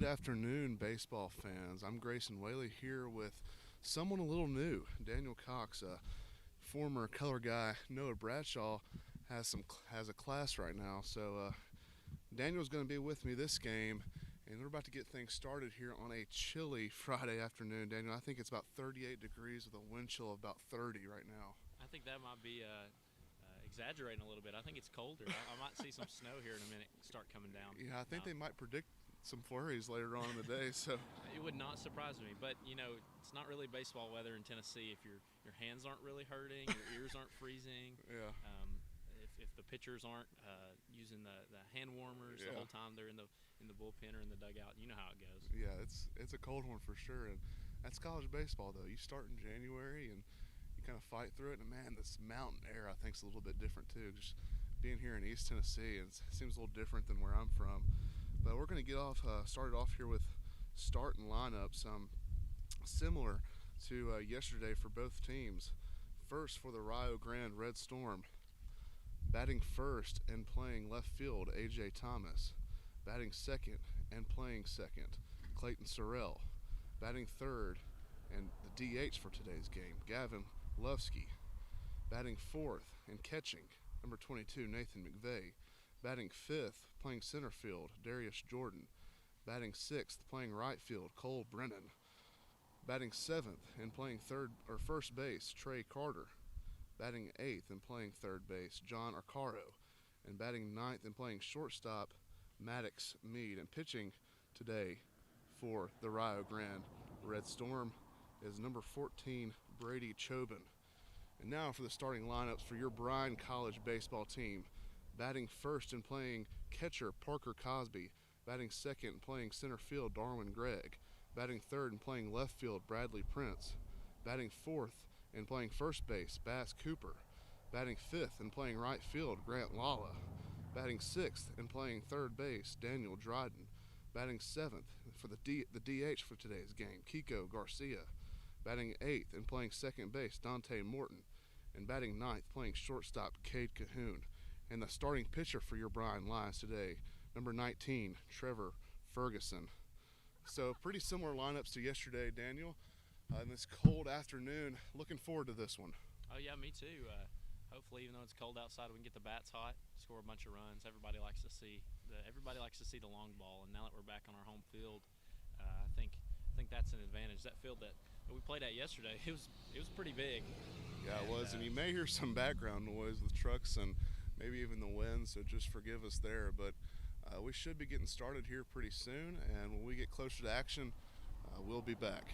Good afternoon, baseball fans. I'm Grayson Whaley here with someone a little new, Daniel Cox, a former color guy. Noah Bradshaw has a class right now, so Daniel's going to be with me this game, and we're about to get things started here on a chilly Friday afternoon. Daniel, I think it's about 38 degrees with a wind chill of about 30 right now. I think that might be exaggerating a little bit. I think it's colder. I might see some snow here in a minute start coming down. Yeah, I think they might predict some flurries later on in the day, so it would not surprise me. But you know, it's not really baseball weather in Tennessee if your hands aren't really hurting, your ears aren't freezing. Yeah. If the pitchers aren't using the hand warmers the whole time they're in the bullpen or in the dugout, you know how it goes. Yeah, it's a cold one for sure, and that's college baseball though. You start in January and you kind of fight through it, and man, this mountain air I think is a little bit different too. Just being here in East Tennessee, and it seems a little different than where I'm from. But we're going to get started off here with starting lineups similar to yesterday for both teams. First for the Rio Grande Red Storm, batting first and playing left field, A.J. Thomas. Batting second and playing second, Clayton Sorrell. Batting third and the DH for today's game, Gavin Lufsky. Batting fourth and catching, number 22, Nathan McVeigh. Batting fifth, playing center field, Darius Jordan. Batting sixth, playing right field, Cole Brennan. Batting seventh and playing first base, Trey Carter. Batting eighth and playing third base, John Arcaro. And batting ninth and playing shortstop, Maddox Mead. And pitching today for the Rio Grande Red Storm is number 14, Brady Chobin. And now for the starting lineups for your Bryan College baseball team. Batting first and playing catcher, Parker Cosby. Batting second and playing center field, Darwin Gregg. Batting third and playing left field, Bradley Prince. Batting fourth and playing first base, Bass Cooper. Batting fifth and playing right field, Grant Lala. Batting sixth and playing third base, Daniel Dryden. Batting seventh for the DH for today's game, Kiko Garcia. Batting eighth and playing second base, Dante Morton. And batting ninth, playing shortstop, Cade Cahoon. And the starting pitcher for your Bryan Lions today, number 19, Trevor Ferguson. So pretty similar lineups to yesterday, Daniel. In this cold afternoon, looking forward to this one. Oh yeah, me too. Hopefully, even though it's cold outside, we can get the bats hot, score a bunch of runs. Everybody likes to see the long ball, and now that we're back on our home field, I think that's an advantage. That field that we played at yesterday, it was pretty big. Yeah, it was, and you may hear some background noise with trucks and maybe even the wind, so just forgive us there. But we should be getting started here pretty soon, and when we get closer to action, we'll be back.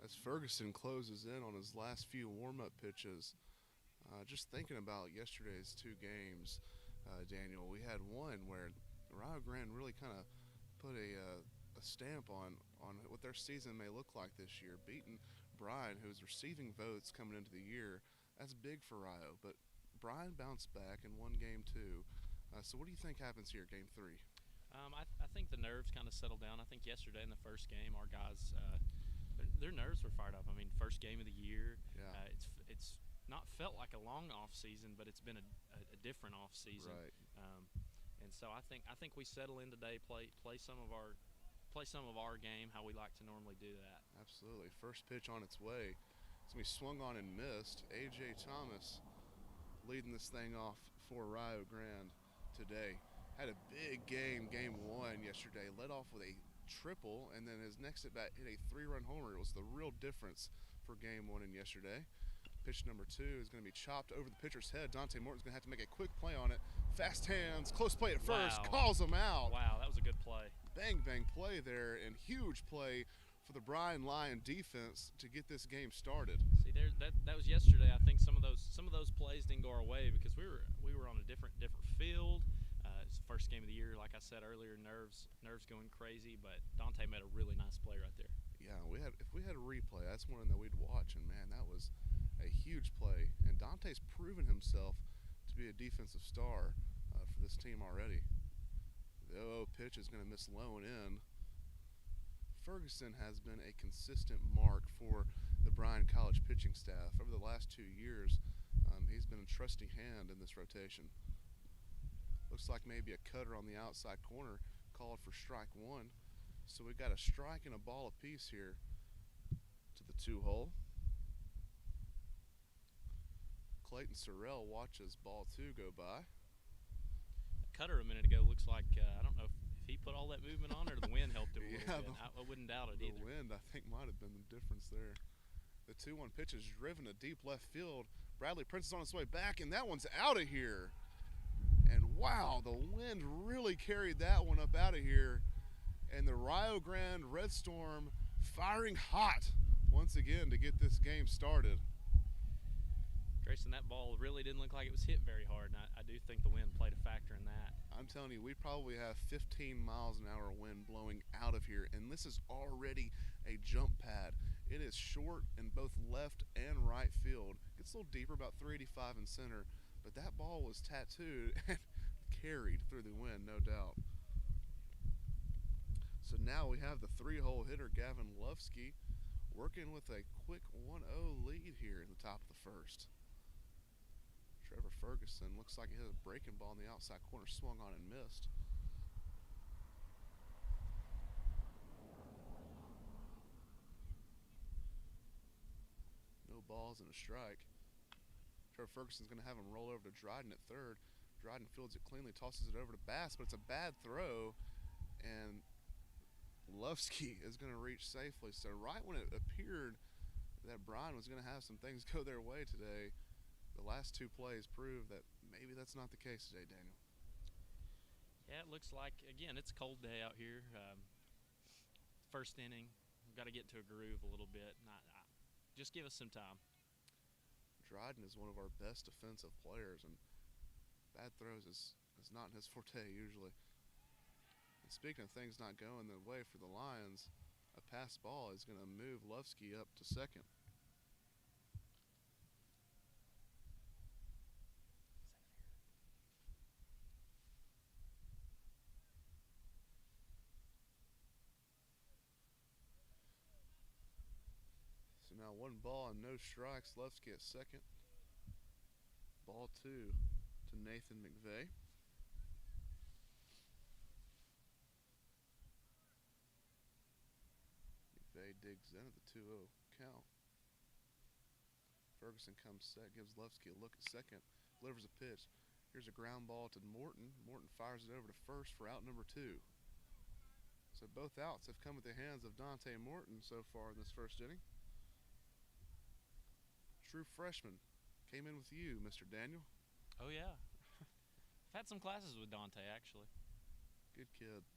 as Ferguson closes in on his last few warm-up pitches. Just thinking about yesterday's two games, Daniel, we had one where Rio Grande really kind of put a stamp on what their season may look like this year, beating Bryan, who's receiving votes coming into the year. That's big for Rio, but Bryan bounced back and won game two. So what do you think happens here, game three? I think the nerves kind of settled down. I think yesterday in the first game, our guys, their nerves were fired up. I mean, first game of the year. Yeah. It's not felt like a long off season, but it's been a different off season. Right. And so I think we settle in today, play some of our game how we like to normally do that. Absolutely. First pitch on its way. It's going to be swung on and missed. A.J. Thomas leading this thing off for Rio Grande today. Had a big game one yesterday. Led off with a triple, and then his next at bat hit a 3-run homer. It was the real difference for game one and yesterday. Pitch number two is going to be chopped over the pitcher's head. Dante Morton's going to have to make a quick play on it. Fast hands, close play at first, calls him out. Wow, that was a good play. Bang, bang play there, and huge play for the Bryan Lion defense to get this game started. See, that was yesterday. I think some of those plays didn't go our way because we were on a different field. It's the first game of the year, like I said earlier, nerves going crazy, but Dante made a really nice play right there. Yeah, if we had a replay, that's one that we'd watch, and man, that was a huge play. And Dante's proven himself to be a defensive star for this team already. The 0-0 pitch is going to miss low and in. Ferguson has been a consistent mark for the Bryan College pitching staff. Over the last 2 years, he's been a trusting hand in this rotation. Looks like maybe a cutter on the outside corner called for strike one. So we got a strike and a ball apiece here to the 2-hole. Clayton Sorrell watches ball 2 go by. Cutter a minute ago looks like, I don't know if he put all that movement on or the wind helped him a little bit. I wouldn't doubt it either. The wind, I think, might have been the difference there. The 2-1 pitch is driven to deep left field. Bradley Prince is on his way back, and that one's out of here. And wow, the wind really carried that one up out of here. And the Rio Grande Red Storm firing hot once again to get this game started. Grayson, that ball really didn't look like it was hit very hard, and I do think the wind played a factor in that. I'm telling you, we probably have 15 miles an hour wind blowing out of here, and this is already a jump pad. It is short in both left and right field. Gets a little deeper, about 385 in center, but that ball was tattooed and carried through the wind, no doubt. So now we have the 3-hole hitter, Gavin Lufsky, working with a quick 1-0 lead here in the top of the first. Trevor Ferguson looks like he hit a breaking ball in the outside corner, swung on and missed. No balls and a strike. Trevor Ferguson's going to have him roll over to Dryden at third. Dryden fields it cleanly, tosses it over to Bass, but it's a bad throw, and Lufsky is going to reach safely. So right when it appeared that Bryan was going to have some things go their way today, the last two plays prove that maybe that's not the case today, Daniel. Yeah, it looks like, again, it's a cold day out here. First inning, we've got to get to a groove a little bit. Just give us some time. Dryden is one of our best defensive players, and bad throws is not his forte usually. And speaking of things not going the way for the Lions, a pass ball is going to move Lufsky up to second. So now 1 ball and no strikes. Lufsky at second. Ball 2 to Nathan McVeigh. McVeigh digs in at the 2-0 count. Ferguson comes set, gives Lufsky a look at second, delivers a pitch. Here's a ground ball to Morton. Morton fires it over to first for out number 2. So both outs have come at the hands of Dante Morton so far in this first inning. True freshman came in with you, Mr. Daniel. Oh, yeah. I've had some classes with Dante, actually. Good kid.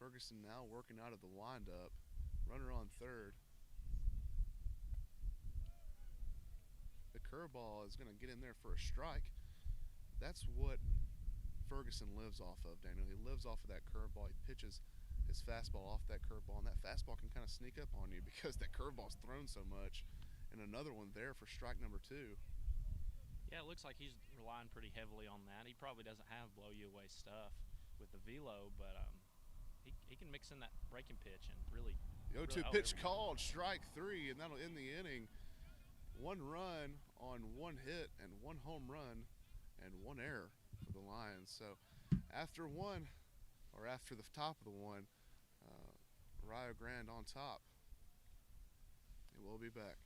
Ferguson now working out of the windup. Runner on third. The curveball is going to get in there for a strike. That's what Ferguson lives off of, Daniel. He lives off of that curveball. He pitches his fastball off that curveball, and that fastball can kind of sneak up on you because that curveball's thrown so much. And another one there for strike number 2. Yeah, it looks like he's relying pretty heavily on that. He probably doesn't have blow-you-away stuff with the velo, but he can mix in that breaking pitch and really. The 0-2 pitch called, strike 3, and that'll end the inning. 1 run on 1 hit and 1 home run and 1 error for the Lions. So after the top of the 1, Rio Grande on top. And we'll be back.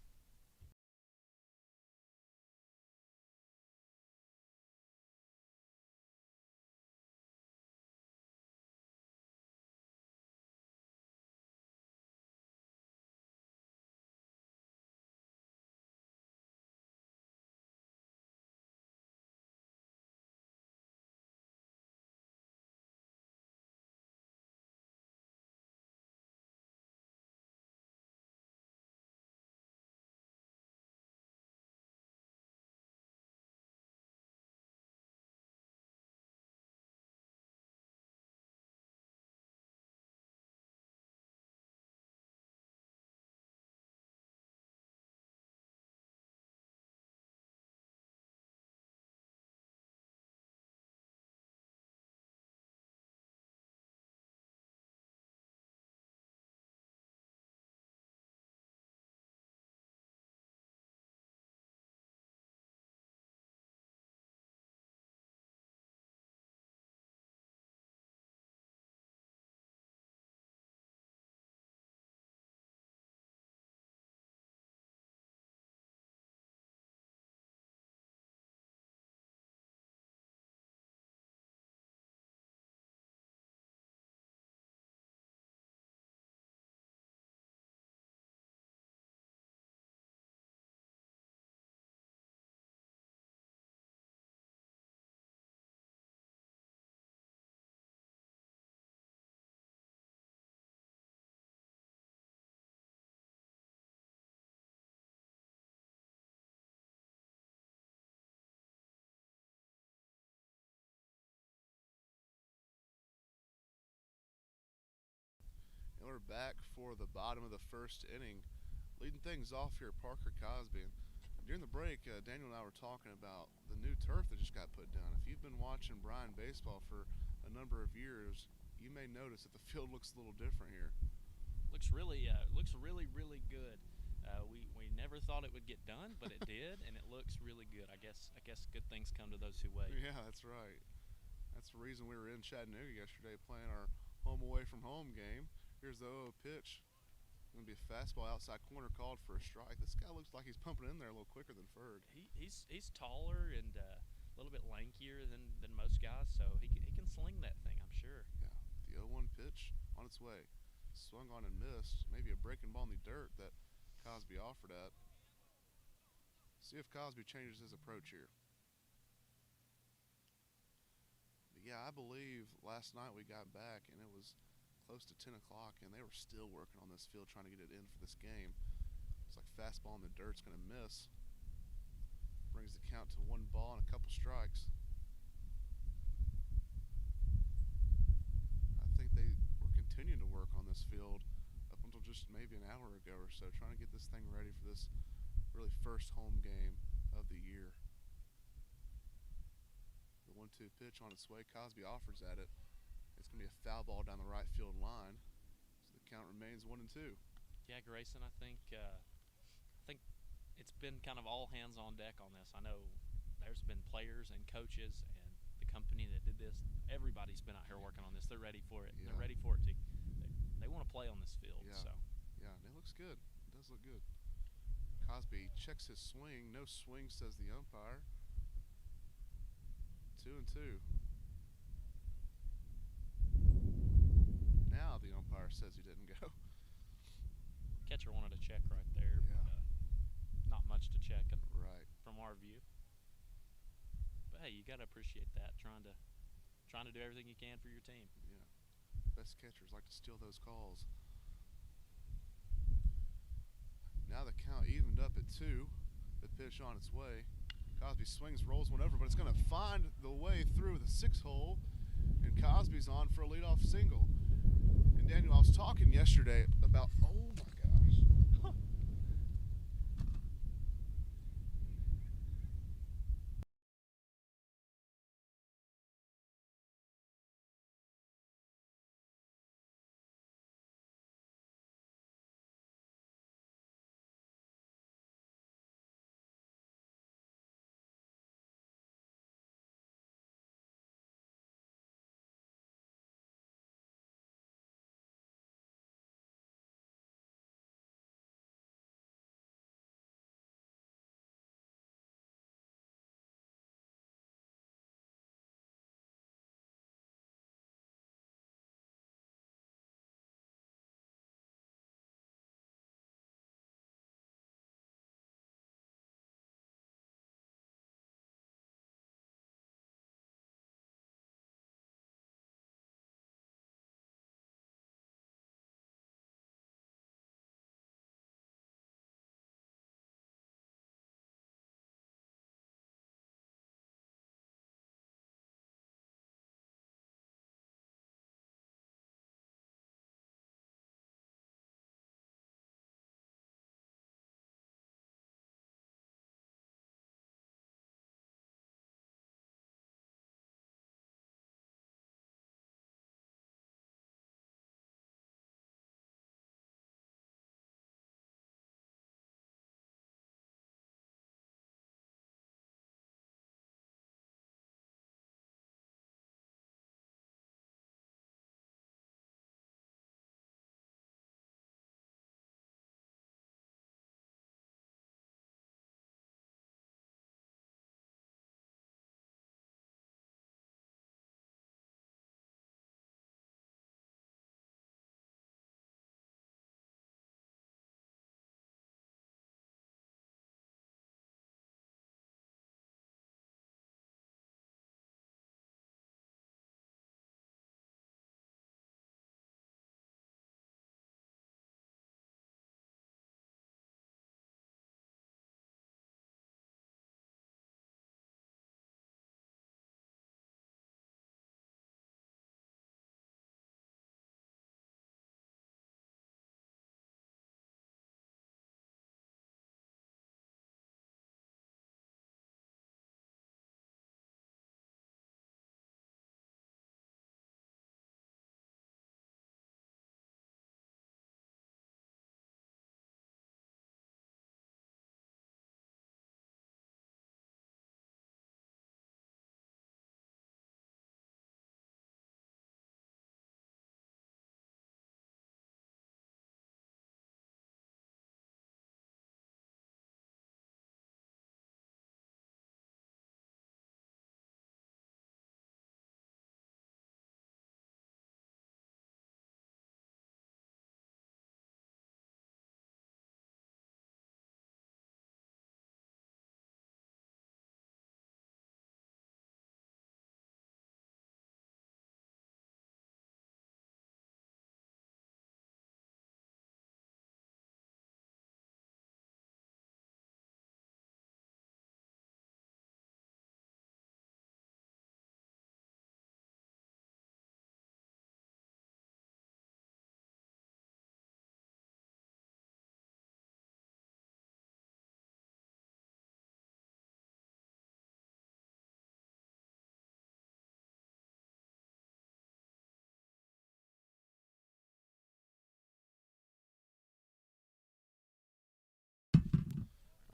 And we're back for the bottom of the first inning. Leading things off here, Parker Cosby. And during the break, Daniel and I were talking about the new turf that just got put down. If you've been watching Bryan baseball for a number of years, you may notice that the field looks a little different here. Looks really good. We never thought it would get done, but it did, and it looks really good. I guess good things come to those who wait. Yeah, that's right. That's the reason we were in Chattanooga yesterday playing our home away from home game. Here's the 0 pitch. Going to be a fastball outside corner called for a strike. This guy looks like he's pumping in there a little quicker than Ferg. He's taller and a little bit lankier than most guys, so he can sling that thing, I'm sure. Yeah, the 0-1 pitch on its way. Swung on and missed. Maybe a breaking ball in the dirt that Cosby offered at. See if Cosby changes his approach here. But yeah, I believe last night we got back and it was close to 10 o'clock, and they were still working on this field trying to get it in for this game. It's like fastball in the dirt's going to miss. Brings the count to 1 ball and a couple strikes. I think they were continuing to work on this field up until just maybe an hour ago or so, trying to get this thing ready for this really first home game of the year. The 1-2 pitch on its way. Cosby offers at it. It's going to be a foul ball down the right field line. So the count remains 1-2. Yeah, Grayson, I think it's been kind of all hands on deck on this. I know there's been players and coaches and the company that did this. Everybody's been out here working on this. They're ready for it. Yeah. They're ready for it to. They want to play on this field. Yeah. So. Yeah, and it looks good. It does look good. Cosby checks his swing. No swing, says the umpire. 2-2. Now the umpire says he didn't go. Catcher wanted to check right there, Yeah. but not much to check Right. from our view. But hey, you got to appreciate that. Trying to do everything you can for your team. Yeah. Best catchers like to steal those calls. Now the count evened up at 2. The pitch on its way. Cosby swings, rolls one over, but it's going to find the way through the 6-hole, and Cosby's on for a leadoff single. And Daniel, I was talking yesterday about, oh my gosh.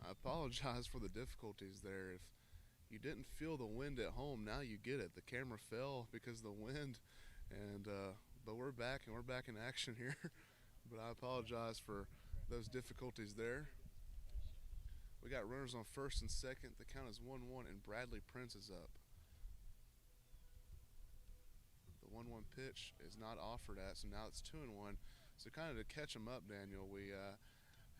I apologize for the difficulties there. If you didn't feel the wind at home, now you get it. The camera fell because of the wind, and but we're back and we're back in action here. But I apologize for those difficulties there. We got runners on first and second. The count is 1-1, and Bradley Prince is up. The 1-1 pitch is not offered at, so now it's 2-1. So kind of to catch him up, Daniel, we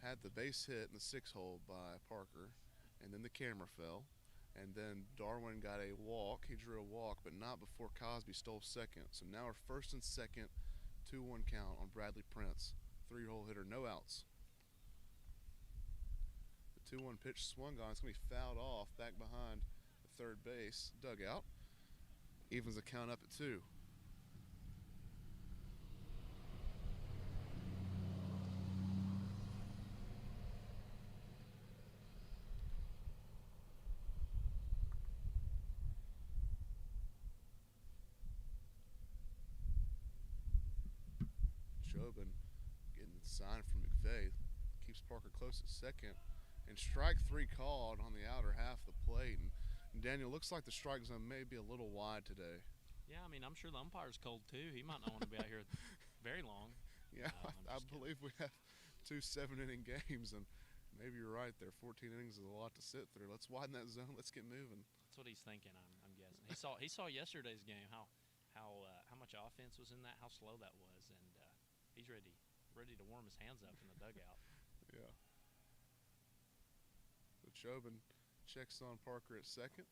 had the base hit in the 6-hole by Parker, and then the camera fell, and then Darwin got a walk. He drew a walk, but not before Cosby stole second. So now we're first and second 2-1 count on Bradley Prince. 3-hole hitter, no outs. The 2-1 pitch swung on. It's going to be fouled off back behind the third base dugout. Evens the count up at 2. Jobin getting the sign from McVeigh. Keeps Parker close at second. And strike 3 called on the outer half of the plate. And Daniel, looks like the strike zone may be a little wide today. Yeah, I mean, I'm sure the umpire's cold too. He might not want to be out here very long. Yeah, I believe we have 2 7-inning games, and maybe you're right there. 14 innings is a lot to sit through. Let's widen that zone. Let's get moving. That's what he's thinking. I'm guessing. He saw yesterday's game how much offense was in that, how slow that was, and he's ready to warm his hands up in the dugout. Yeah. So Jobin checks on Parker at second.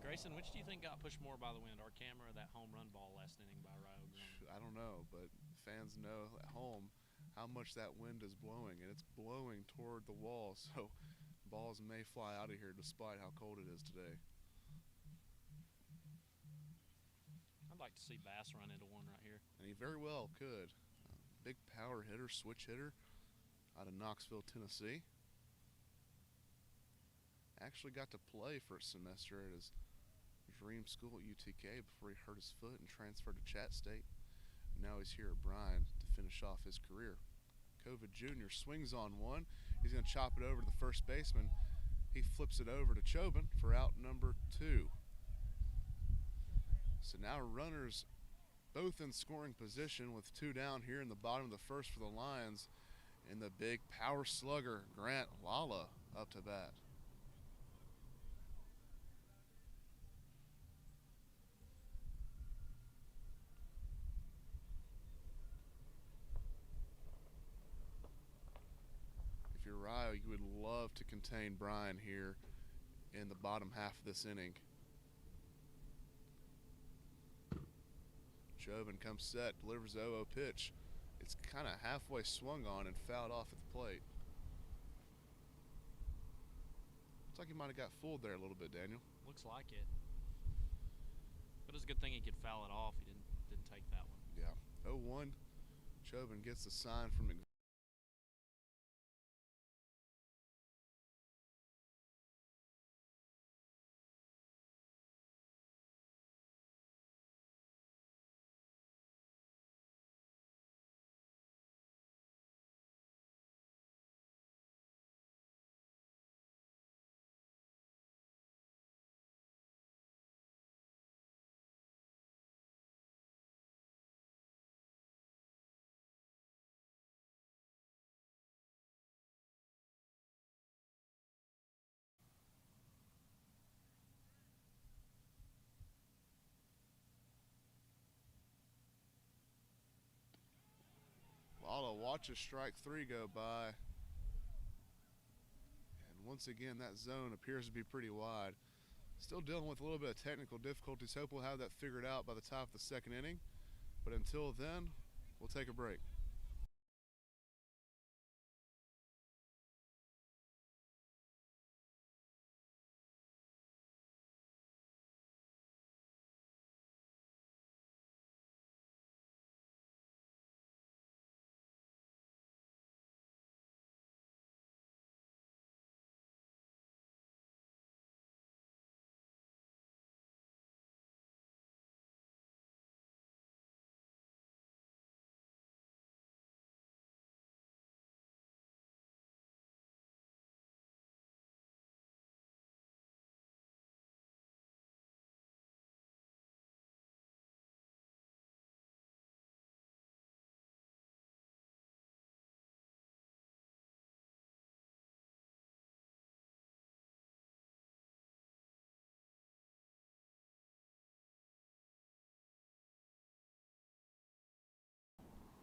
Grayson, which do you think got pushed more by the wind, our camera or that home run ball last inning by Ryo Grande? I don't know, but fans know at home how much that wind is blowing, and it's blowing toward the wall, so balls may fly out of here despite how cold it is today. I'd like to see Bass run into one right here. And he very well could. Big power hitter, switch hitter out of Knoxville, Tennessee. Actually got to play for a semester at his dream school at UTK before he hurt his foot and transferred to Chat State. Now he's here at Bryan to finish off his career. Cova Jr. swings on one. He's going to chop it over to the first baseman. He flips it over to Chobin for out number 2. So now runners both in scoring position with 2 down here in the bottom of the first for the Lions. And the big power slugger, Grant Lala, up to bat. If you're Ryo, you would love to contain Bryan here in the bottom half of this inning. Jobin comes set, delivers the 0-0 pitch. It's kind of halfway swung on and fouled off at the plate. Looks like he might have got fooled there a little bit, Daniel. Looks like it. But it's a good thing he could foul it off. He didn't take that one. Yeah. 0-1. Chobin gets the sign from McVeigh. Lala watches strike 3 go by. And once again, that zone appears to be pretty wide. Still dealing with a little bit of technical difficulties. Hope we'll have that figured out by the top of the second inning. But until then, we'll take a break.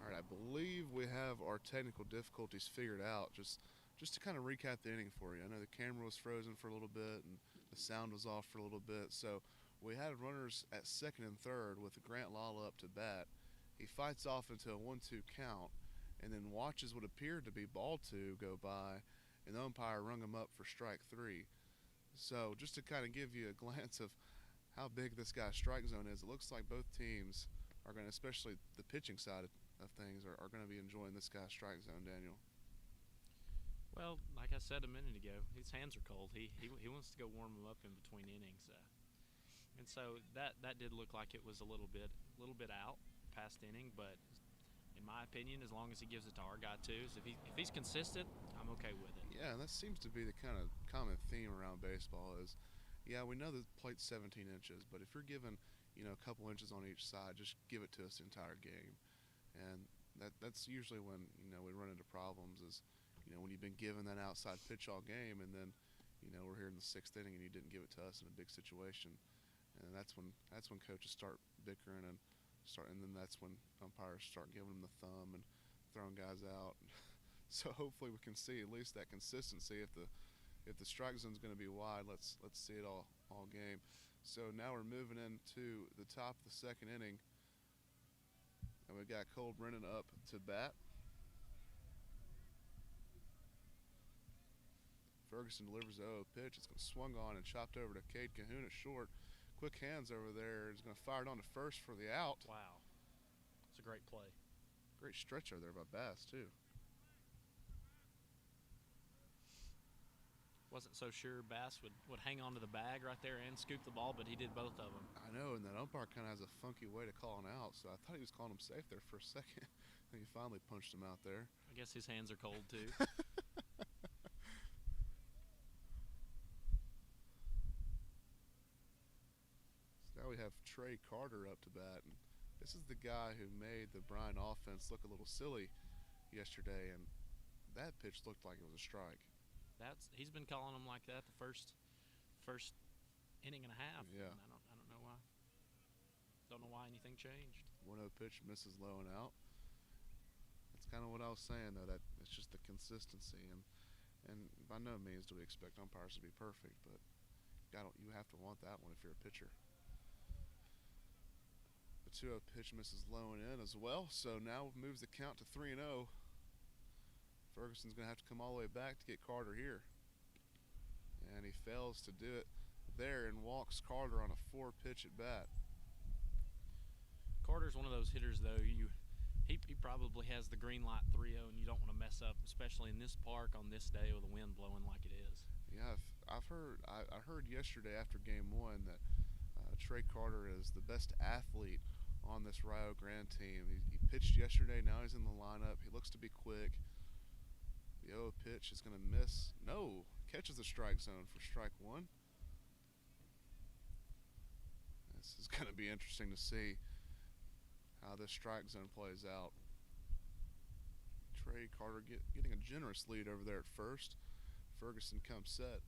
All right, I believe we have our technical difficulties figured out. Just to kind of recap the inning for you. I know the camera was frozen for a little bit and the sound was off for a little bit. So We had runners at second and third with Grant Lala up to bat. He fights off into a 1-2 count and then watches what appeared to be ball two go by, and the umpire rung him up for strike three. So just to kind of give you a glance of how big this guy's strike zone is, it looks like both teams are going to, especially the pitching side of things, are going to be enjoying this guy's strike zone, Daniel. Well, like I said a minute ago, his hands are cold. He wants to go warm them up in between innings, and so that did look like it was a little bit out past inning. But in my opinion, as long as he gives it to our guy too, so if he's consistent, I'm okay with it. Yeah, and that seems to be the kind of common theme around baseball is, yeah, we know the plate's 17 inches, but if you're given, a couple inches on each side, just give it to us the entire game. And that's usually when, we run into problems is, when you've been given that outside pitch all game and then, we're here in the sixth inning and you didn't give it to us in a big situation. And that's when coaches start bickering and then that's when umpires start giving them the thumb and throwing guys out. So hopefully we can see at least that consistency. If the strike zone's going to be wide, let's see it all game. So now we're moving into the top of the second inning, and we got Cole Brennan up to bat. Ferguson delivers the 0 pitch. It's going to swung on and chopped over to Cade Kahuna short. Quick hands over there. He's going to fire it on to first for the out. Wow, it's a great play. Great stretch over there by Bass too. Wasn't so sure Bass would hang on to the bag right there and scoop the ball, but he did both of them. I know, and that umpire kind of has a funky way to call him out, so I thought he was calling him safe there for a second. And he finally punched him out there. I guess his hands are cold too. So now we have Trey Carter up to bat, and this is the guy who made the Bryan offense look a little silly yesterday, and that pitch looked like it was a strike. He's been calling them like that the first inning and a half. Yeah. And I don't know why. Don't know why anything changed. 1-0 pitch misses low and out. That's kind of what I was saying though. That it's just the consistency and by no means do we expect umpires to be perfect, but you have to want that one if you're a pitcher. The 2-0 pitch misses low and in as well. So now moves the count to 3-0. Ferguson's going to have to come all the way back to get Carter here. And he fails to do it there and walks Carter on a 4-pitch at bat. Carter's one of those hitters, though, he probably has the green light 3-0, and you don't want to mess up, especially in this park on this day with the wind blowing like it is. Yeah, I heard yesterday after Game 1 that Trey Carter is the best athlete on this Rio Grande team. He pitched yesterday, now he's in the lineup. He looks to be quick. The 0 pitch is going to miss. No, catches the strike zone for strike one. This is going to be interesting to see how this strike zone plays out. Trey Carter getting a generous lead over there at first. Ferguson comes set,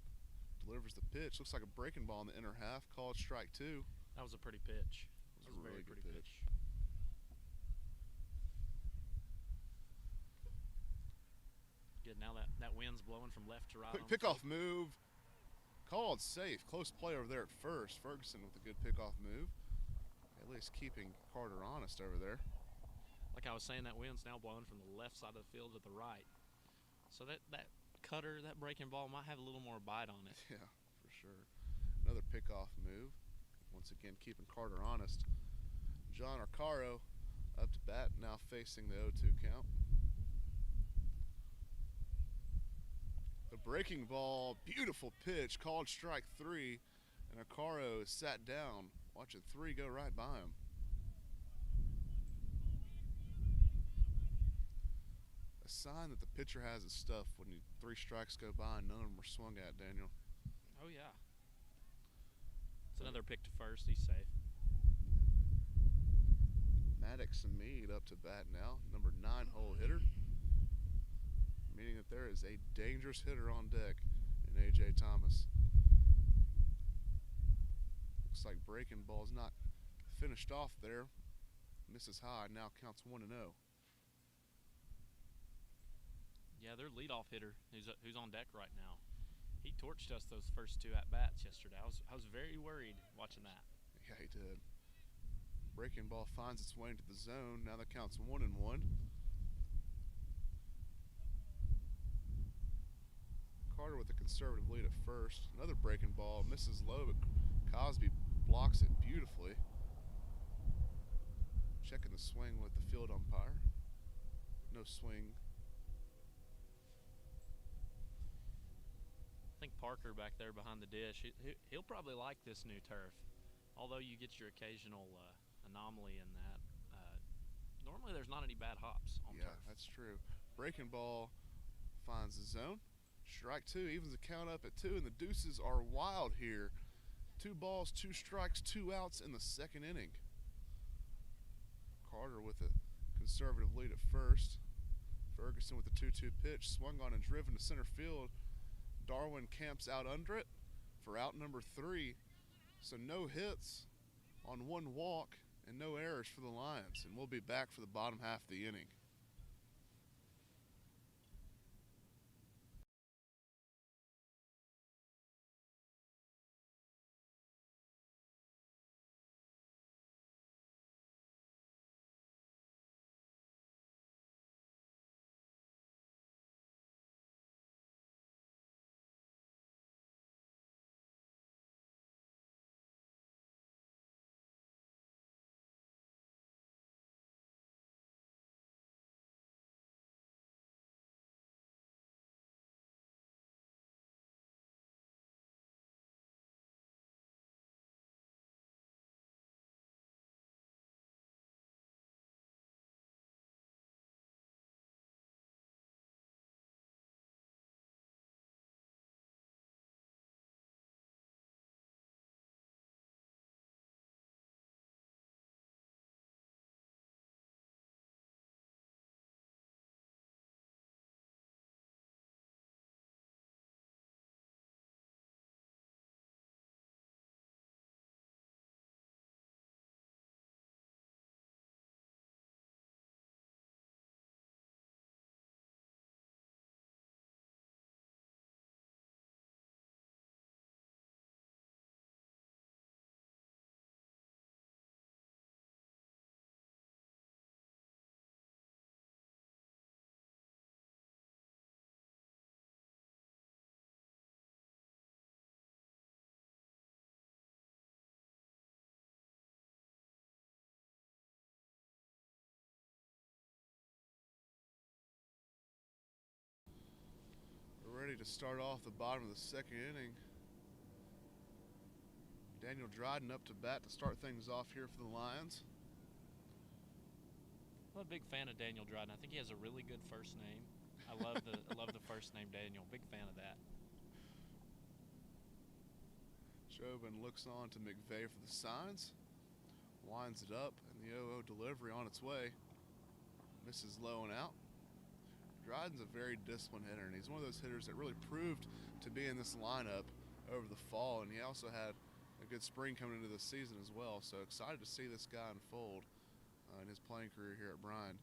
delivers the pitch. Looks like a breaking ball in the inner half. Called strike two. That was a pretty pitch. It was a really good pitch. Good. Now that wind's blowing from left to right. Quick pickoff move. Called safe. Close play over there at first. Ferguson with a good pickoff move. At least keeping Carter honest over there. Like I was saying, that wind's now blowing from the left side of the field to the right. So that cutter, that breaking ball might have a little more bite on it. Yeah, for sure. Another pickoff move. Once again, keeping Carter honest. John Arcaro up to bat, now facing the 0-2 count. The breaking ball, beautiful pitch, called strike three, and Arcaro is sat down, watching three go right by him. A sign that the pitcher has his stuff when three strikes go by and none of them were swung at, Daniel. Oh, yeah. It's another pick to first. He's safe. Maddox and Meade up to bat now, number 9-hole hitter. Meaning that there is a dangerous hitter on deck in A.J. Thomas. Looks like breaking ball's not finished off there. Misses high, now counts 1-0. Yeah, their leadoff hitter who's on deck right now. He torched us those first two at-bats yesterday. I was very worried watching that. Yeah, he did. Breaking ball finds its way into the zone. Now the count's 1-1. Carter with a conservative lead at first. Another breaking ball misses low, but Cosby blocks it beautifully. Checking the swing with the field umpire. No swing. I think Parker back there behind the dish, he'll probably like this new turf. Although you get your occasional anomaly in that, normally there's not any bad hops on turf. Yeah, that's true. Breaking ball finds the zone. Strike two, evens the count up at 2, and the deuces are wild here. 2 balls, 2 strikes, 2 outs in the second inning. Carter with a conservative lead at first. Ferguson with the 2-2 pitch, swung on and driven to center field. Darwin camps out under it for out number 3. So no hits on 1 walk and no errors for the Lions. And we'll be back for the bottom half of the inning. We're ready to start off the bottom of the second inning. Daniel Dryden up to bat to start things off here for the Lions. I'm a big fan of Daniel Dryden. I think he has a really good first name. I love the first name Daniel. Big fan of that. Jobin looks on to McVeigh for the signs. Winds it up, and the 0-0 delivery on its way. Misses low and out. Dryden's a very disciplined hitter, and he's one of those hitters that really proved to be in this lineup over the fall, and he also had a good spring coming into the season as well. So excited to see this guy unfold in his playing career here at Bryan.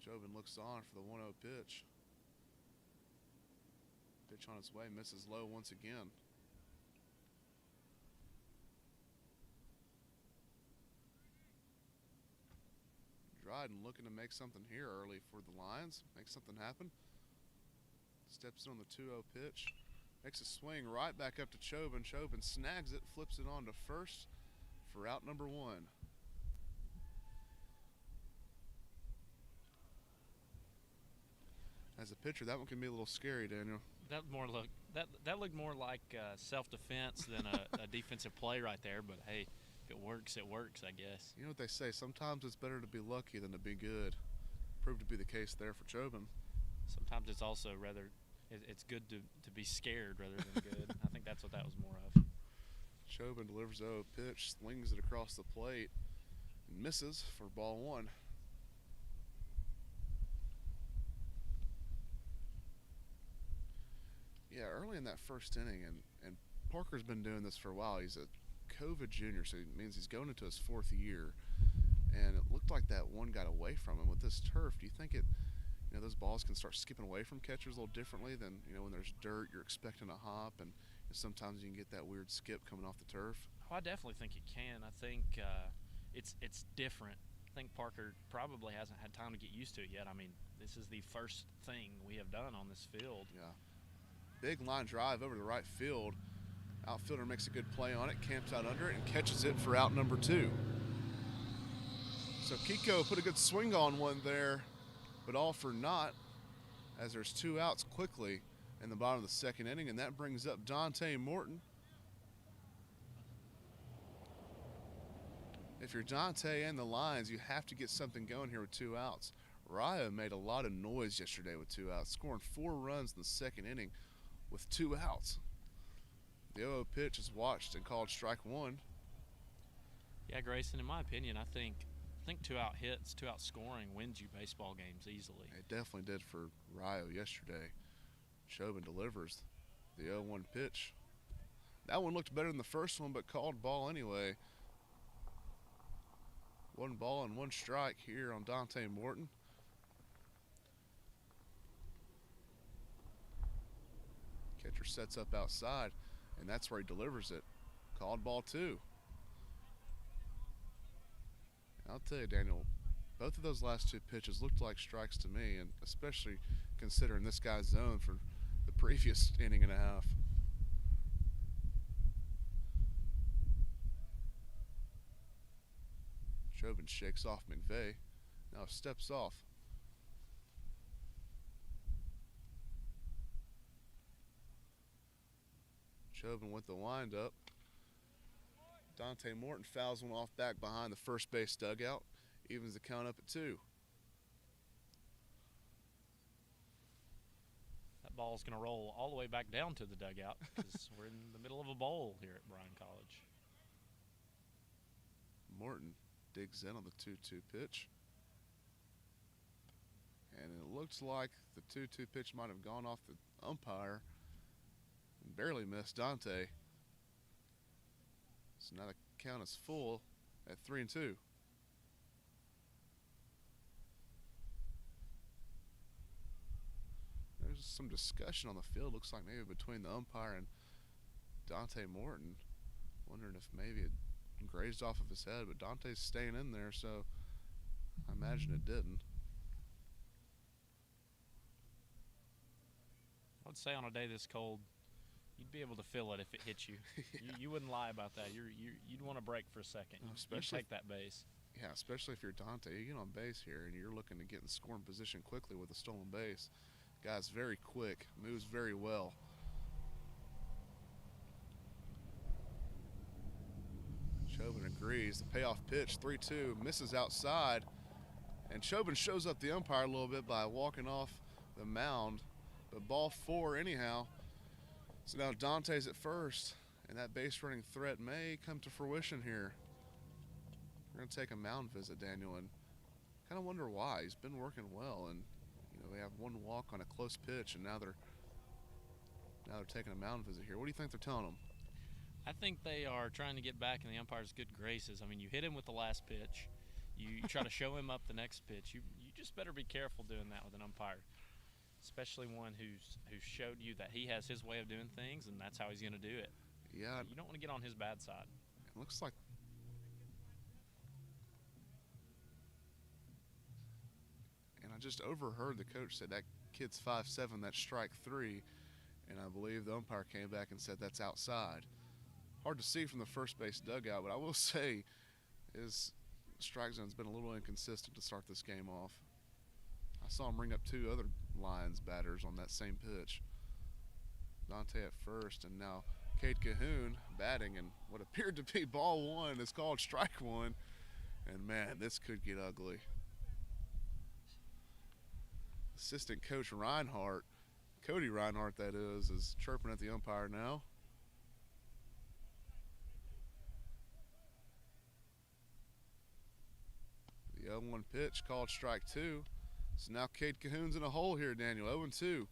Jobin looks on for the 1-0 pitch. Pitch on its way, misses low once again. Dryden looking to make something here early for the Lions. Make something happen. Steps in on the 2-0 pitch. Makes a swing right back up to Chobin. Chobin snags it, flips it on to first for out number 1. As a pitcher, that one can be a little scary, Daniel. That looked more like self-defense than a defensive play right there. But hey, if it works, it works, I guess. You know what they say? Sometimes it's better to be lucky than to be good. Proved to be the case there for Chobin. Sometimes it's also it's good to be scared rather than good. I think that's what that was more of. Chobin delivers a 0 pitch, slings it across the plate, and misses for ball 1. Yeah, early in that first inning, and Parker's been doing this for a while. He's a COVID junior, so it means he's going into his 4th year. And it looked like that one got away from him. With this turf, do you think those balls can start skipping away from catchers a little differently than, when there's dirt, you're expecting a hop, and sometimes you can get that weird skip coming off the turf? Oh, I definitely think it can. I think it's different. I think Parker probably hasn't had time to get used to it yet. I mean, this is the first thing we have done on this field. Yeah. Big line drive over the right field. Outfielder makes a good play on it, camps out under it, and catches it for out number 2. So Kiko put a good swing on one there, but all for naught, as there's 2 outs quickly in the bottom of the 2nd inning, and that brings up Dante Morton. If you're Dante and the Lions, you have to get something going here with 2 outs. Raya made a lot of noise yesterday with 2 outs, scoring 4 runs in the 2nd inning with 2 outs. The 0-0 pitch is watched and called strike 1. Yeah, Grayson, in my opinion, I think 2-out hits, 2-out scoring wins you baseball games easily. It definitely did for Ryo yesterday. Chauvin delivers the 0-1 pitch. That one looked better than the first one, but called ball anyway. 1 ball and 1 strike here on Dante Morton. Catcher sets up outside, and that's where he delivers it. Called ball 2. I'll tell you, Daniel, both of those last 2 pitches looked like strikes to me, and especially considering this guy's zone for the previous inning and a half. Chauvin shakes off McVeigh, now steps off. Chauvin with the windup. Dante Morton fouls one off back behind the first base dugout, evens the count up at 2. That ball's going to roll all the way back down to the dugout because we're in the middle of a bowl here at Bryan College. Morton digs in on the 2-2 pitch. And it looks like the 2-2 pitch might have gone off the umpire and barely missed Dante. So now the count is full at 3-2. There's some discussion on the field, looks like maybe between the umpire and Dante Morton. Wondering if maybe it grazed off of his head, but Dante's staying in there, so I imagine it didn't. I would say on a day this cold, you'd be able to feel it if it hit you. Yeah. You wouldn't lie about that. You'd want to break for a second. You'd take that base. Yeah, especially if you're Dante. You get on base here and you're looking to get in scoring position quickly with a stolen base. Guy's very quick, moves very well. Chauvin agrees. The payoff pitch, 3-2, misses outside. And Chauvin shows up the umpire a little bit by walking off the mound. But ball 4 anyhow. So now Dante's at first, and that base running threat may come to fruition here. We're going to take a mound visit, Daniel, and kind of wonder why. He's been working well, and they have 1 walk on a close pitch, and now they're taking a mound visit here. What do you think they're telling him? I think they are trying to get back in the umpire's good graces. I mean, you hit him with the last pitch. You try to show him up the next pitch. You just better be careful doing that with an umpire, especially one who's showed you that he has his way of doing things, and that's how he's going to do it. Yeah. You don't want to get on his bad side. It looks like – and I just overheard the coach say that kid's 5'7", that's strike 3, and I believe the umpire came back and said that's outside. Hard to see from the first base dugout, but I will say his strike zone's been a little inconsistent to start this game off. I saw him ring up 2 other Lions batters on that same pitch. Dante at first, and now Cade Cahoon batting, and what appeared to be ball 1 is called strike 1. And man, this could get ugly. Assistant coach Reinhardt, Cody Reinhardt that is chirping at the umpire now. The 0-1 pitch called strike 2. So now Cade Cahoon's in a hole here, Daniel. 0-2.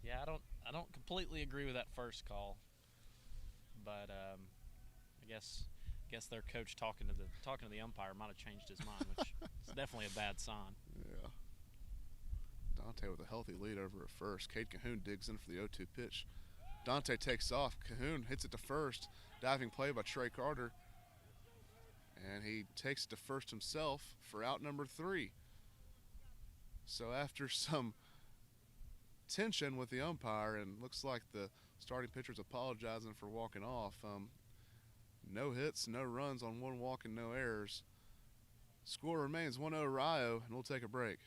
Yeah, I don't completely agree with that first call, but I guess their coach talking to the umpire might have changed his mind, which is definitely a bad sign. Yeah. Dante with a healthy lead over at first. Cade Cahoon digs in for the 0-2 pitch. Dante takes off. Cahoon hits it to first. Diving play by Trey Carter. And he takes it to first himself for out number 3. So after some tension with the umpire, and looks like the starting pitcher's apologizing for walking off, no hits, no runs on 1 walk and no errors. Score remains 1-0 Rio, and we'll take a break.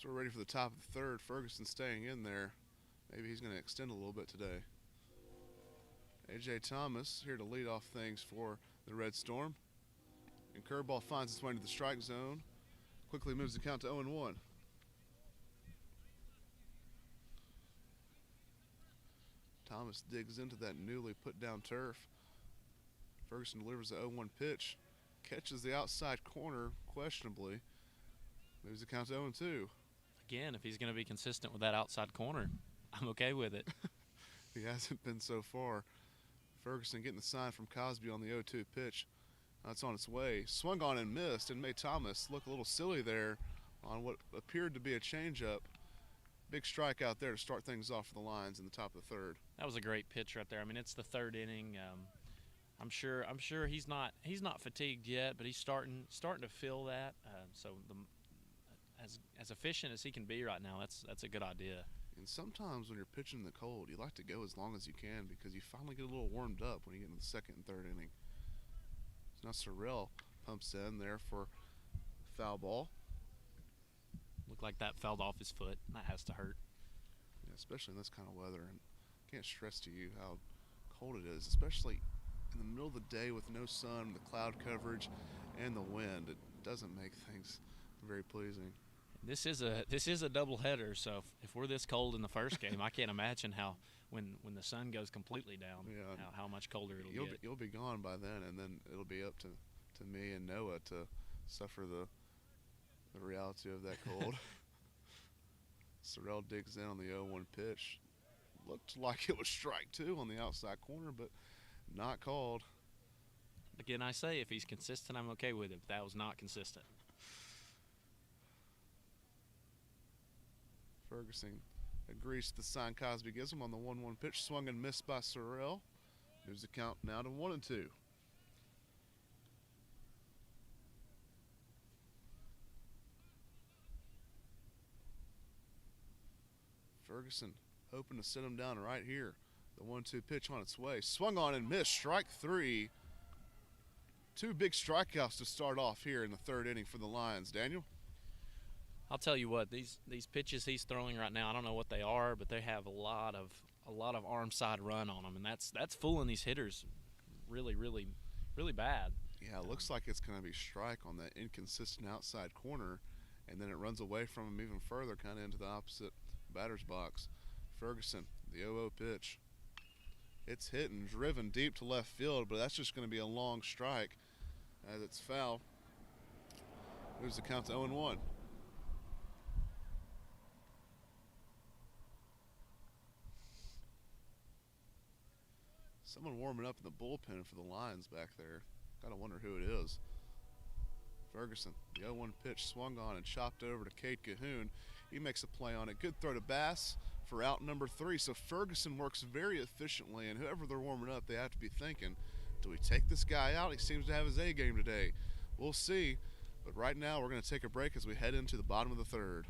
So we're ready for the top of the third. Ferguson staying in there. Maybe he's going to extend a little bit today. A.J. Thomas here to lead off things for the Red Storm. And curveball finds its way into the strike zone. Quickly moves the count to 0-1. Thomas digs into that newly put down turf. Ferguson delivers the 0-1 pitch. Catches the outside corner questionably. Moves the count to 0-2. Again, if he's going to be consistent with that outside corner, I'm okay with it. He hasn't been so far. Ferguson getting the sign from Cosby on the 0-2 pitch. It's on its way. Swung on and missed, and made Thomas look a little silly there on what appeared to be a changeup. Big strike out there to start things off for the Lions in the top of the third. That was a great pitch right there. I mean, it's the third inning. I'm sure he's not fatigued yet, but he's starting to feel that. As efficient as he can be right now, that's a good idea. And sometimes when you're pitching in the cold, you like to go as long as you can because you finally get a little warmed up when you get into the second and third inning. So now Sorrell pumps in there for foul ball. Looked like that fell off his foot. That has to hurt. Yeah, especially in this kind of weather. And I can't stress to you how cold it is, especially in the middle of the day with no sun, the cloud coverage, and the wind. It doesn't make things very pleasing. This is a doubleheader, so if we're this cold in the first game, I can't imagine how when the sun goes completely down, how much colder it'll get. You'll be gone by then, and then it'll be up to me and Noah to suffer the reality of that cold. Sorrell digs in on the 0-1 pitch. Looked like it was strike 2 on the outside corner, but not called. Again, I say if he's consistent, I'm okay with it. But that was not consistent. Ferguson agrees to the sign Cosby gives him on the 1-1 pitch. Swung and missed by Sorrell. Moves the count now to 1-2. Ferguson hoping to sit him down right here. The 1-2 pitch on its way. Swung on and missed. Strike 3. 2 big strikeouts to start off here in the third inning for the Lions. Daniel? I'll tell you what, these pitches he's throwing right now, I don't know what they are, but they have a lot of arm side run on them, and that's fooling these hitters really really bad. Yeah, it looks like it's going to be strike on that inconsistent outside corner, and then it runs away from him even further, kind of into the opposite batter's box. Ferguson, the 0-0 pitch. It's hit and driven deep to left field, but that's just going to be a long strike as it's foul. Moves the count to 0-1. Someone warming up in the bullpen for the Lions back there. Gotta wonder who it is. Ferguson, the 0-1 pitch swung on and chopped over to Cade Cahoon. He makes a play on it. Good throw to Bass for out number 3. So Ferguson works very efficiently, and whoever they're warming up, they have to be thinking, do we take this guy out? He seems to have his A game today. We'll see. But right now we're going to take a break as we head into the bottom of the third.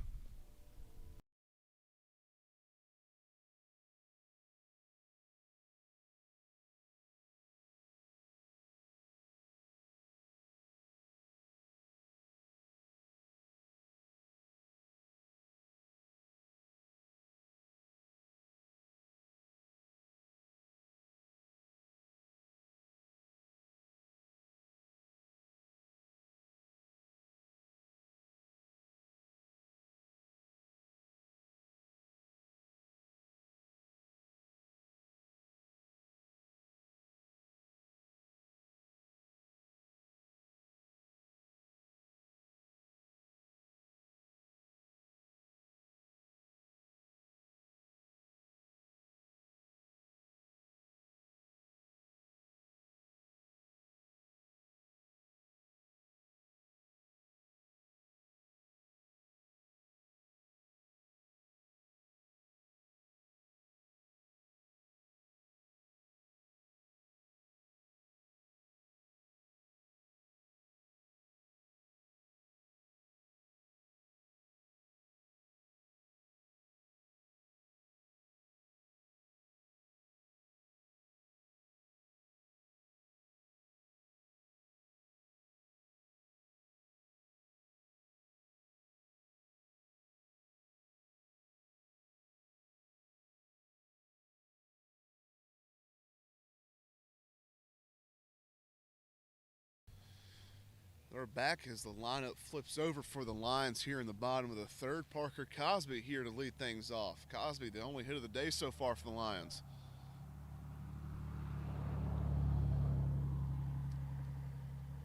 We're back as the lineup flips over for the Lions here in the bottom of the third. Parker Cosby here to lead things off. Cosby, the only hit of the day so far for the Lions.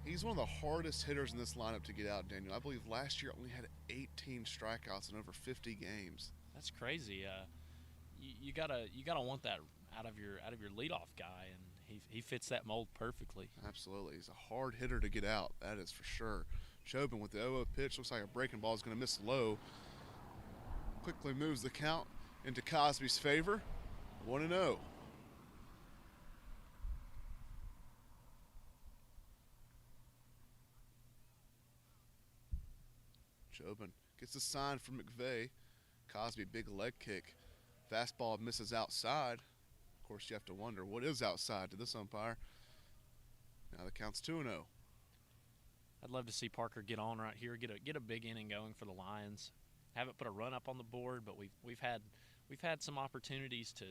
He's one of the hardest hitters in this lineup to get out, Daniel. I believe last year only had 18 strikeouts in over 50 games. That's crazy. You gotta want that out of your leadoff guy, and he fits that mold perfectly. Absolutely, he's a hard hitter to get out. That is for sure. Chobin with the 0-0 pitch. Looks like a breaking ball is going to miss low. Quickly moves the count into Cosby's favor. 1-0. Chobin gets a sign from McVeigh. Cosby, big leg kick. Fastball misses outside. Of course, you have to wonder, what is outside to this umpire? Now the count's 2-0. I'd love to see Parker get on right here, get a big inning going for the Lions. Haven't put a run up on the board, but we've had some opportunities to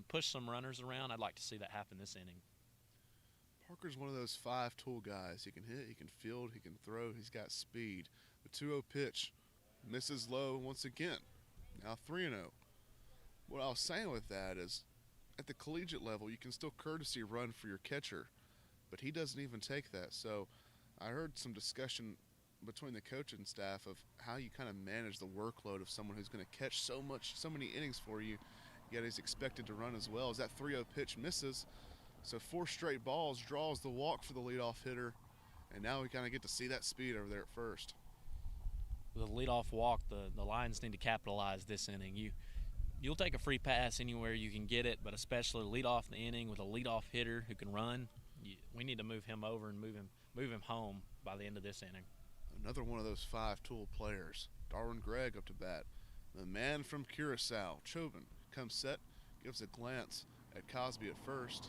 push some runners around. I'd like to see that happen this inning. Parker's one of those 5-tool guys. He can hit, he can field, he can throw, he's got speed. The 2-0 pitch misses low once again. Now 3-0. What I was saying with that is, at the collegiate level, you can still courtesy run for your catcher, but he doesn't even take that. So I heard some discussion between the coaching staff of how you kind of manage the workload of someone who's going to catch so many innings for you, yet he's expected to run as well. As that 3-0 pitch misses, so 4 straight balls, draws the walk for the leadoff hitter, and now we kind of get to see that speed over there at first. With a leadoff walk, the Lions need to capitalize this inning. You'll take a free pass anywhere you can get it, but especially lead off the inning with a leadoff hitter who can run. We need to move him over and move him home by the end of this inning. Another one of those 5-tool players. Darwin Gregg up to bat. The man from Curacao, Chobin, comes set, gives a glance at Cosby at first.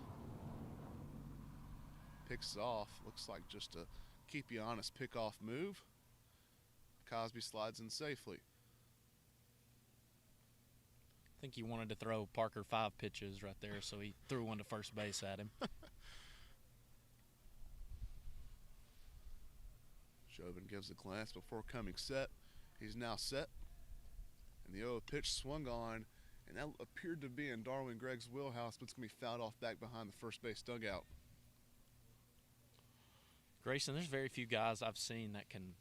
Picks off. Looks like just a keep you honest pick-off move. Cosby slides in safely. I think he wanted to throw Parker 5 pitches right there, so he threw one to first base at him. Jobin gives a glance before coming set. He's now set. And the 0 pitch swung on, and that appeared to be in Darwin Gregg's wheelhouse, but it's going to be fouled off back behind the first base dugout. Grayson, there's very few guys I've seen that can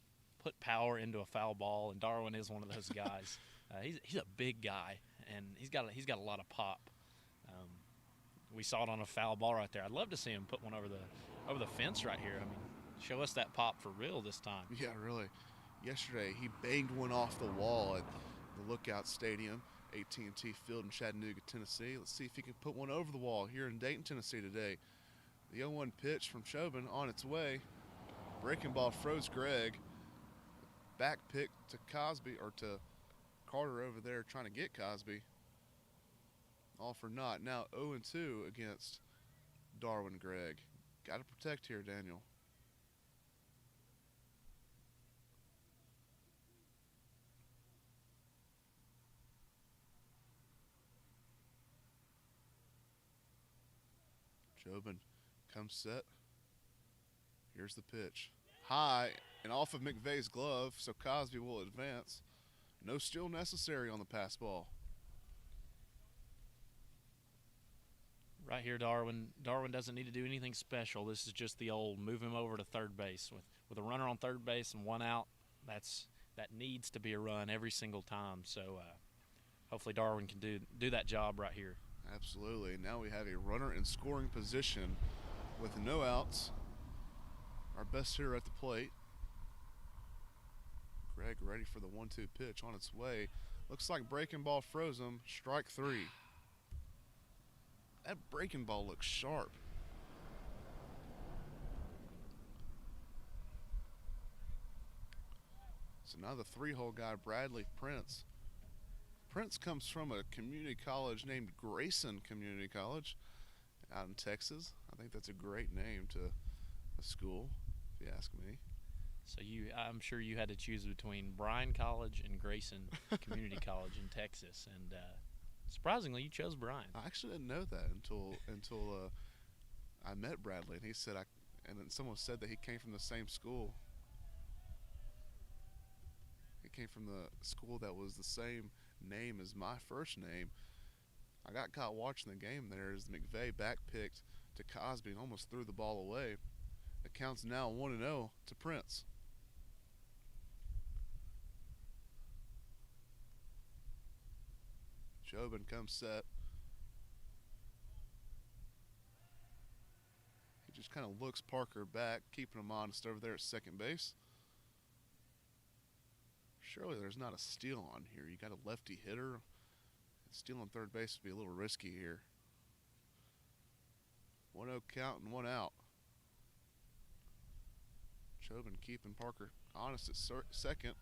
put power into a foul ball, and Darwin is one of those guys. He's a big guy, and he's got a lot of pop. We saw it on a foul ball right there. I'd love to see him put one over the fence right here. I mean, show us that pop for real this time. Yeah, really. Yesterday, he banged one off the wall at the Lookout Stadium, AT&T Field in Chattanooga, Tennessee. Let's see if he can put one over the wall here in Dayton, Tennessee today. The 0-1 pitch from Chauvin on its way. Breaking ball froze Gregg. Back pick to Cosby, or to Carter over there trying to get Cosby. All for naught. Now 0-2 against Darwin Gregg. Got to protect here, Daniel. Jobin comes set. Here's the pitch. High and off of McVeigh's glove, so Cosby will advance. No steal necessary on the pass ball. Right here, Darwin. Darwin doesn't need to do anything special. This is just the old move him over to third base. With a runner on third base and one out, that needs to be a run every single time. So hopefully Darwin can do that job right here. Absolutely. Now we have a runner in scoring position with no outs. Our best hitter at the plate. Gregg ready for the 1-2 pitch on its way. Looks like breaking ball froze him. Strike 3. That breaking ball looks sharp. So now the 3-hole guy, Bradley Prince. Prince comes from a community college named Grayson Community College out in Texas. I think that's a great name to a school, if you ask me. So I'm sure you had to choose between Bryan College and Grayson Community College in Texas, and surprisingly, you chose Bryan. I actually didn't know that until I met Bradley, and he said and then someone said that he came from the same school. He came from the school that was the same name as my first name. I got caught watching the game there as McVeigh backpicked to Cosby and almost threw the ball away. The count's now 1-0 to Prince. Jobin comes set. He just kind of looks Parker back, keeping him honest over there at second base. Surely there's not a steal on here. You got a lefty hitter. Stealing third base would be a little risky here. 1-0 count and 1 out. Chauvin keeping Parker honest at second.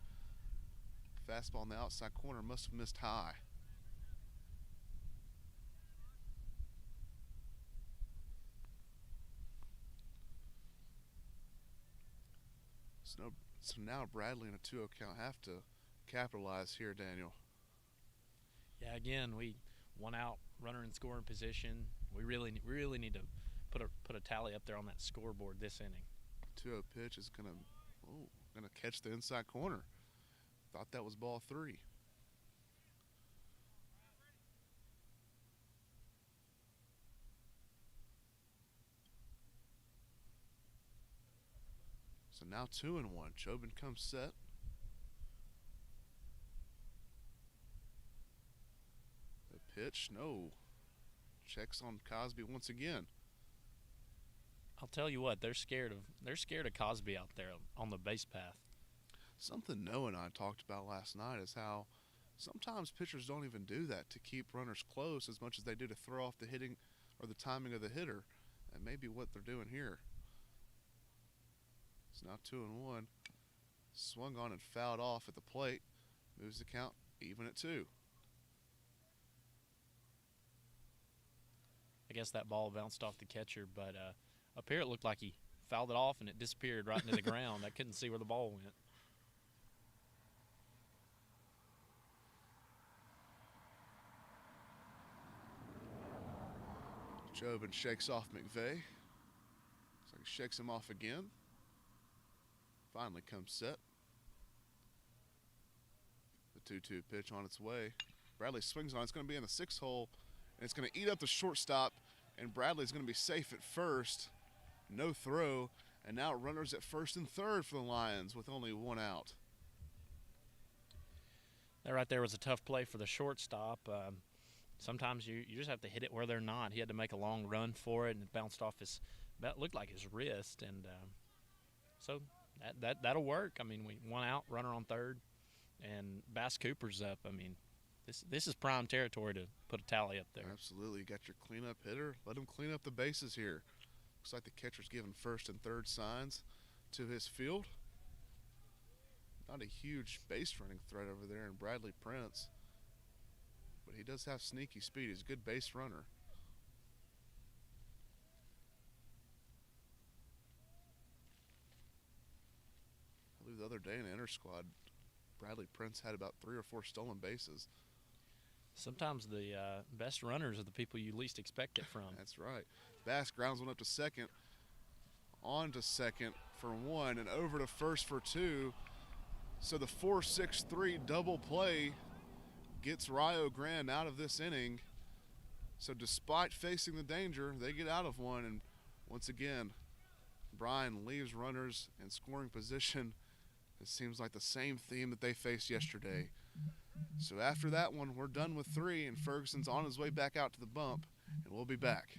Fastball in the outside corner, must have missed high. So now Bradley in a 2-0 count have to capitalize here, Daniel. Yeah, again, we 1 out, runner in scoring position. We really need to put a tally up there on that scoreboard this inning. 2-0 pitch is gonna catch the inside corner. Thought that was ball 3. So now 2-1. Chauvin comes set. The pitch, no. Checks on Cosby once again. I'll tell you what, they're scared of Cosby out there on the base path. Something Noah and I talked about last night is how sometimes pitchers don't even do that to keep runners close as much as they do to throw off the hitting or the timing of the hitter. And maybe what they're doing here. It's now 2-1. Swung on and fouled off at the plate. Moves the count even at 2. I guess that ball bounced off the catcher, but up here it looked like he fouled it off and it disappeared right into the ground. I couldn't see where the ball went. Chauvin shakes off McVeigh. Looks like he shakes him off again. Finally comes set. The 2-2 pitch on its way. Bradley swings on it. It's going to be in the 6 hole, and it's going to eat up the shortstop, and Bradley's going to be safe at first. No throw, and now runners at first and third for the Lions with only 1 out. That right there was a tough play for the shortstop. Sometimes you just have to hit it where they're not. He had to make a long run for it, and it bounced off his – that looked like his wrist. And so that'll work. I mean, 1 out, runner on third, and Bass Cooper's up. I mean, this is prime territory to put a tally up there. Absolutely. You got your cleanup hitter. Let him clean up the bases here. Looks like the catcher's giving first and third signs to his field. Not a huge base running threat over there in Bradley Prince, but he does have sneaky speed. He's a good base runner. I believe the other day in the inter-squad, Bradley Prince had about 3 or 4 stolen bases. Sometimes the best runners are the people you least expect it from. That's right. Bass grounds one up to second, on to second for 1, and over to first for 2. So the 4-6-3 double play gets Rio Grande out of this inning. So despite facing the danger, they get out of one. And once again, Bryan leaves runners in scoring position. It seems like the same theme that they faced yesterday. So after that one, we're done with 3, and Ferguson's on his way back out to the bump, and we'll be back.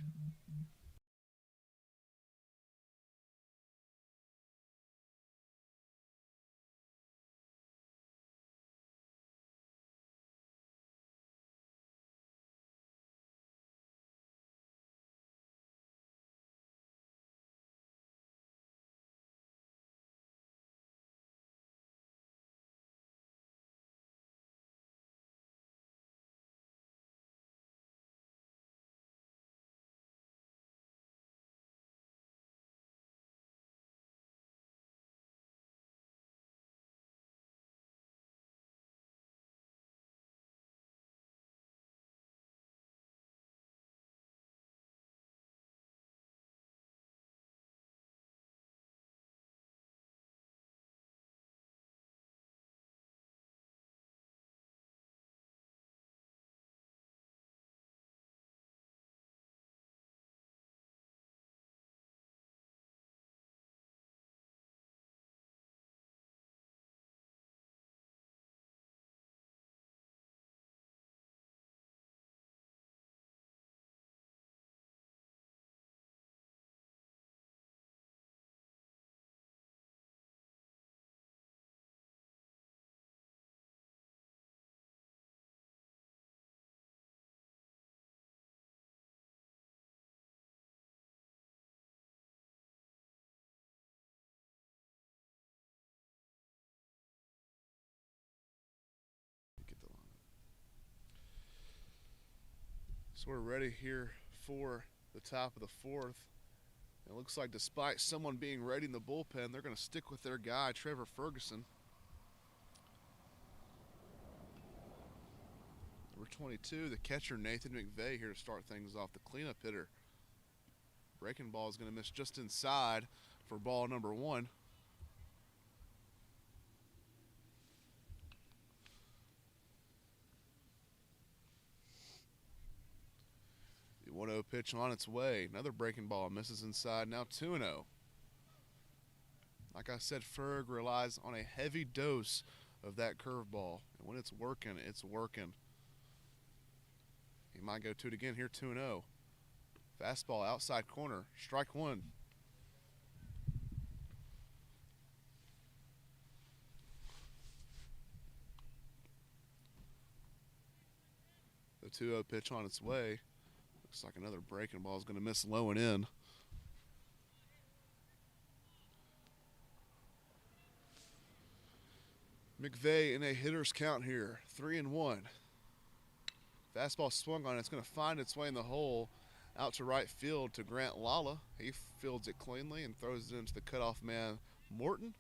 So we're ready here for the top of the 4th. It looks like despite someone being ready in the bullpen, they're going to stick with their guy, Trevor Ferguson. Number 22, the catcher, Nathan McVeigh, here to start things off. The cleanup hitter. Breaking ball is going to miss just inside for ball number 1. The 1-0 pitch on its way. Another breaking ball misses inside. Now 2-0. Like I said, Ferg relies on a heavy dose of that curveball. And when it's working, it's working. He might go to it again here, 2-0. Fastball outside corner, strike 1. The 2-0 pitch on its way. Looks like another breaking ball is going to miss low and in. McVeigh in a hitter's count here, 3-1. Fastball swung on it. It's going to find its way in the hole out to right field to Grant Lala. He fields it cleanly and throws it into the cutoff man, Morton.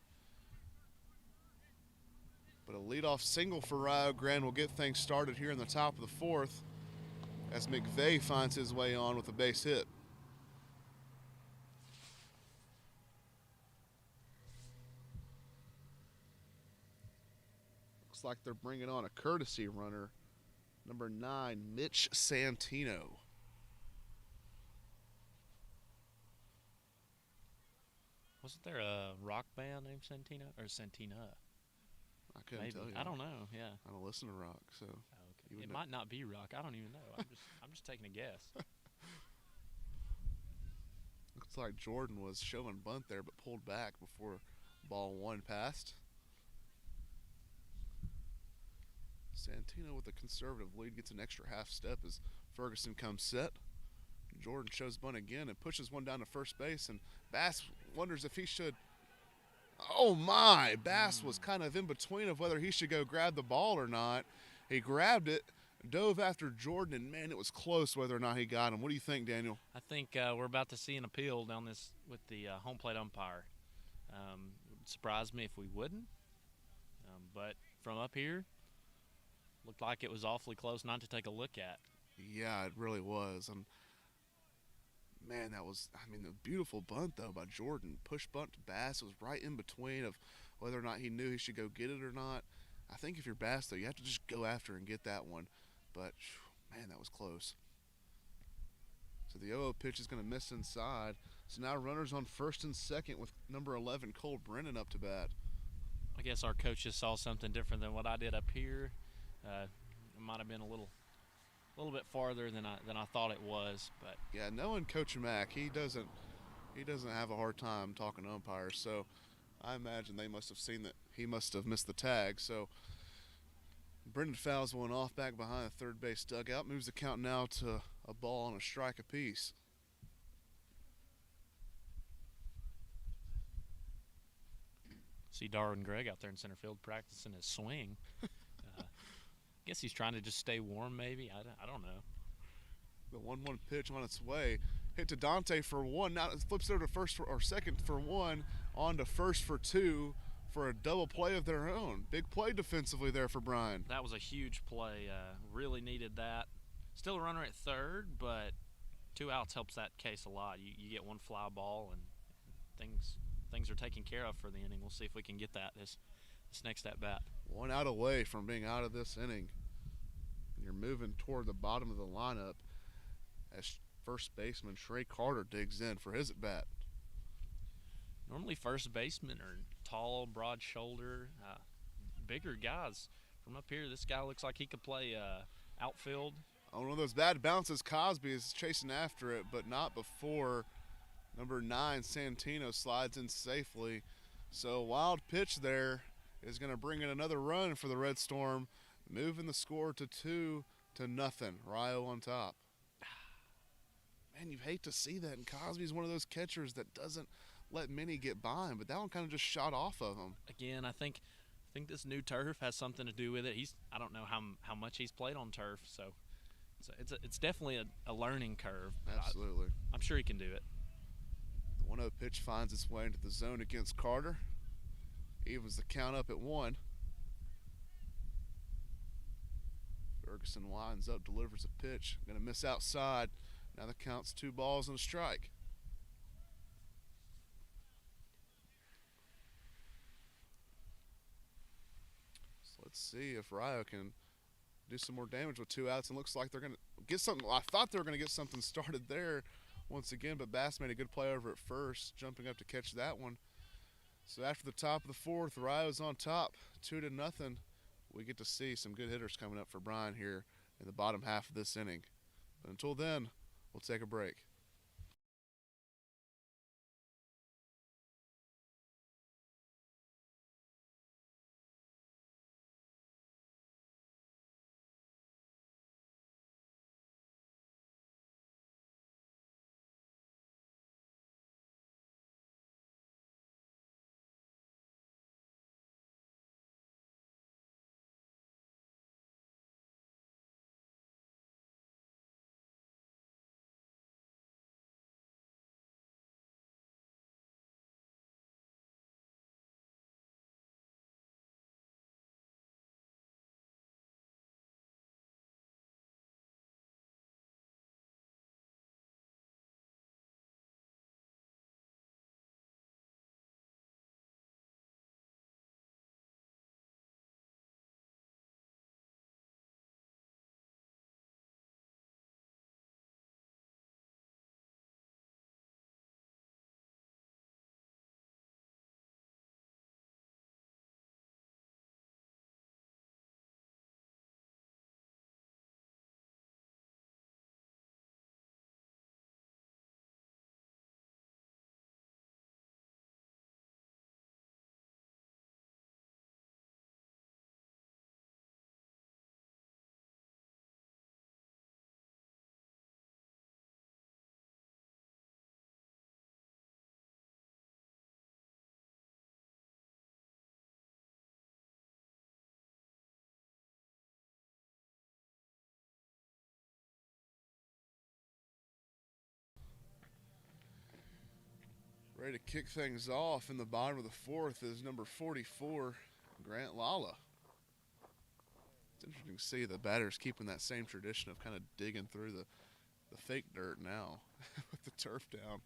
But a leadoff single for Rio Grande will get things started here in the top of the 4th as McVeigh finds his way on with a base hit. Looks like they're bringing on a courtesy runner, number 9, Mitch Santino. Wasn't there a rock band named Santina or Santina? I couldn't Maybe. tell you. I don't know. Yeah. I don't listen to rock, so. Oh, okay. It might not be rock. I don't even know. I'm just taking a guess. Looks like Jordan was showing bunt there, but pulled back before ball 1 passed. Santino with a conservative lead gets an extra half step as Ferguson comes set. Jordan shows bunt again and pushes one down to first base, and Bass wonders if he should. Oh my! Bass was kind of in between of whether he should go grab the ball or not. He grabbed it, dove after Jordan, and man, it was close whether or not he got him. What do you think, Daniel? I think we're about to see an appeal down this with the home plate umpire. It would surprise me if we wouldn't, but from up here, looked like it was awfully close not to take a look at. Yeah, it really was. And man, that was, I mean, the beautiful bunt, though, by Jordan. Push bunt to Bass. It was right in between of whether or not he knew he should go get it or not. I think if you're Bass, though, you have to just go after and get that one. But, man, that was close. So the 0-0 pitch is going to miss inside. So now runners on first and second with number 11, Cole Brennan, up to bat. I guess our coaches saw something different than what I did up here. It might have been a little bit farther than I thought it was, but yeah, knowing Coach Mack, he doesn't have a hard time talking to umpires. So I imagine they must have seen that he must have missed the tag. So Brendan fouls one off back behind the third base dugout, moves the count now to a ball and a strike apiece. See Darwin Gregg out there in center field practicing his swing. I guess he's trying to just stay warm, maybe. I don't know. The 1-1 pitch on its way. Hit to Dante for 1. Now it flips over to first or second for 1. On to first for 2 for a double play of their own. Big play defensively there for Bryan. That was a huge play. Really needed that. Still a runner at third, but 2 outs helps that case a lot. You get 1 fly ball, and things are taken care of for the inning. We'll see if we can get that this next at bat. 1 out away from being out of this inning. And you're moving toward the bottom of the lineup as first baseman Trey Carter digs in for his at bat. Normally first basemen are tall, broad shoulder, bigger guys. From up here, this guy looks like he could play outfield. On one of those bad bounces, Cosby is chasing after it, but not before number 9, Santino, slides in safely. So a wild pitch there is going to bring in another run for the Red Storm, moving the score to 2-0. Rio on top. Man, you hate to see that, and Cosby's one of those catchers that doesn't let many get by him, but that one kind of just shot off of him. Again, I think this new turf has something to do with it. I don't know how much he's played on turf, so it's definitely a learning curve. Absolutely. I'm sure he can do it. The 1-0 pitch finds its way into the zone against Carter. Evens the count up at 1. Ferguson winds up, delivers a pitch. Going to miss outside. Now the count's 2 balls and a strike. So let's see if Rio can do some more damage with 2 outs, and looks like they're going to get something. I thought they were going to get something started there once again, but Bass made a good play over at first, jumping up to catch that one. So after the top of the 4th, Rio's on top, 2-0. We get to see some good hitters coming up for Bryan here in the bottom half of this inning. But until then, we'll take a break. Ready to kick things off in the bottom of the fourth is number 44, Grant Lala. It's interesting to see the batters keeping that same tradition of kind of digging through the fake dirt now with the turf down.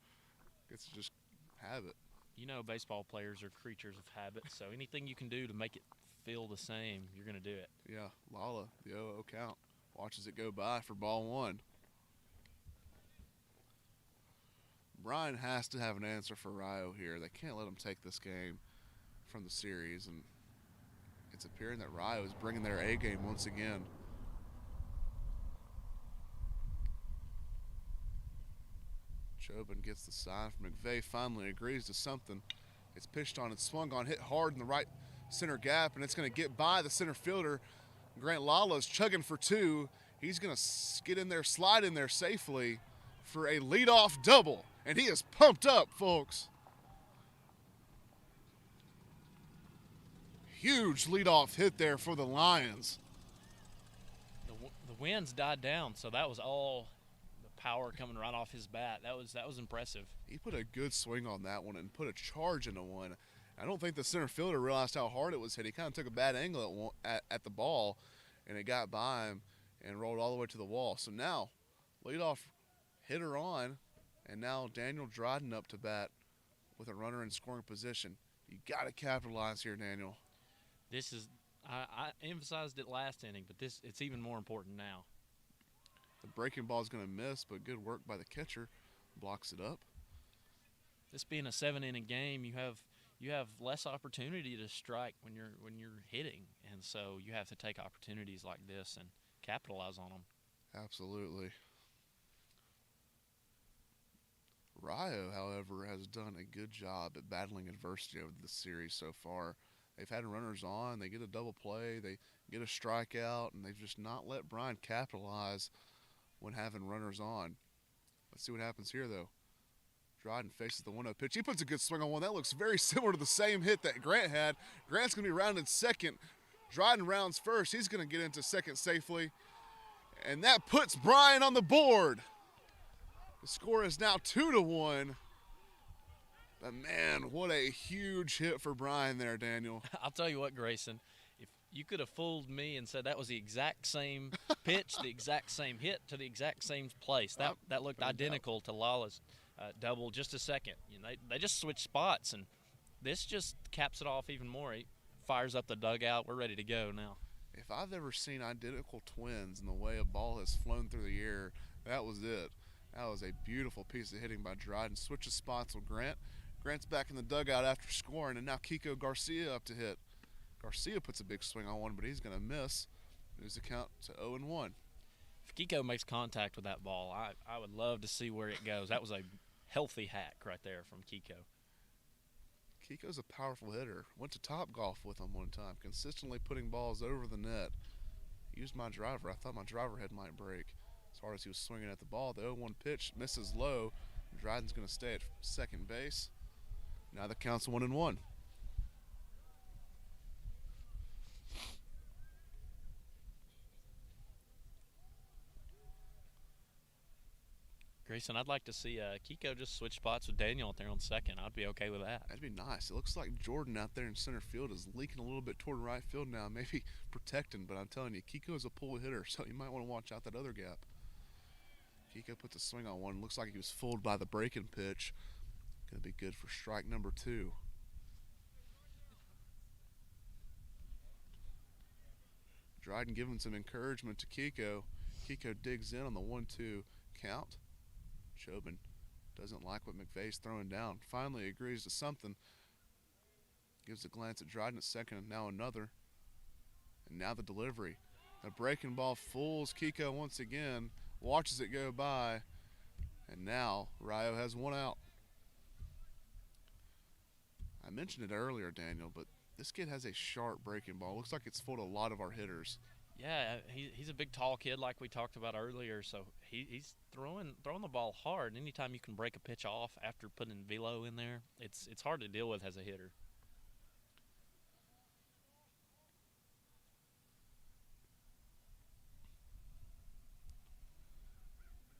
It's just habit. You know, baseball players are creatures of habit, so anything you can do to make it feel the same, you're going to do it. Yeah, Lala, the 0-0 count, watches it go by for ball one. Bryan has to have an answer for Rio here. They can't let him take this game from the series, and it's appearing that Rio is bringing their A game once again. Chobin gets the sign from McVeigh, finally agrees to something. It's pitched on and swung on, hit hard in the right center gap, and it's going to get by the center fielder. Grant Lala's chugging for two. He's going to get in there, slide in there safely for a leadoff double. And he is pumped up, folks. Huge leadoff hit there for the Lions. The winds died down, so that was all the power coming right off his bat. That was impressive. He put a good swing on that one and put a charge into one. I don't think the center fielder realized how hard it was hit. He kind of took a bad angle at the ball, and it got by him and rolled all the way to the wall. So now, leadoff hitter on. And now Daniel Dryden up to bat with a runner in scoring position. You got to capitalize here, Daniel. This is I emphasized it last inning, but it's even more important now. The breaking ball is going to miss, but good work by the catcher. Blocks it up. This being a 7-inning game, you have less opportunity to strike when you're hitting, and so you have to take opportunities like this and capitalize on them. Absolutely. Rio, however, has done a good job at battling adversity over the series so far. They've had runners on, they get a double play, they get a strikeout, and they've just not let Bryan capitalize when having runners on. Let's see what happens here, though. Dryden faces the 1-0 pitch. He puts a good swing on one. That looks very similar to the same hit that Grant had. Grant's going to be rounded second. Dryden rounds first. He's going to get into second safely. And that puts Bryan on the board. The score is now 2-1. But, man, what a huge hit for Bryan there, Daniel. I'll tell you what, Grayson. If you could have fooled me and said that was the exact same pitch, the exact same hit to the exact same place. That looked identical to Lala's double just a second. You know, they just switched spots, and this just caps it off even more. He fires up the dugout. We're ready to go now. If I've ever seen identical twins in the way a ball has flown through the air, that was it. That was a beautiful piece of hitting by Dryden. Switches spots with Grant. Grant's back in the dugout after scoring, and now Kiko Garcia up to hit. Garcia puts a big swing on one, but he's going to miss. Moves the count to 0-1. If Kiko makes contact with that ball, I would love to see where it goes. That was a healthy hack right there from Kiko. Kiko's a powerful hitter. Went to Topgolf with him one time, consistently putting balls over the net. Used my driver. I thought my driver head might break. As hard as he was swinging at the ball, the 0-1 pitch misses low. Dryden's going to stay at second base. Now the count's 1-1. Grayson, I'd like to see Kiko just switch spots with Daniel out there on second. I'd be okay with that. That'd be nice. It looks like Jordan out there in center field is leaking a little bit toward right field now, maybe protecting, but I'm telling you, Kiko's a pull hitter, so you might want to watch out that other gap. Kiko puts a swing on one. Looks like he was fooled by the breaking pitch. Going to be good for strike number 2. Dryden giving some encouragement to Kiko. Kiko digs in on the 1-2 count. Chobin doesn't like what McVeigh's throwing down. Finally agrees to something. Gives a glance at Dryden at second, and now another. And now the delivery. The breaking ball fools Kiko once again. Watches it go by. And now Rio has one out. I mentioned it earlier, Daniel, but this kid has a sharp breaking ball. Looks like it's fooled a lot of our hitters. Yeah, he's a big, tall kid like we talked about earlier, so he's throwing the ball hard. Anytime you can break a pitch off after putting velo in there, it's hard to deal with as a hitter.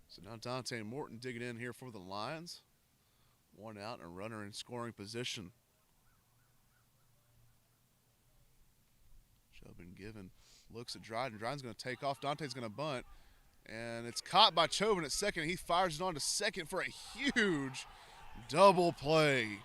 So now Dante Morton digging in here for the Lions. One out and a runner in scoring position. Chauvin given. Looks at Dryden. Dryden's going to take off. Dante's going to bunt. And it's caught by Chauvin at second. He fires it on to second for a huge double play.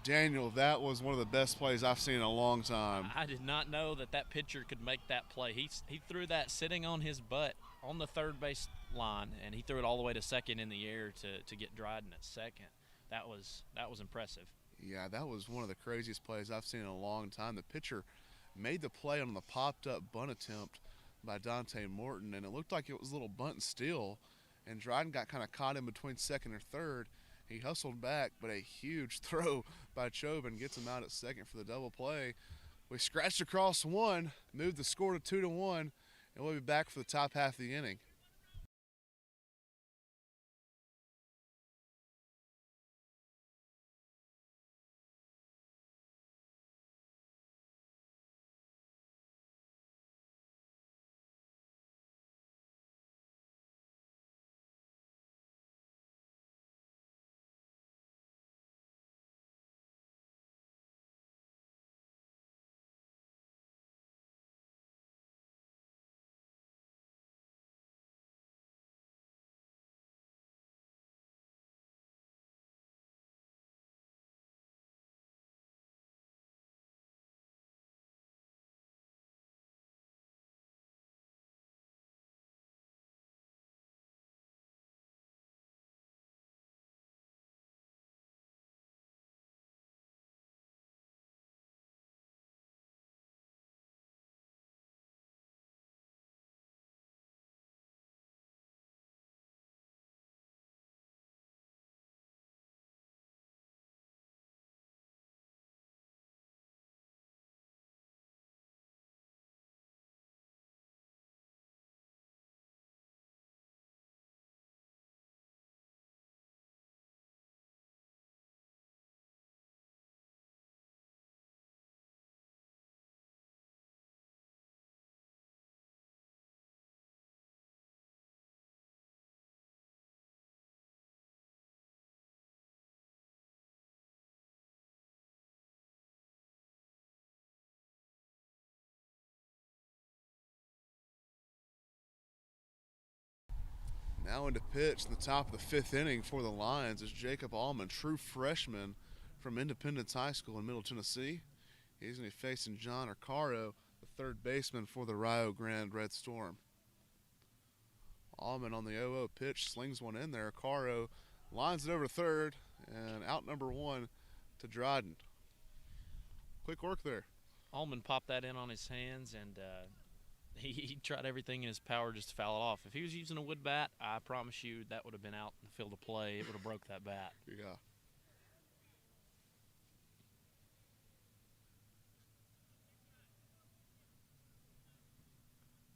Daniel, that was one of the best plays I've seen in a long time. I did not know that pitcher could make that play. He threw that sitting on his butt on the third base line, and he threw it all the way to second in the air to get Dryden at second. That was impressive. Yeah, that was one of the craziest plays I've seen in a long time. The pitcher made the play on the popped-up bunt attempt by Dante Morton, and it looked like it was a little bunt and steal, and Dryden got kind of caught in between second or third. He hustled back, but a huge throw by Chauvin gets him out at second for the double play. We scratched across one, moved the score to 2-1, and we'll be back for the top half of the inning. Now into pitch in the top of the fifth inning for the Lions is Jacob Allman, true freshman from Independence High School in Middle Tennessee. He's going to be facing John Arcaro, the third baseman for the Rio Grande Red Storm. Allman on the 0-0 pitch, slings one in there. Arcaro lines it over to third, and out number one to Dryden. Quick work there. Allman popped that in on his hands, and he tried everything in his power just to foul it off. If he was using a wood bat, I promise you that would have been out in the field of play. It would have broke that bat. Yeah.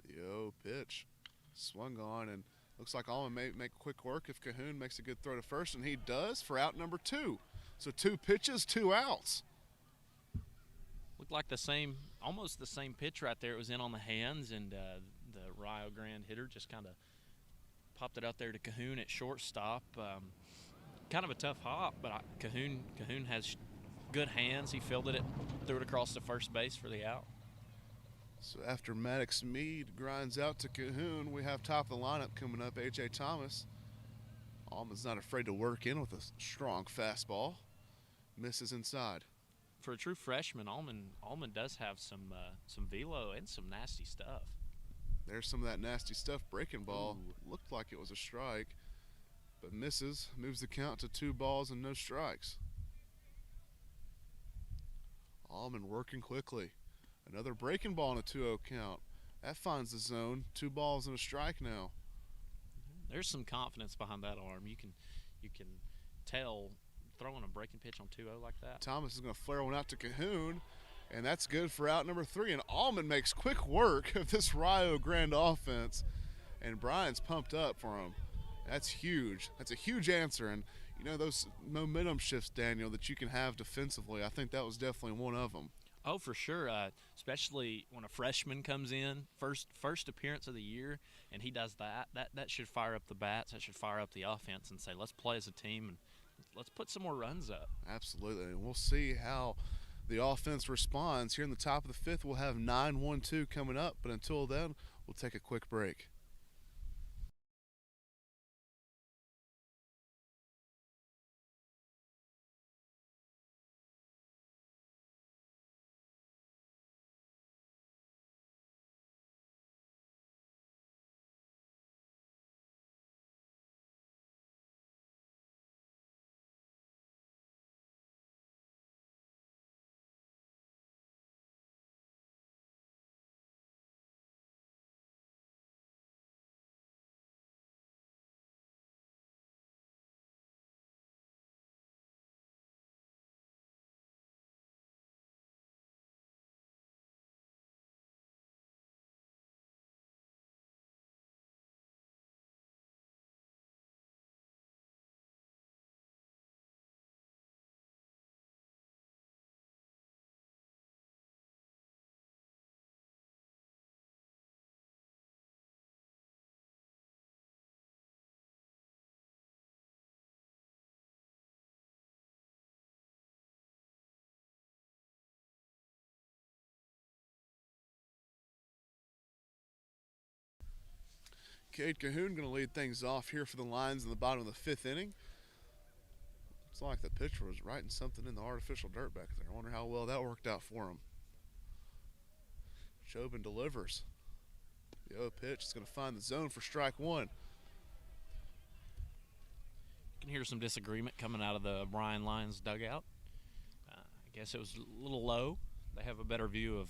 The 0 pitch swung on, and looks like Allman may make quick work if Cahoon makes a good throw to first, and he does for out number two. So 2 pitches, 2 outs. Looked like almost the same pitch right there. It was in on the hands, and the Rio Grande hitter just kind of popped it out there to Cahoon at shortstop. Kind of a tough hop, but Cahoon has good hands. He fielded it, threw it across to first base for the out. So after Maddox Mead grinds out to Cahoon, we have top of the lineup coming up, A.J. Thomas. Allman's not afraid to work in with a strong fastball. Misses inside. For a true freshman, Allman does have some velo and some nasty stuff. There's some of that nasty stuff. Breaking ball. Ooh. Looked like it was a strike, but misses. Moves the count to 2 balls and no strikes. Allman working quickly. Another breaking ball and a 2-0 count. That finds the zone. 2 balls and a strike now. There's some confidence behind that arm. You can tell throwing a breaking pitch on 2-0 like that. Thomas is going to flare one out to Cahoon, and that's good for out number 3. And Allman makes quick work of this Rio Grande offense, and Bryan's pumped up for him. That's huge. That's a huge answer, and you know those momentum shifts, Daniel, that you can have defensively. I think that was definitely one of them. Oh, for sure, especially when a freshman comes in, first appearance of the year, and he does that should fire up the bats. That should fire up the offense and say, let's play as a team and let's put some more runs up. Absolutely, and we'll see how the offense responds. Here in the top of the fifth, we'll have 9-1-2 coming up, but until then, we'll take a quick break. Cade Cahoon going to lead things off here for the Lions in the bottom of the fifth inning. It's like the pitcher was writing something in the artificial dirt back there. I wonder how well that worked out for him. Chobin delivers. The 0 pitch is going to find the zone for strike one. You can hear some disagreement coming out of the Bryan Lions dugout. I guess it was a little low. They have a better view of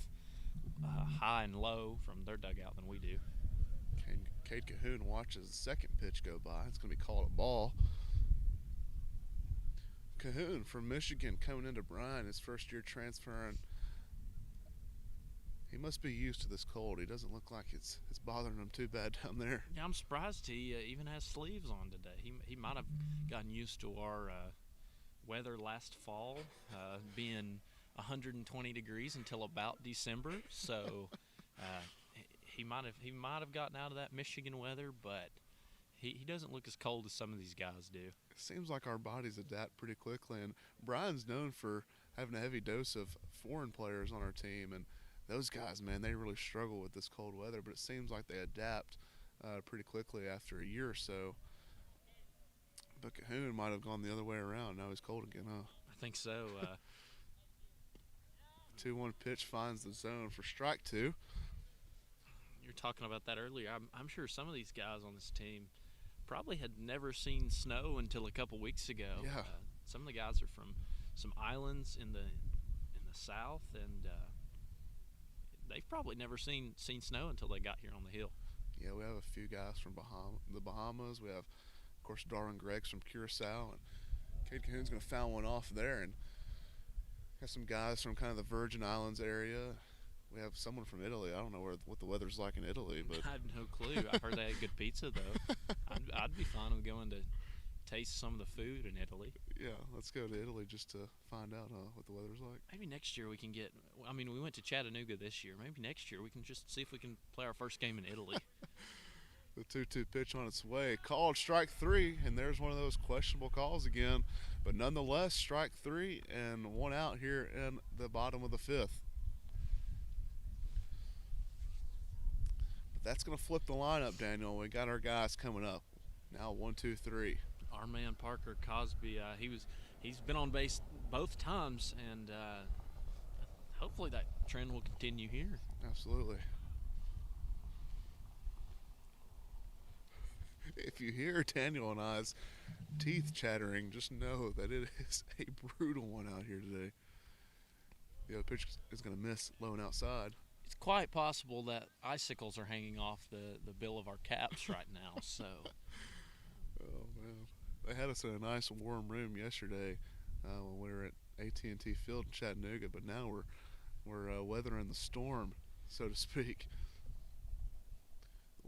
high and low from their dugout than we do. Cade Cahoon watches the second pitch go by. It's going to be called a ball. Cahoon from Michigan coming into Bryan, his first year transferring. He must be used to this cold. He doesn't look like it's bothering him too bad down there. Yeah, I'm surprised he even has sleeves on today. He might have gotten used to our weather last fall, being 120 degrees until about December. So he might have gotten out of that Michigan weather, but he doesn't look as cold as some of these guys do. It seems like our bodies adapt pretty quickly, and Bryan's known for having a heavy dose of foreign players on our team, and those guys, man, they really struggle with this cold weather, but it seems like they adapt pretty quickly after a year or so. But Cahoon might have gone the other way around. Now he's cold again, huh? I think so. 2-1 pitch finds the zone for strike two. You were talking about that earlier. I'm sure some of these guys on this team probably had never seen snow until a couple weeks ago. Yeah. Some of the guys are from some islands in the south, and they've probably never seen snow until they got here on the hill. Yeah, we have a few guys from the Bahamas. We have, of course, Darwin Greggs from Curacao, and Cade Cahoon's going to foul one off there. And got some guys from kind of the Virgin Islands area. We have someone from Italy. I don't know what the weather's like in Italy, but I have no clue. I've heard they had good pizza though. I'd be fine with going to taste some of the food in Italy. Yeah, let's go to Italy just to find out what the weather's like. Maybe next year we can get. I mean, we went to Chattanooga this year. Maybe next year we can just see if we can play our first game in Italy. The 2-2 pitch on its way. Called strike three, and there's one of those questionable calls again. But nonetheless, strike three and one out here in the bottom of the fifth. But that's going to flip the lineup, Daniel. We got our guys coming up. Now 1-2-3. Our man Parker Cosby, he's been on base both times, and hopefully that trend will continue here. Absolutely. If you hear Daniel and I's teeth chattering, just know that it is a brutal one out here today. The other pitch is going to miss low and outside. It's quite possible that icicles are hanging off the bill of our caps right now. So. Oh man, they had us in a nice warm room yesterday when we were at AT&T Field in Chattanooga, but now we're weathering the storm, so to speak.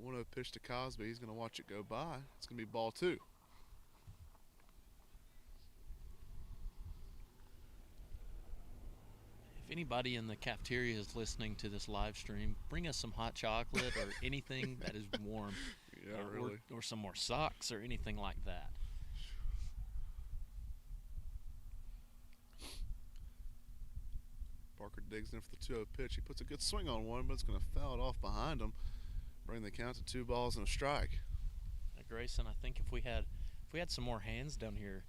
1-0 pitch to Cosby. He's going to watch it go by. It's going to be ball two. If anybody in the cafeteria is listening to this live stream, bring us some hot chocolate or anything that is warm. Yeah, really. Or some more socks or anything like that. Parker digs in for the 2-0 pitch. He puts a good swing on one, but it's going to foul it off behind him, bring the count to 2 balls and a strike. Grayson, I think if we had some more hands down here,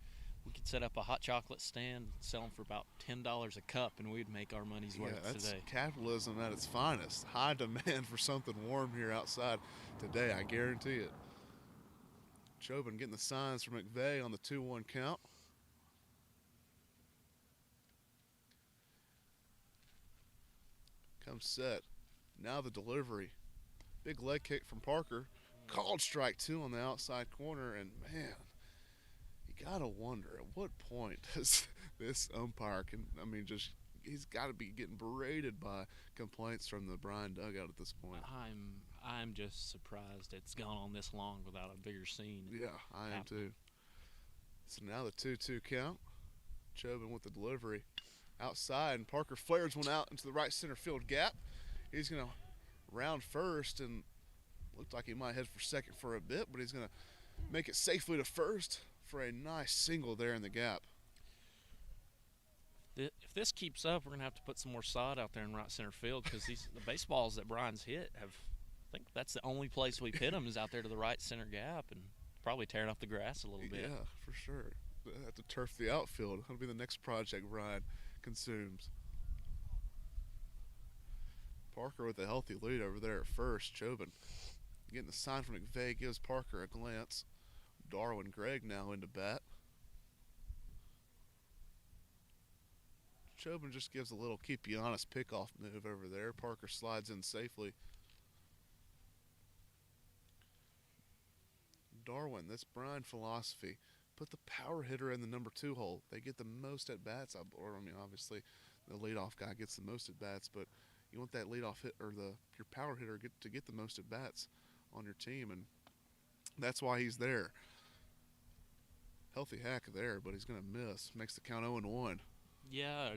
we could set up a hot chocolate stand, sell them for about $10 a cup, and we'd make our money's worth that's today. Capitalism at its finest. High demand for something warm here outside today, I guarantee it. Chobin getting the signs from McVeigh on the 2-1 count. Comes set. Now the delivery. Big leg kick from Parker. Called strike 2 on the outside corner, and man, you gotta wonder at what point does this umpire he's got to be getting berated by complaints from the Bryan dugout at this point. I'm just surprised it's gone on this long without a bigger scene. Yeah, I am too. So now the 2-2 count. Chobin with the delivery outside, and Parker flares one out into the right center field gap. He's gonna round first, and looked like he might head for second for a bit, but he's gonna make it safely to first for a nice single there in the gap. If this keeps up, we're going to have to put some more sod out there in right center field, because the baseballs that Bryan's hit I think that's the only place we've hit them is out there to the right center gap, and probably tearing up the grass a little bit. Yeah, for sure. They have to turf the outfield. That'll be the next project Bryan consumes. Parker with a healthy lead over there at first. Chobin getting the sign from McVeigh gives Parker a glance. Darwin Gregg now into bat. Chobin just gives a little keep you honest pickoff move over there. Parker slides in safely. Darwin, this Bryan philosophy. Put the power hitter in the number 2 hole. They get the most at bats. Obviously, the leadoff guy gets the most at bats, but you want that leadoff hit or your power hitter to get the most at bats on your team, and that's why he's there. Healthy hack there, but he's going to miss. Makes the count 0-1. Yeah,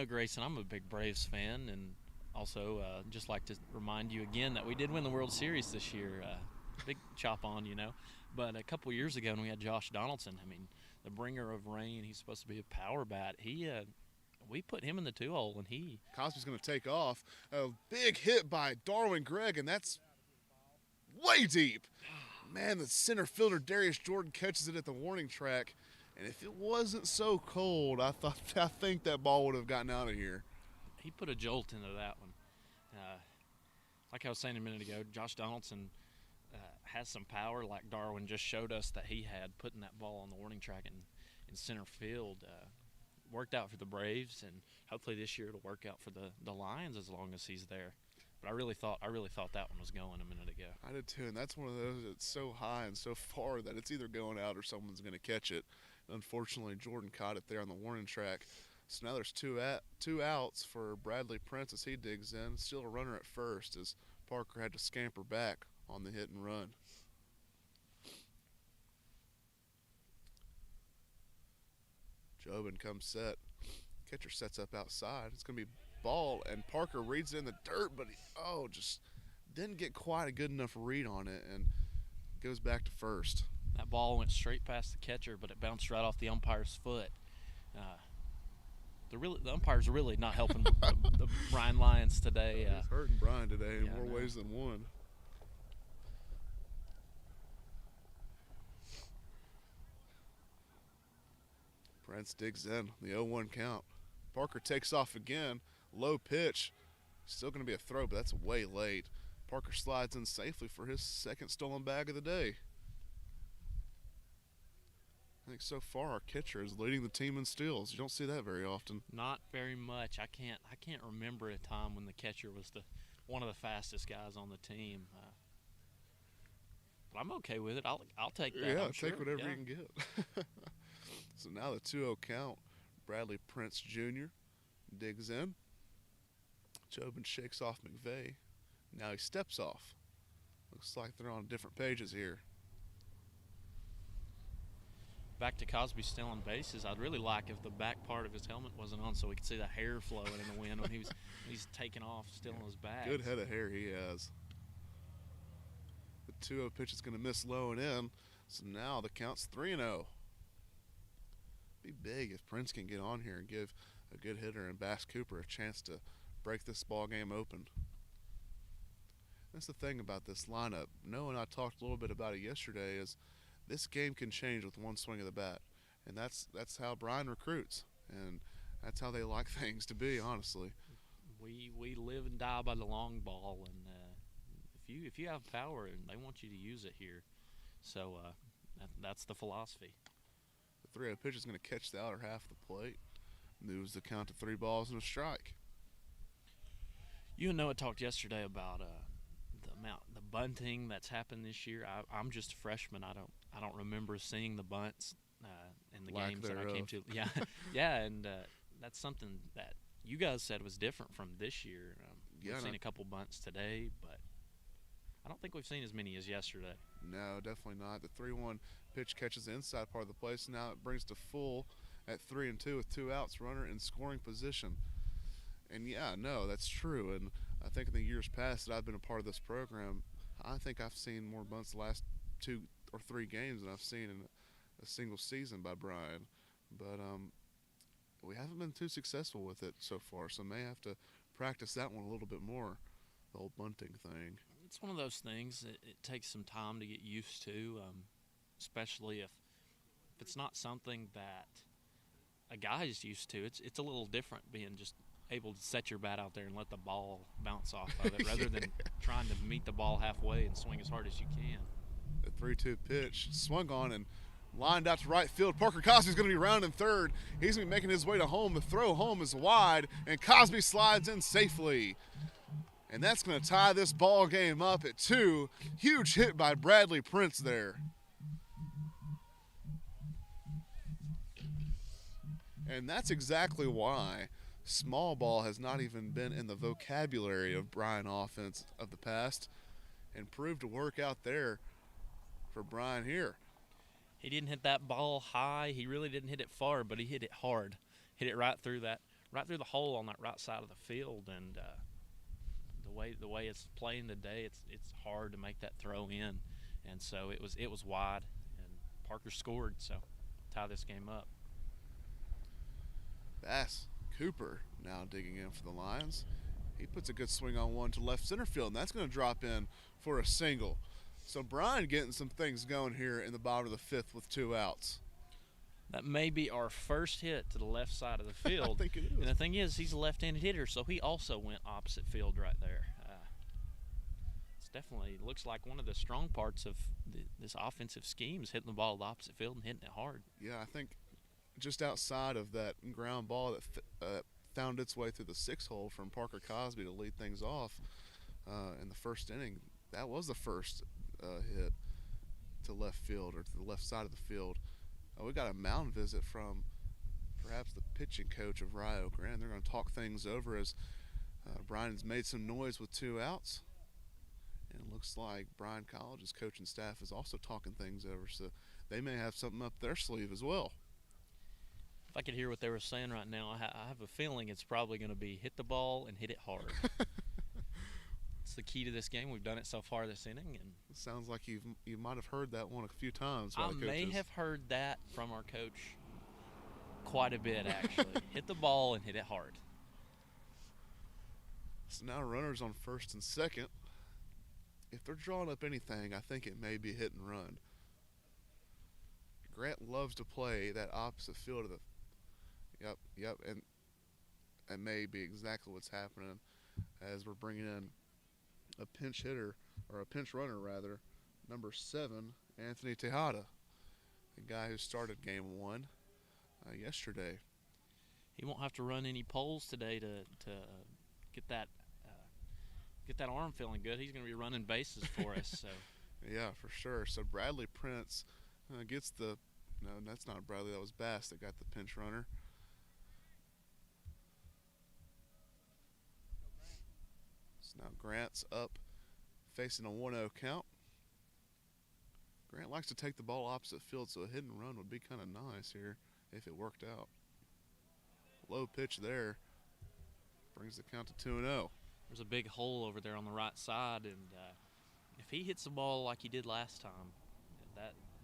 Grayson, I'm a big Braves fan, and also just like to remind you again that we did win the World Series this year. Big chop on, But a couple years ago when we had Josh Donaldson, the bringer of rain, he's supposed to be a power bat. We put him in the 2 hole, and Cosby's going to take off. A big hit by Darwin Gregg, and that's way deep. Man, the center fielder Darius Jordan catches it at the warning track, and if it wasn't so cold, I think that ball would have gotten out of here. He put a jolt into that one. Like I was saying a minute ago, Josh Donaldson has some power, like Darwin just showed us that he had, putting that ball on the warning track in center field. Worked out for the Braves, and hopefully this year it'll work out for the Lions as long as he's there. But I really thought that one was going a minute ago. I did too, and that's one of those that's so high and so far that it's either going out or someone's going to catch it. Unfortunately, Jordan caught it there on the warning track. So now there's two outs for Bradley Prince as he digs in. Still a runner at first as Parker had to scamper back on the hit and run. Chobin comes set. Catcher sets up outside. It's going to be ball, and Parker reads it in the dirt, but he just didn't get quite a good enough read on it, and goes back to first. That ball went straight past the catcher, but it bounced right off the umpire's foot. The umpires are really not helping the Bryan Lions today. He's hurting Bryan today in more ways than one. Prince digs in, the 0-1 count. Parker takes off again, low pitch. Still going to be a throw, but that's way late. Parker slides in safely for his second stolen bag of the day. I think so far our catcher is leading the team in steals. You don't see that very often. Not very much. I can't remember a time when the catcher was one of the fastest guys on the team. But I'm okay with it. I'll take that. Yeah, take whatever you can get. So now the 2-0 count. Bradley Prince Jr. digs in. Chobin shakes off McVeigh. Now he steps off. Looks like they're on different pages here. Back to Cosby stealing bases. I'd really like if the back part of his helmet wasn't on so we could see the hair flowing in the wind when he's taking off, stealing his bag. Good head of hair he has. The 2-0 pitch is going to miss low and in. So now the count's 3-0. Be big if Prince can get on here and give a good hitter in Bass Cooper a chance to break this ball game open. That's the thing about this lineup. Noah and I talked a little bit about it yesterday. Is this game can change with one swing of the bat, and that's how Bryan recruits, and that's how they like things to be. Honestly, we live and die by the long ball, and if you have power, and they want you to use it here, so that's the philosophy. The 3-0 pitch is going to catch the outer half of the plate, moves the count to 3 balls and a strike. You and Noah talked yesterday about the bunting that's happened this year. I'm just a freshman. I don't remember seeing the bunts in the games that I came to. Yeah, yeah, and that's something that you guys said was different from this year. We've seen a couple bunts today, but I don't think we've seen as many as yesterday. No, definitely not. The 3-1 pitch catches the inside part of the plate, so now it brings to full at 3-2 with 2 outs, runner in scoring position. And yeah, no, that's true. And I think in the years past that I've been a part of this program, I think I've seen more bunts the last 2 or 3 games than I've seen in a single season by Bryan. But we haven't been too successful with it so far, so may have to practice that one a little bit more, the whole bunting thing. It's one of those things that it takes some time to get used to, especially if it's not something that a guy is used to. It's a little different being just able to set your bat out there and let the ball bounce off of it rather than trying to meet the ball halfway and swing as hard as you can. The 3-2 pitch swung on and lined out to right field. Parker Cosby's going to be rounding third. He's going to be making his way to home. The throw home is wide, and Cosby slides in safely. And that's going to tie this ball game up at 2. Huge hit by Bradley Prince there. And that's exactly why small ball has not even been in the vocabulary of Bryan offense of the past, and proved to work out there for Bryan here. He didn't hit that ball high. He really didn't hit it far, but he hit it hard. Hit it right through the hole on that right side of the field. And the way it's playing today, it's hard to make that throw in. And so it was wide, and Parker scored, so tie this game up. Bass Cooper now digging in for the Lions. He puts a good swing on one to left center field, and that's going to drop in for a single. So Bryan getting some things going here in the bottom of the 5th with 2 outs. That may be our first hit to the left side of the field. I think it is. And the thing is, he's a left-handed hitter, so he also went opposite field right there. It's definitely looks like one of the strong parts of this offensive scheme is hitting the ball to the opposite field and hitting it hard. Yeah, I think just outside of that ground ball that found its way through the 6 hole from Parker Cosby to lead things off in the first inning, that was the first hit to left field, or to the left side of the field. We got a mound visit from perhaps the pitching coach of Rio Grande. They're going to talk things over as Bryan's made some noise with 2 outs. And it looks like Bryan College's coaching staff is also talking things over, so they may have something up their sleeve as well. If I could hear what they were saying right now, I have a feeling it's probably going to be hit the ball and hit it hard. It's the key to this game. We've done it so far this inning, and it sounds like you might have heard that one a few times. I may have heard that from our coach quite a bit, actually. Hit the ball and hit it hard. So now runners on first and second. If they're drawing up anything, I think it may be hit and run. Grant loves to play that opposite field of the. Yep, and that may be exactly what's happening as we're bringing in a pinch hitter, or a pinch runner rather, number 7, Anthony Tejada, the guy who started game 1 yesterday. He won't have to run any poles today to get that arm feeling good. He's going to be running bases for us. So yeah, for sure. So Bradley Prince gets the. No, that's not Bradley. That was Bass that got the pinch runner. So now Grant's up, facing a 1-0 count. Grant likes to take the ball opposite field, so a hit and run would be kind of nice here if it worked out. Low pitch there brings the count to 2-0. There's a big hole over there on the right side, and if he hits the ball like he did last time,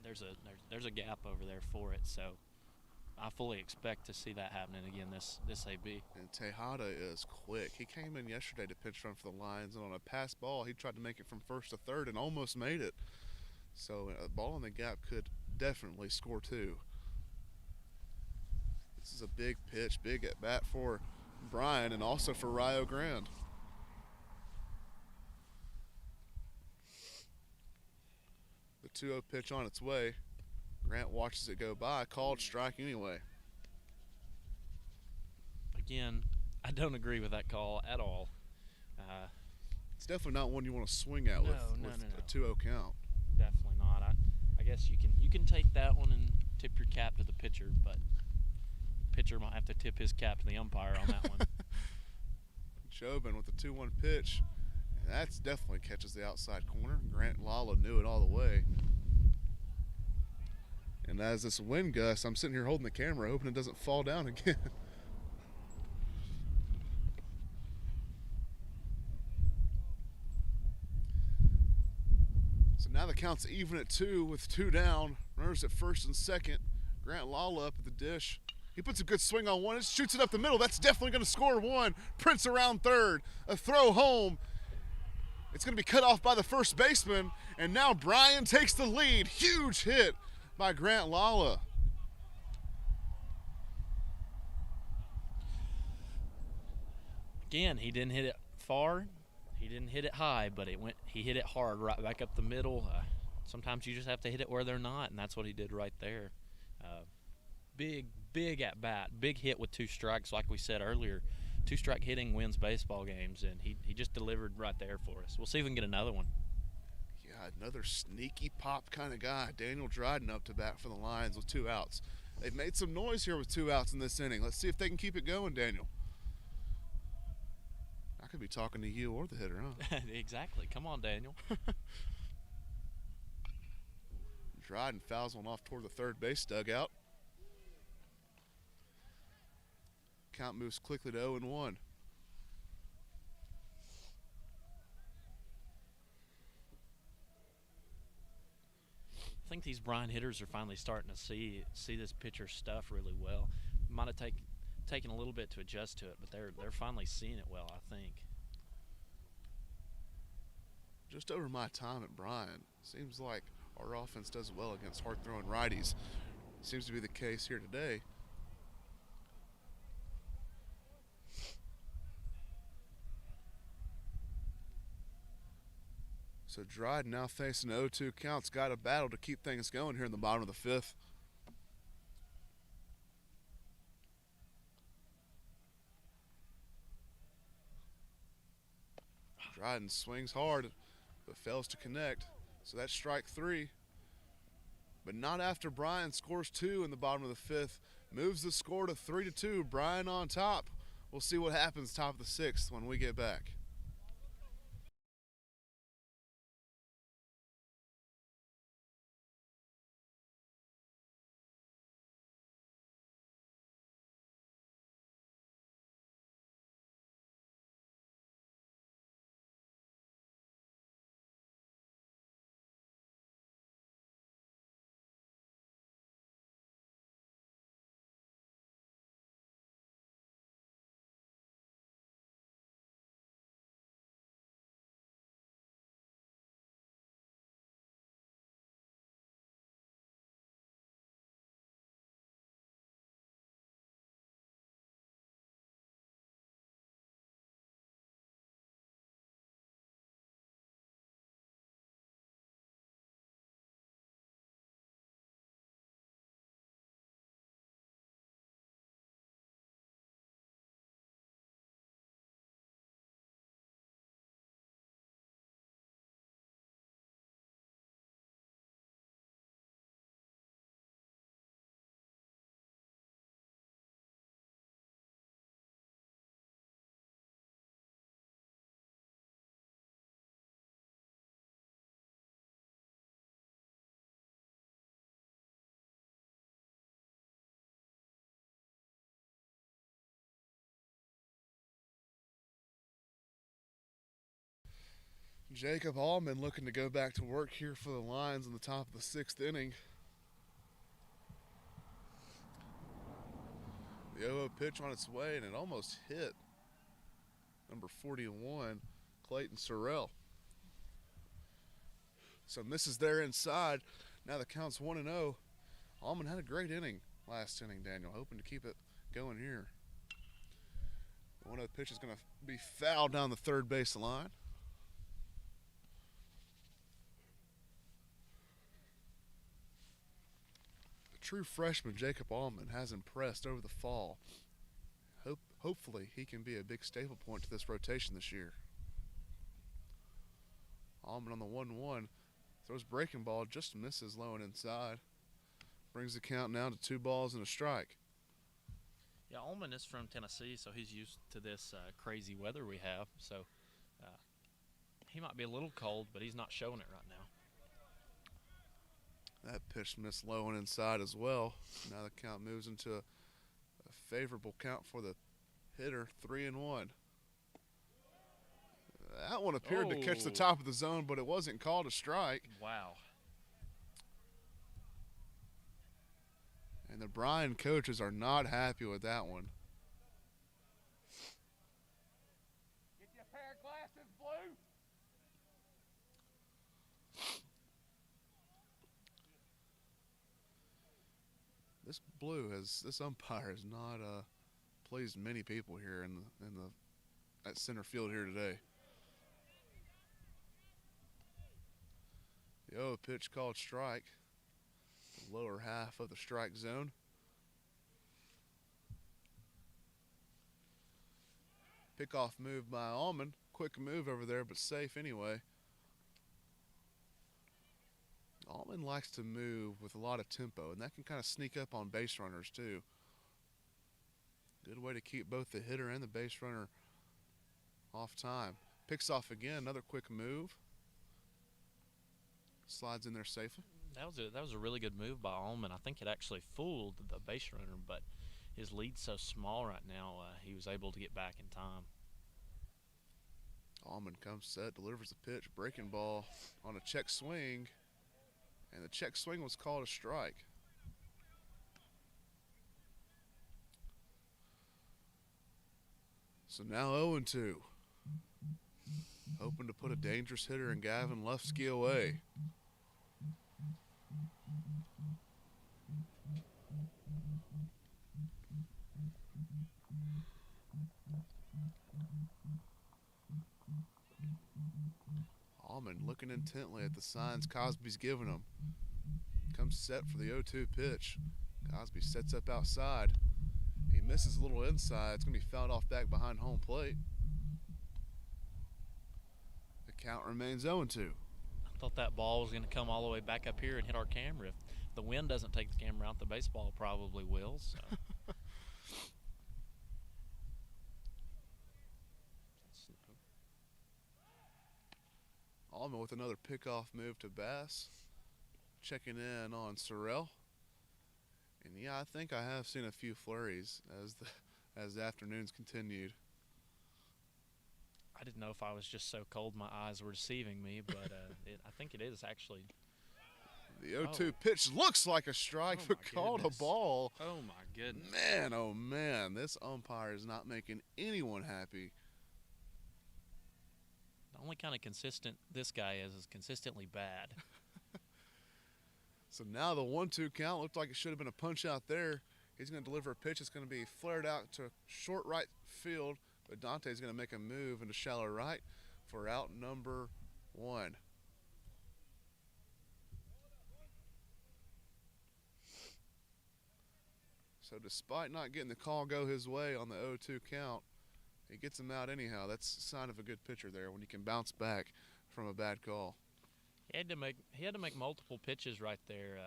there's a gap over there for it. So I fully expect to see that happening again this AB. And Tejada is quick. He came in yesterday to pitch run for the Lions, and on a pass ball, he tried to make it from first to third and almost made it. So a ball in the gap could definitely score 2. This is a big pitch, big at bat for Bryan and also for Rio Grande. The 2-0 pitch on its way. Grant watches it go by, called strike anyway. Again, I don't agree with that call at all. It's definitely not one you want to swing at with a 2-0 count. Definitely not. I guess you can take that one and tip your cap to the pitcher, but the pitcher might have to tip his cap to the umpire on that one. Jobin with the 2-1 pitch. That's definitely catches the outside corner. Grant Lala knew it all the way. And as this wind gusts, I'm sitting here holding the camera, hoping it doesn't fall down again. So now the count's even at 2 with 2 down. Runners at first and second. Grant Lala up at the dish. He puts a good swing on one. It shoots it up the middle. That's definitely going to score 1. Prince around third. A throw home. It's going to be cut off by the first baseman. And now Bryan takes the lead. Huge hit by Grant Lala. Again, he didn't hit it far. He didn't hit it high, but he hit it hard right back up the middle. Sometimes you just have to hit it where they're not, and that's what he did right there. Big at bat, big hit with 2 strikes. Like we said earlier, 2-strike hitting wins baseball games, and he just delivered right there for us. We'll see if we can get another one. Yeah, another sneaky pop kind of guy. Daniel Dryden up to bat for the Lions with 2 outs. They've made some noise here with 2 outs in this inning. Let's see if they can keep it going, Daniel. I could be talking to you or the hitter, huh? Exactly. Come on, Daniel. Dryden fouls one off toward the third base dugout. Count moves quickly to 0-1. I think these Bryan hitters are finally starting to see this pitcher's stuff really well. Might have taken a little bit to adjust to it, but they're finally seeing it well, I think. Just over my time at Bryan, seems like our offense does well against hard-throwing righties. Seems to be the case here today. So Dryden now facing 0-2 counts. Got a battle to keep things going here in the bottom of the 5th. Dryden swings hard, but fails to connect. So that's strike 3. But not after Bryan scores 2 in the bottom of the 5th. Moves the score to 3-2. Bryan on top. We'll see what happens top of the 6th when we get back. Jacob Allman looking to go back to work here for the Lions in the top of the 6th inning. The 0-0 pitch on its way, and it almost hit number 41, Clayton Sorrell. So misses there inside. Now the count's 1-0. Allman had a great inning last inning, Daniel. Hoping to keep it going here. One of the pitches is going to be fouled down the third base line. The true freshman Jacob Allman has impressed over the fall. Hopefully he can be a big staple point to this rotation this year. Allman on the 1-1. Throws breaking ball, just misses low and inside. Brings the count now to 2 balls and a strike. Yeah, Allman is from Tennessee, so he's used to this crazy weather we have. So he might be a little cold, but he's not showing it right now. That pitch missed low and inside as well. Now the count moves into a favorable count for the hitter, 3-1. That one appeared to catch the top of the zone, but it wasn't called a strike. Wow. And the Bryan coaches are not happy with that one. Get you a pair of glasses, Blue. This umpire has not pleased many people here at center field here today. The 0 pitch called strike. The lower half of the strike zone. Pickoff move by Allman. Quick move over there, but safe anyway. Allman likes to move with a lot of tempo, and that can kind of sneak up on base runners too. Good way to keep both the hitter and the base runner off time. Picks off again, another quick move. Slides in there safely. That was a really good move by Allman. I think it actually fooled the base runner, but his lead's so small right now, he was able to get back in time. Allman comes set, delivers the pitch, breaking ball on a check swing, and the check swing was called a strike. So now 0-2. Hoping to put a dangerous hitter in Gavin Lufsky away. Allman looking intently at the signs Cosby's giving him. Comes set for the 0-2 pitch. Cosby sets up outside. He misses a little inside. It's going to be fouled off back behind home plate. The count remains 0-2. I thought that ball was going to come all the way back up here and hit our camera. If the wind doesn't take the camera out, the baseball probably will. So. Allman with another pickoff move to Bass. Checking in on Sorrell. And yeah, I think I have seen a few flurries as the afternoons continued. I didn't know if I was just so cold my eyes were deceiving me, but I think it is actually. The 0-2 pitch looks like a strike, but called a ball. Oh, my goodness. Man, oh, man, this umpire is not making anyone happy. The only kind of consistent this guy is consistently bad. So now the 1-2 count looked like it should have been a punch out there. He's going to deliver a pitch. It's going to be flared out to short right field, but Dante's going to make a move into shallow right for out number 1. So despite not getting the call go his way on the 0-2 count, he gets him out anyhow. That's a sign of a good pitcher there when you can bounce back from a bad call. He had to make multiple pitches right there.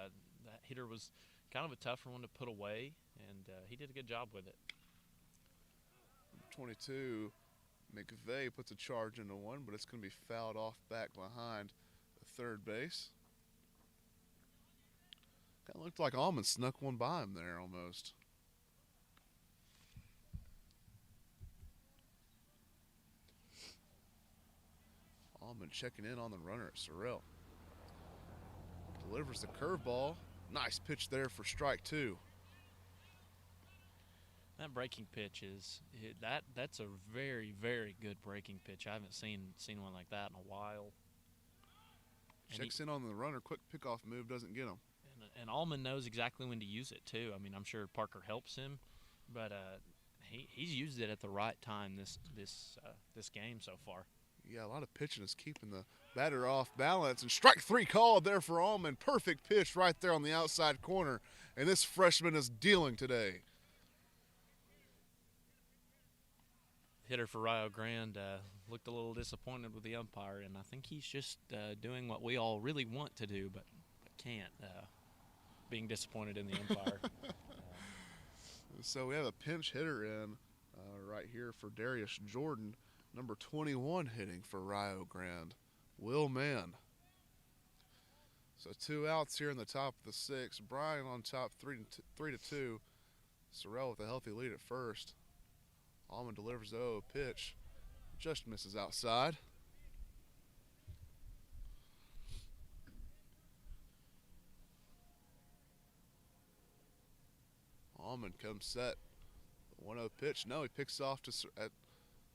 That hitter was kind of a tougher one to put away, and he did a good job with it. 22, McVeigh puts a charge into one, but it's going to be fouled off back behind the third base. Kind of looked like Allman snuck one by him there almost. Allman checking in on the runner at Sorrell. Delivers the curveball. Nice pitch there for strike 2. That breaking pitch that's a very, very good breaking pitch. I haven't seen one like that in a while. Checks in on the runner, quick pickoff move, doesn't get him. And Allman knows exactly when to use it too. I mean, I'm sure Parker helps him, but he's used it at the right time this game so far. Yeah, a lot of pitching is keeping the batter off balance. And strike 3 called there for Allman. Perfect pitch right there on the outside corner. And this freshman is dealing today. Hitter for Rio Grande looked a little disappointed with the umpire, and I think he's just doing what we all really want to do, but can't. Being disappointed in the umpire. So we have a pinch hitter in right here for Darius Jordan, number 21 hitting for Rio Grande, Will Mann. So 2 outs here in the top of the 6th. Bryan on top 3-2. Sorrell with a healthy lead at first. Allman delivers the 0 pitch. Just misses outside. Allman comes set. 1-0 pitch. No, he picks off at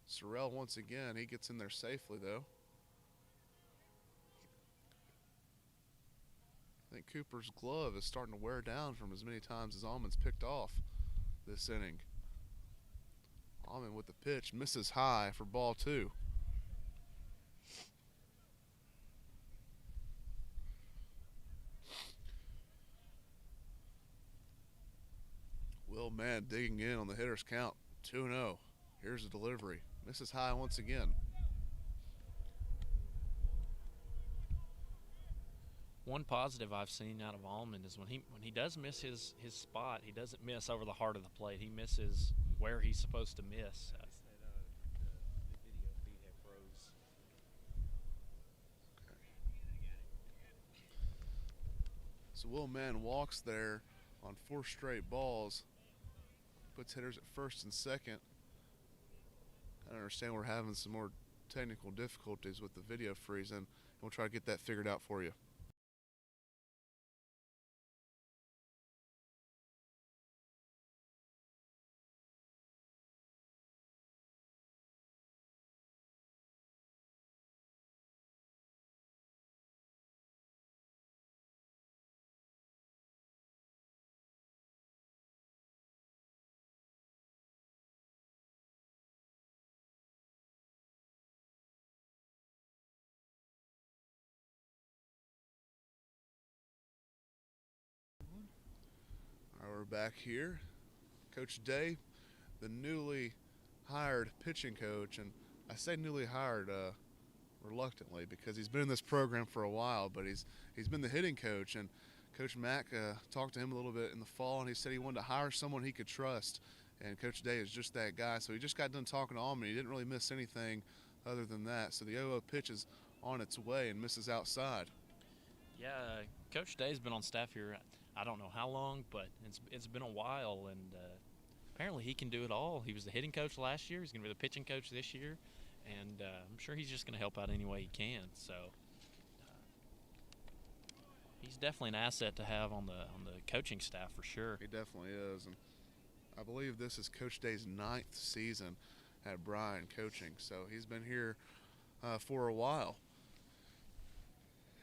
Sorrell once again. He gets in there safely, though. I think Cooper's glove is starting to wear down from as many times as Allman's picked off this inning. Allman with the pitch, misses high for ball 2. Will Mann digging in on the hitter's count. 2-0. Here's the delivery. Misses high once again. One positive I've seen out of Allman is when he does miss his spot, he doesn't miss over the heart of the plate. He misses where he's supposed to miss. The video feed had froze. So Will Mann walks there on 4 straight balls. Puts hitters at first and second. I understand we're having some more technical difficulties with the video freezing, and we'll try to get that figured out for you. All right, we're back here. Coach Day, the newly hired pitching coach, and I say newly hired reluctantly because he's been in this program for a while, but he's been the hitting coach, and Coach Mack talked to him a little bit in the fall, and he said he wanted to hire someone he could trust, and Coach Day is just that guy. So he just got done talking to Allman. He didn't really miss anything other than that. So the 0-0 pitch is on its way and misses outside. Yeah, Coach Day's been on staff here. I don't know how long, but it's been a while, and apparently he can do it all. He was the hitting coach last year. He's going to be the pitching coach this year, and I'm sure he's just going to help out any way he can. So he's definitely an asset to have on the coaching staff for sure. He definitely is, and I believe this is Coach Day's 9th season at Bryan coaching, so he's been here for a while.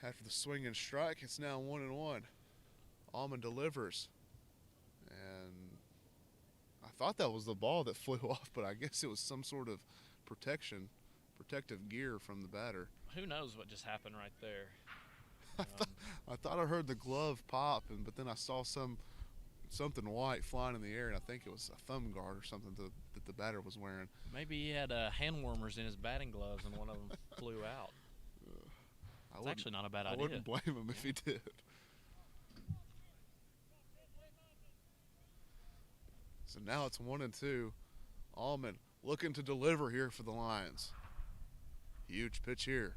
After the swing and strike, it's now 1-1. Allman delivers, and I thought that was the ball that flew off, but I guess it was some sort of protective gear from the batter. Who knows what just happened right there? I thought I heard the glove pop, but then I saw something white flying in the air, and I think it was a thumb guard or something that the batter was wearing. Maybe he had hand warmers in his batting gloves, and one of them flew out. It's actually not a bad idea. I wouldn't blame him if he did. So now it's 1-2. Allman looking to deliver here for the Lions. Huge pitch here.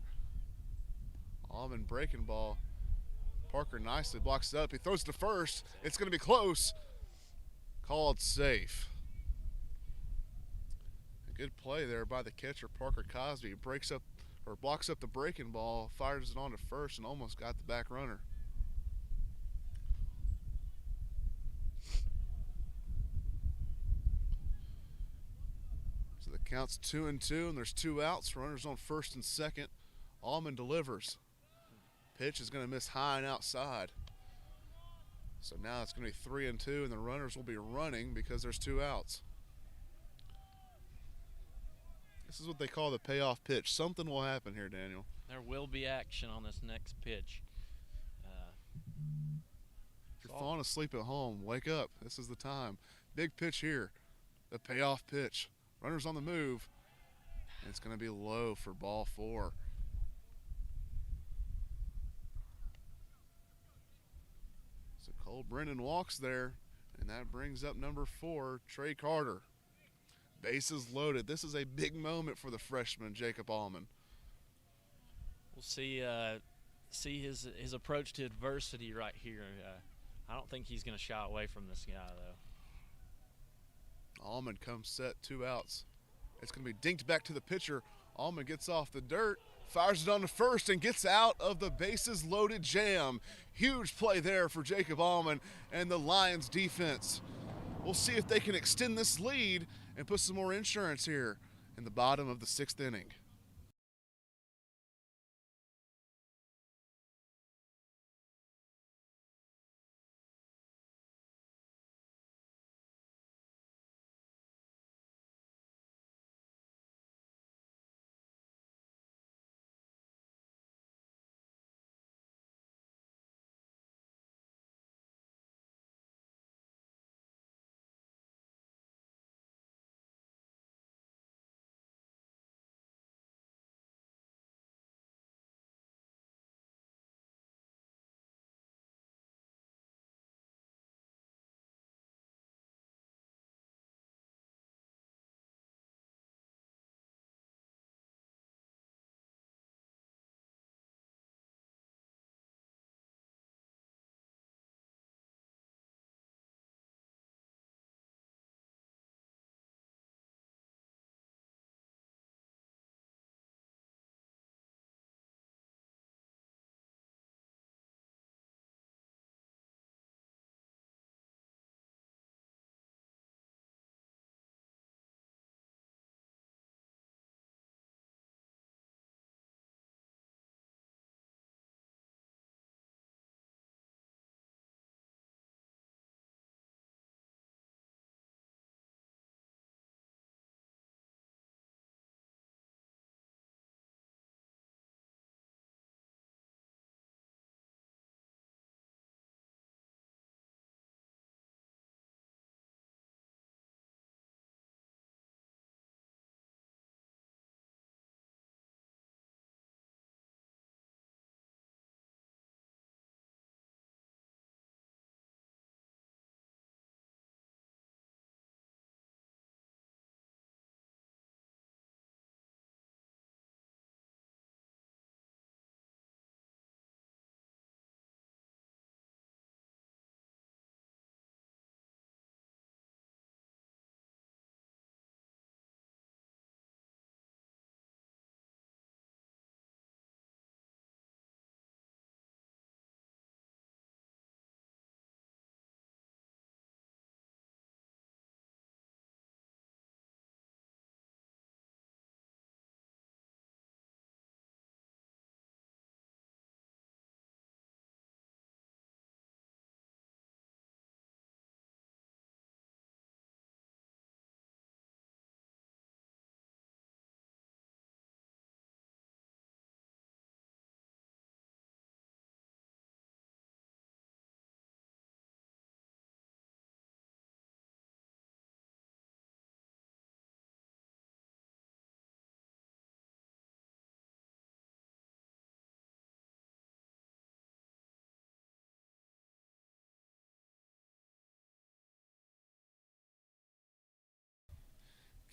Allman breaking ball. Parker nicely blocks it up. He throws to first. It's going to be close. Called safe. A good play there by the catcher, Parker Cosby. Blocks up the breaking ball, fires it on to first, and almost got the back runner. Counts 2-2, and there's 2 outs. Runners on first and second. Allman delivers. Pitch is going to miss high and outside. So now it's going to be 3-2, and the runners will be running because there's 2 outs. This is what they call the payoff pitch. Something will happen here, Daniel. There will be action on this next pitch. If you're falling asleep at home, wake up. This is the time. Big pitch here. The payoff pitch. Runners on the move. And it's going to be low for ball 4. So Cole Brennan walks there, and that brings up number 4, Trey Carter. Bases loaded. This is a big moment for the freshman, Jacob Allman. We'll see his approach to adversity right here. I don't think he's going to shy away from this guy, though. Allman comes set, 2 outs. It's going to be dinked back to the pitcher. Allman gets off the dirt, fires it on to first, and gets out of the bases loaded jam. Huge play there for Jacob Allman and the Lions defense. We'll see if they can extend this lead and put some more insurance here in the bottom of the 6th inning.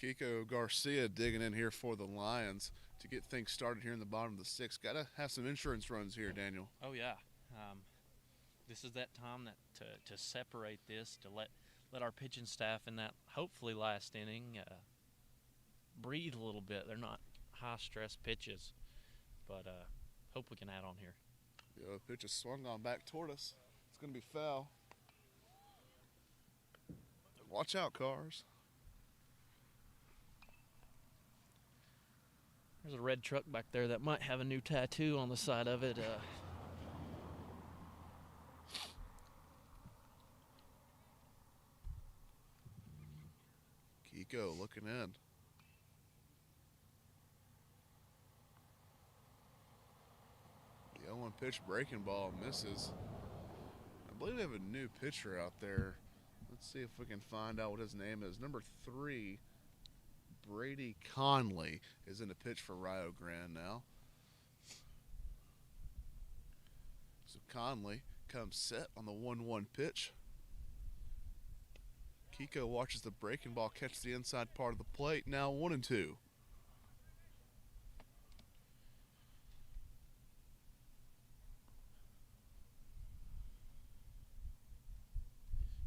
Kiko Garcia digging in here for the Lions to get things started here in the bottom of the 6th. Got to have some insurance runs here, Daniel. Oh, yeah. This is that time to separate this, to let our pitching staff in that hopefully last inning breathe a little bit. They're not high-stress pitches, but hope we can add on here. The pitch is swung on back toward us. It's going to be foul. Watch out, cars. There's a red truck back there that might have a new tattoo on the side of it. Kiko looking in. The 0-1 pitch breaking ball misses. I believe they have a new pitcher out there. Let's see if we can find out what his name is. Number 3, Brady Conley, is in the pitch for Rio Grande now. So Conley comes set on the 1-1 pitch. Kiko watches the breaking ball catch the inside part of the plate. Now 1-2.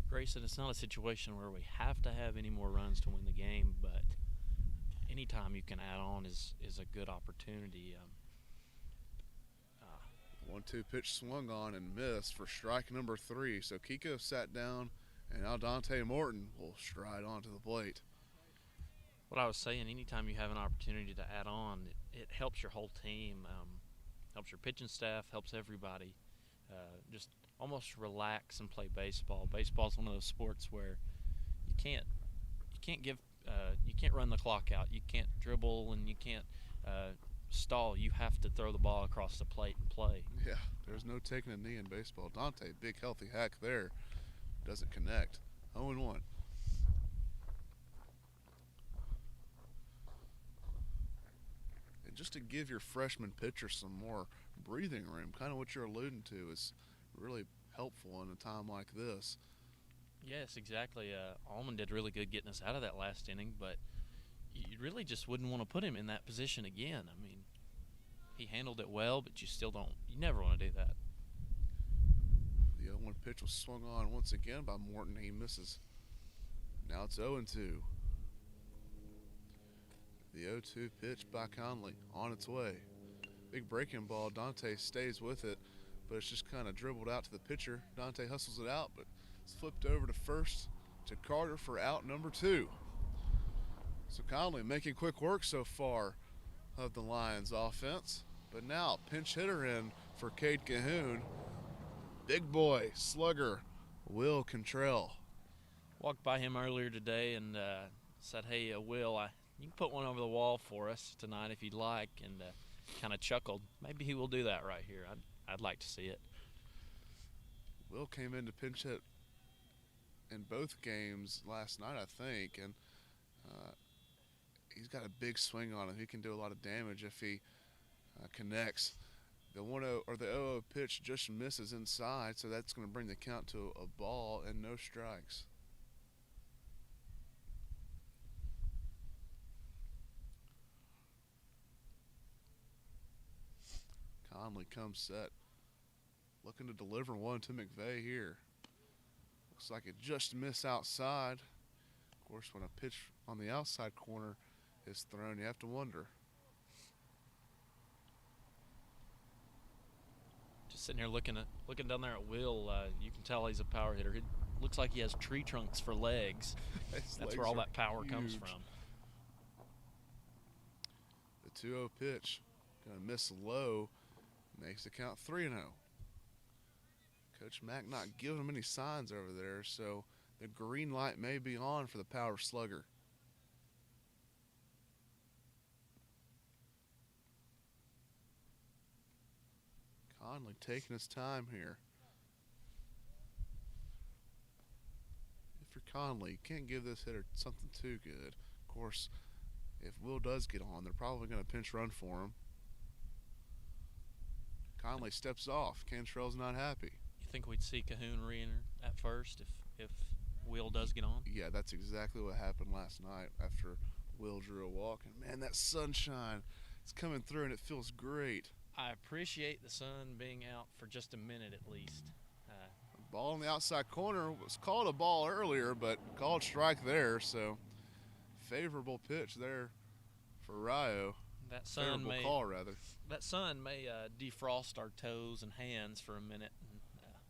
Grayson, it's not a situation where we have to have any more runs to win the game, but anytime you can add on is a good opportunity. 1-2 pitch swung on and missed for strike number 3. So Kiko sat down, and now Dante Morton will stride onto the plate. What I was saying, anytime you have an opportunity to add on, it helps your whole team, helps your pitching staff, helps everybody. Just almost relax and play baseball. Baseball's one of those sports where you can't run the clock out. You can't dribble and you can't stall. You have to throw the ball across the plate and play. Yeah, there's no taking a knee in baseball. Dante, big healthy hack there, doesn't connect. 0-1. And just to give your freshman pitcher some more breathing room, kind of what you're alluding to, is really helpful in a time like this. Yes, exactly. Allman did really good getting us out of that last inning, but you really just wouldn't want to put him in that position again. I mean, he handled it well, but you never want to do that. The 0-1 pitch was swung on once again by Morton. He misses. Now it's 0-2. The 0-2 pitch by Conley on its way. Big breaking ball. Dante stays with it, but it's just kind of dribbled out to the pitcher. Dante hustles it out, but it's flipped over to first to Carter for out number 2. So Conley making quick work so far of the Lions offense. But now pinch hitter in for Cade Cahoon. Big boy, slugger, Will Cantrell. Walked by him earlier today and said, hey, Will, you can put one over the wall for us tonight if you'd like, and kind of chuckled. Maybe he will do that right here. I'd like to see it. Will came in to pinch hit in both games last night, I think, and he's got a big swing on him. He can do a lot of damage if he connects. The 1-0 or the 0-0 pitch just misses inside, so that's going to bring the count to a ball and no strikes. Conley comes set, looking to deliver one to McVeigh here. Looks like it just missed outside. Of course, when a pitch on the outside corner is thrown, you have to wonder. Just sitting here looking down there at Will, you can tell he's a power hitter. It looks like he has tree trunks for legs. That's where all that power comes from. The 2-0 pitch, gonna miss low, makes the count 3-0. Coach Mack not giving him any signs over there, so the green light may be on for the power slugger. Conley taking his time here. If you're Conley, you can't give this hitter something too good. Of course, if Will does get on, they're probably going to pinch run for him. Conley steps off. Cantrell's not happy. You think we'd see Cahoon re-enter at first if Will does get on? Yeah, that's exactly what happened last night after Will drew a walk. And, man, that sunshine is coming through, and it feels great. I appreciate the sun being out for just a minute at least. Ball in the outside corner was called a ball earlier, but called strike there, so favorable pitch there for Rio. That sun may call, rather. That sun may defrost our toes and hands for a minute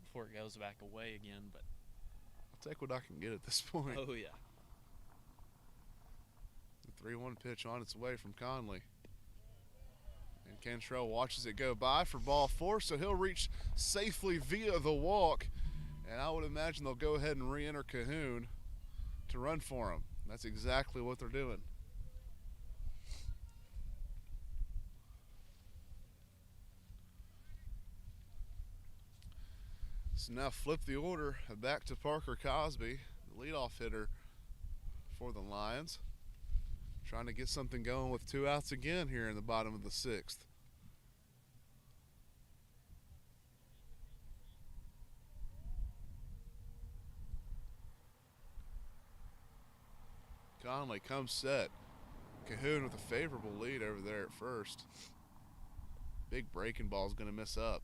before it goes back away again. But I'll take what I can get at this point. Oh yeah. The 3-1 pitch on its way from Conley. And Cantrell watches it go by for ball 4, so he'll reach safely via the walk. And I would imagine they'll go ahead and re-enter Cahoon to run for him. That's exactly what they're doing. So now flip the order back to Parker Cosby, the leadoff hitter for the Lions. Trying to get something going with 2 outs again here in the bottom of the 6th. Conley comes set. Cahoon with a favorable lead over there at first. Big breaking ball's going to miss up.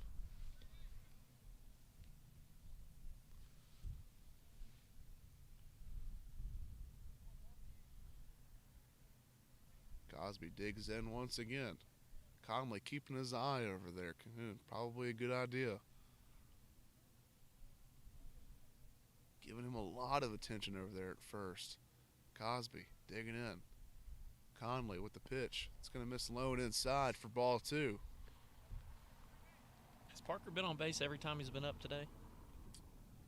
Cosby digs in once again. Conley keeping his eye over there. Cahoon, probably a good idea. Giving him a lot of attention over there at first. Cosby digging in. Conley with the pitch. It's going to miss low and inside for ball 2. Has Parker been on base every time he's been up today?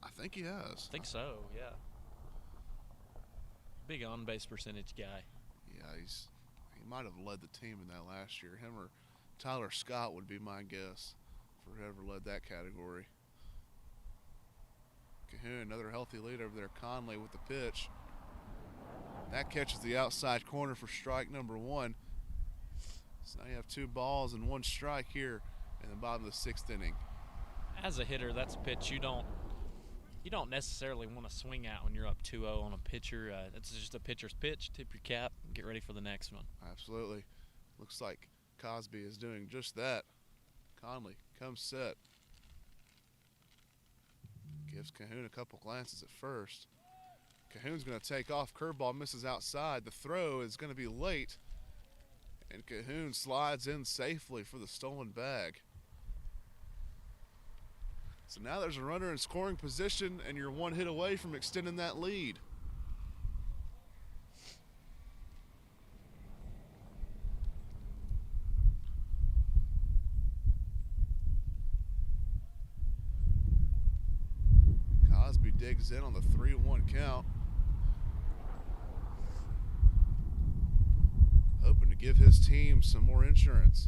I think he has. I think so, yeah. Big on-base percentage guy. Yeah, he might have led the team in that last year. Him or Tyler Scott would be my guess for whoever led that category. Cahoon, another healthy lead over there. Conley with the pitch. That catches the outside corner for strike number 1. So now you have 2 balls and 1 strike here in the bottom of the 6th inning. As a hitter, that's a pitch you don't necessarily want to swing at when you're up 2-0 on a pitcher. It's just a pitcher's pitch. Tip your cap, get ready for the next one. Absolutely. Looks like Cosby is doing just that. Conley comes set. Gives Cahoon a couple glances at first. Cahoon's going to take off. Curveball misses outside. The throw is going to be late. And Cahoon slides in safely for the stolen bag. So now there's a runner in scoring position, and you're 1 hit away from extending that lead. Cosby digs in on the 3-1 count. Hoping to give his team some more insurance.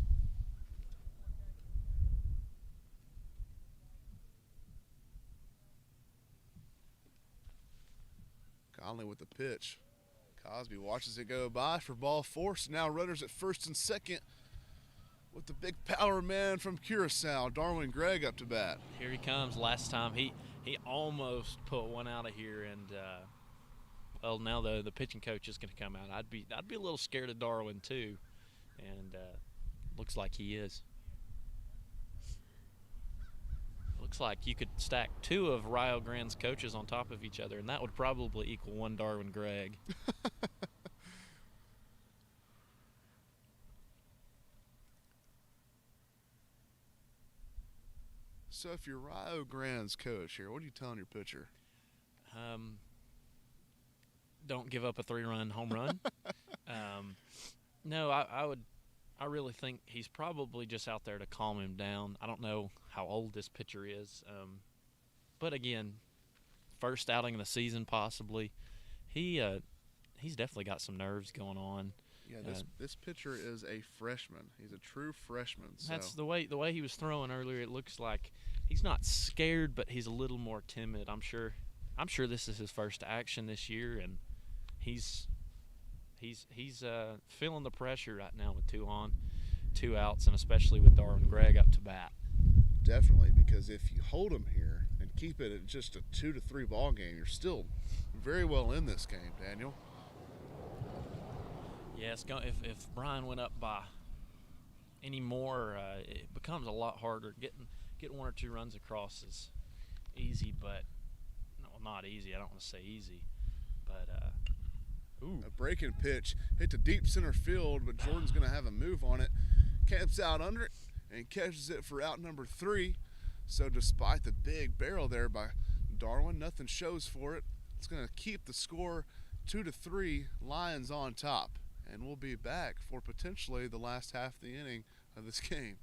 Conley with the pitch. Cosby watches it go by for ball 4. So now runners at first and second with the big power man from Curacao, Darwin Gregg, up to bat. Here he comes. Last time he almost put one out of here, and well, now the pitching coach is going to come out. I'd be a little scared of Darwin too, and looks like he is. Looks like you could stack 2 of Rio Grande's coaches on top of each other, and that would probably equal 1 Darwin Gregg. So if you're Rio Grande's coach here, what are you telling your pitcher? Don't give up a 3-run home run. No, I really think he's probably just out there to calm him down. I don't know how old this pitcher is. But again, first outing of the season possibly. He's definitely got some nerves going on. Yeah, this pitcher is a freshman. He's a true freshman. So. That's the way he was throwing earlier. It looks like he's not scared, but he's a little more timid. I'm sure this is his first action this year, and he's feeling the pressure right now with 2 on, 2 outs, and especially with Darwin Gregg up to bat. Definitely, because if you hold him here and keep it at just a 2-3 ball game, you're still very well in this game, Daniel. Yeah, if Bryan went up by any more, it becomes a lot harder. Getting 1 or 2 runs across is easy, but no, not easy. I don't want to say easy, but a breaking pitch hit to deep center field, but Jordan's going to have a move on it. Camps out under it and catches it for out number 3. So despite the big barrel there by Darwin, nothing shows for it. It's going to keep the score 2-3, Lions on top. And we'll be back for potentially the last half of the inning of this game.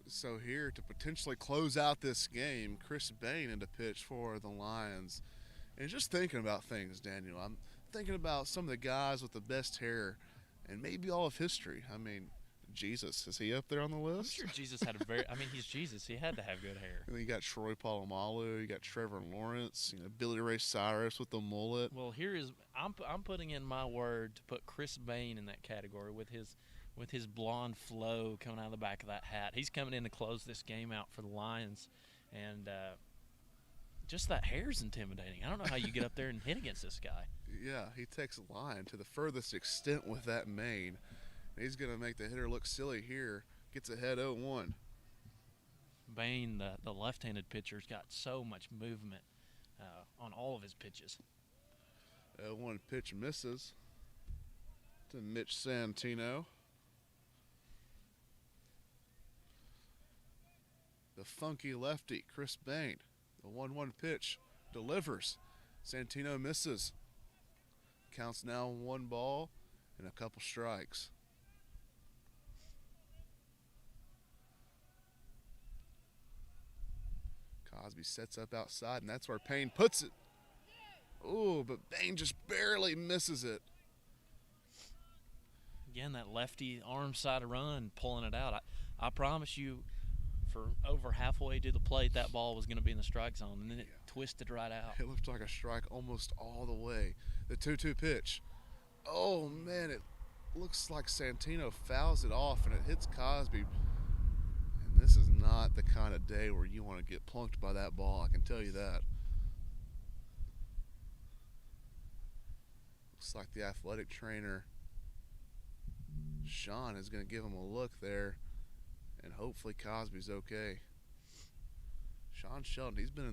So here to potentially close out this game, Chris Bain into pitch for the Lions. And just thinking about things, Daniel, I'm thinking about some of the guys with the best hair and maybe all of history. I mean, Jesus, is he up there on the list? I'm sure Jesus had he's Jesus. He had to have good hair. And then you got Troy Polamalu, you got Trevor Lawrence, Billy Ray Cyrus with the mullet. Well, I'm putting in my word to put Chris Bain in that category with his blonde flow coming out of the back of that hat. He's coming in to close this game out for the Lions, and just that hair's intimidating. I don't know how you get up there and hit against this guy. Yeah, he takes a line to the furthest extent with that mane. He's going to make the hitter look silly here. Gets ahead 0-1. Bain, the left-handed pitcher's got so much movement on all of his pitches. 0-1 pitch misses to Mitch Santino. The funky lefty, Chris Bain. The 1-1 pitch delivers. Santino misses. Counts now 1 ball and a couple strikes. Cosby sets up outside, and that's where Payne puts it. Ooh, but Bain just barely misses it. Again, that lefty arm side of run, pulling it out. I promise you, for over halfway to the plate, that ball was going to be in the strike zone, and then it twisted right out. It looked like a strike almost all the way. The 2-2 pitch. Oh, man, it looks like Santino fouls it off, and it hits Cosby. And this is not the kind of day where you want to get plunked by that ball, I can tell you that. Looks like the athletic trainer, Sean, is going to give him a look there, and hopefully Cosby's okay. Sean Shelton, he's been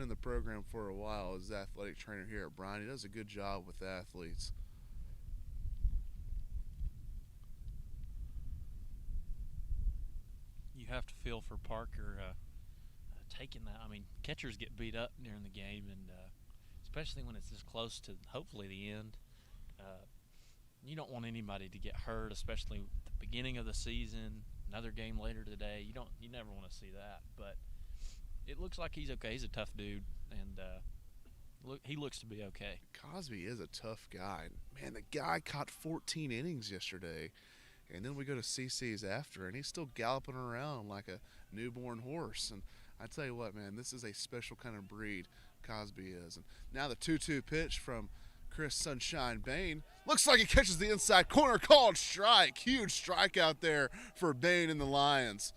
in the program for a while as the athletic trainer here at Bryan. He does a good job with athletes. You have to feel for Parker taking that. I mean, catchers get beat up during the game, and especially when it's this close to hopefully the end. You don't want anybody to get hurt, especially at the beginning of the season. Another game later today, you never want to see that. But it looks like he's okay. He's a tough dude, and he looks to be okay. Cosby is a tough guy. Man, the guy caught 14 innings yesterday, and then we go to CC's after, and he's still galloping around like a newborn horse. And I tell you what, man, this is a special kind of breed, Cosby is. And now the 2-2 pitch from Chris Sunshine Bain. Looks like he catches the inside corner, called strike. Huge strikeout there for Bain and the Lions.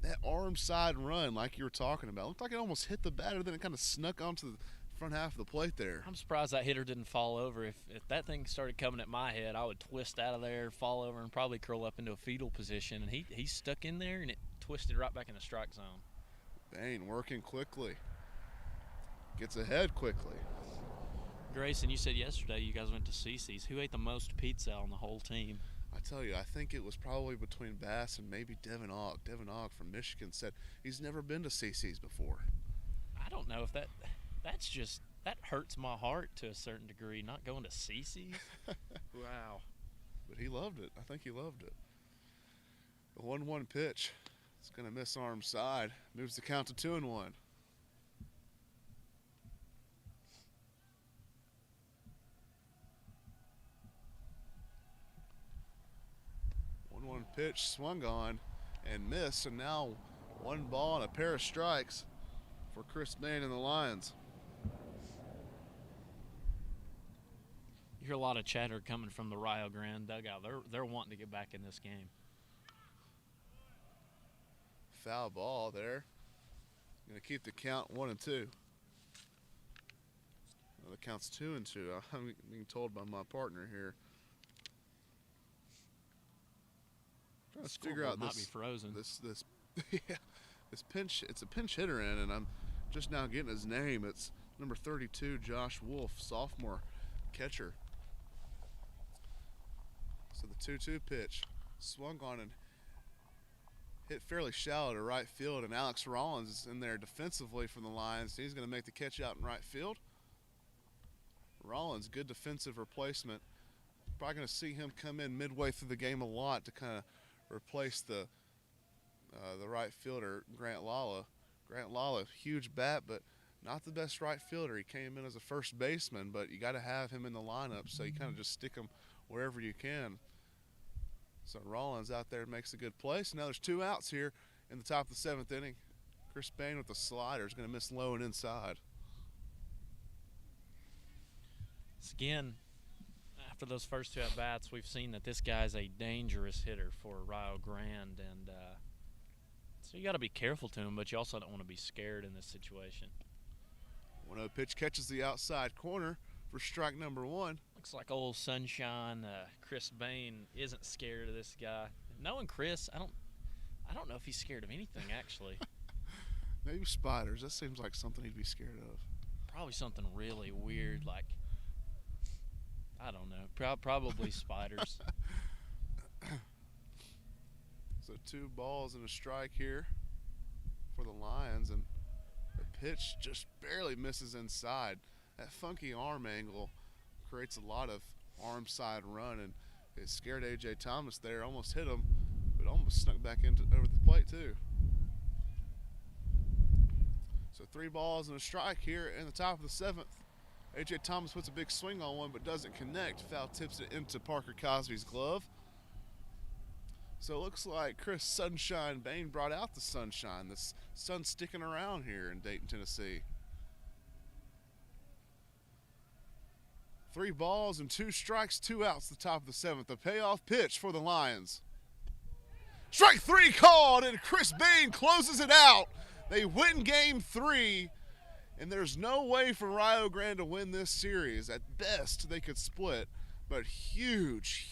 That arm side run, like you were talking about, looked like it almost hit the batter, then it kind of snuck onto the front half of the plate there. I'm surprised that hitter didn't fall over. If that thing started coming at my head, I would twist out of there, fall over, and probably curl up into a fetal position. And he stuck in there, and it twisted right back in the strike zone. Bain working quickly. Gets ahead quickly. Grayson, you said yesterday you guys went to Cece's. Who ate the most pizza on the whole team? I tell you, I think it was probably between Bass and maybe Devin Ogg. Devin Ogg from Michigan said he's never been to Cece's before. I don't know if that hurts my heart to a certain degree, not going to Cece's. Wow. But he loved it. I think he loved it. The 1-1 pitch. It's going to miss arm side. Moves the count to 2-1. One pitch swung on and missed, and now one ball and a pair of strikes for Chris Bain and the Lions. You hear a lot of chatter coming from the Rio Grande dugout. They're wanting to get back in this game. Foul ball there. Going to keep the count 1-2. Well, the count's 2-2. I'm being told by my partner here. Trying to figure out might be frozen. Yeah, this pinch. It's a pinch hitter in, and I'm just now getting his name. It's number 32, Josh Wolf, sophomore catcher. So the 2-2 pitch swung on and hit fairly shallow to right field, and Alex Rollins is in there defensively for the Lions. He's going to make the catch out in right field. Rollins, good defensive replacement. Probably going to see him come in midway through the game a lot to kind of replace the right fielder, Grant Lala. Grant Lala, huge bat, but not the best right fielder. He came in as a first baseman, but you got to have him in the lineup, so you kind of just stick him wherever you can. So Rollins out there makes a good play. So now there's 2 outs here in the top of the 7th inning. Chris Bain with the slider is going to miss low and inside. Again, after those first 2 at-bats, we've seen that this guy's a dangerous hitter for Rio Grande, and so you got to be careful to him, but you also don't want to be scared in this situation. 1-0 pitch catches the outside corner for strike number 1. Looks like old Sunshine Chris Bain isn't scared of this guy. Knowing Chris, I don't know if he's scared of anything actually. Maybe spiders. That seems like something he'd be scared of. Probably something really weird, like I don't know. Probably spiders. So 2 balls and a strike here for the Lions, and the pitch just barely misses inside. That funky arm angle creates a lot of arm side run, and it scared A.J. Thomas there. Almost hit him, but almost snuck back over the plate too. So 3 balls and a strike here in the top of the 7th. A.J. Thomas puts a big swing on one but doesn't connect. Foul tips it into Parker Cosby's glove. So it looks like Chris Sunshine Bain brought out the sunshine. The sun's sticking around here in Dayton, Tennessee. 3 balls and 2 strikes, 2 outs, the top of the 7th. The payoff pitch for the Lions. Strike 3 called, and Chris Bain closes it out. They win game 3, and there's no way for Rio Grande to win this series. At best, they could split, but huge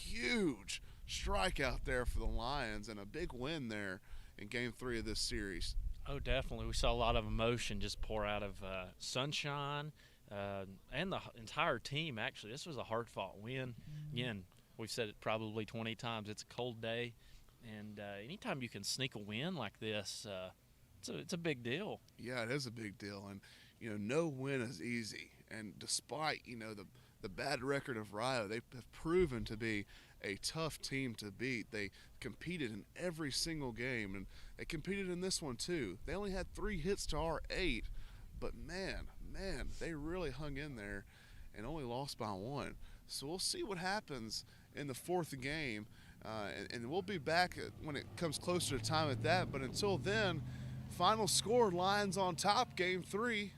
strikeout there for the Lions, and a big win there in game 3 of this series. Oh, definitely. We saw a lot of emotion just pour out of Sunshine and the entire team, actually. This was a hard-fought win. Again, we've said it probably 20 times. It's a cold day, and anytime you can sneak a win like this, it's a big deal. Yeah, it is a big deal, and no win is easy. And despite the bad record of Rio, they have proven to be a tough team to beat. They competed in every single game, and they competed in this one too. They only had 3 hits to our 8, but man, they really hung in there and only lost by 1. So we'll see what happens in the 4th game, and we'll be back when it comes closer to time at that. But until then, final score, Lions on top, game 3.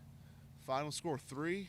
Final score 3-2.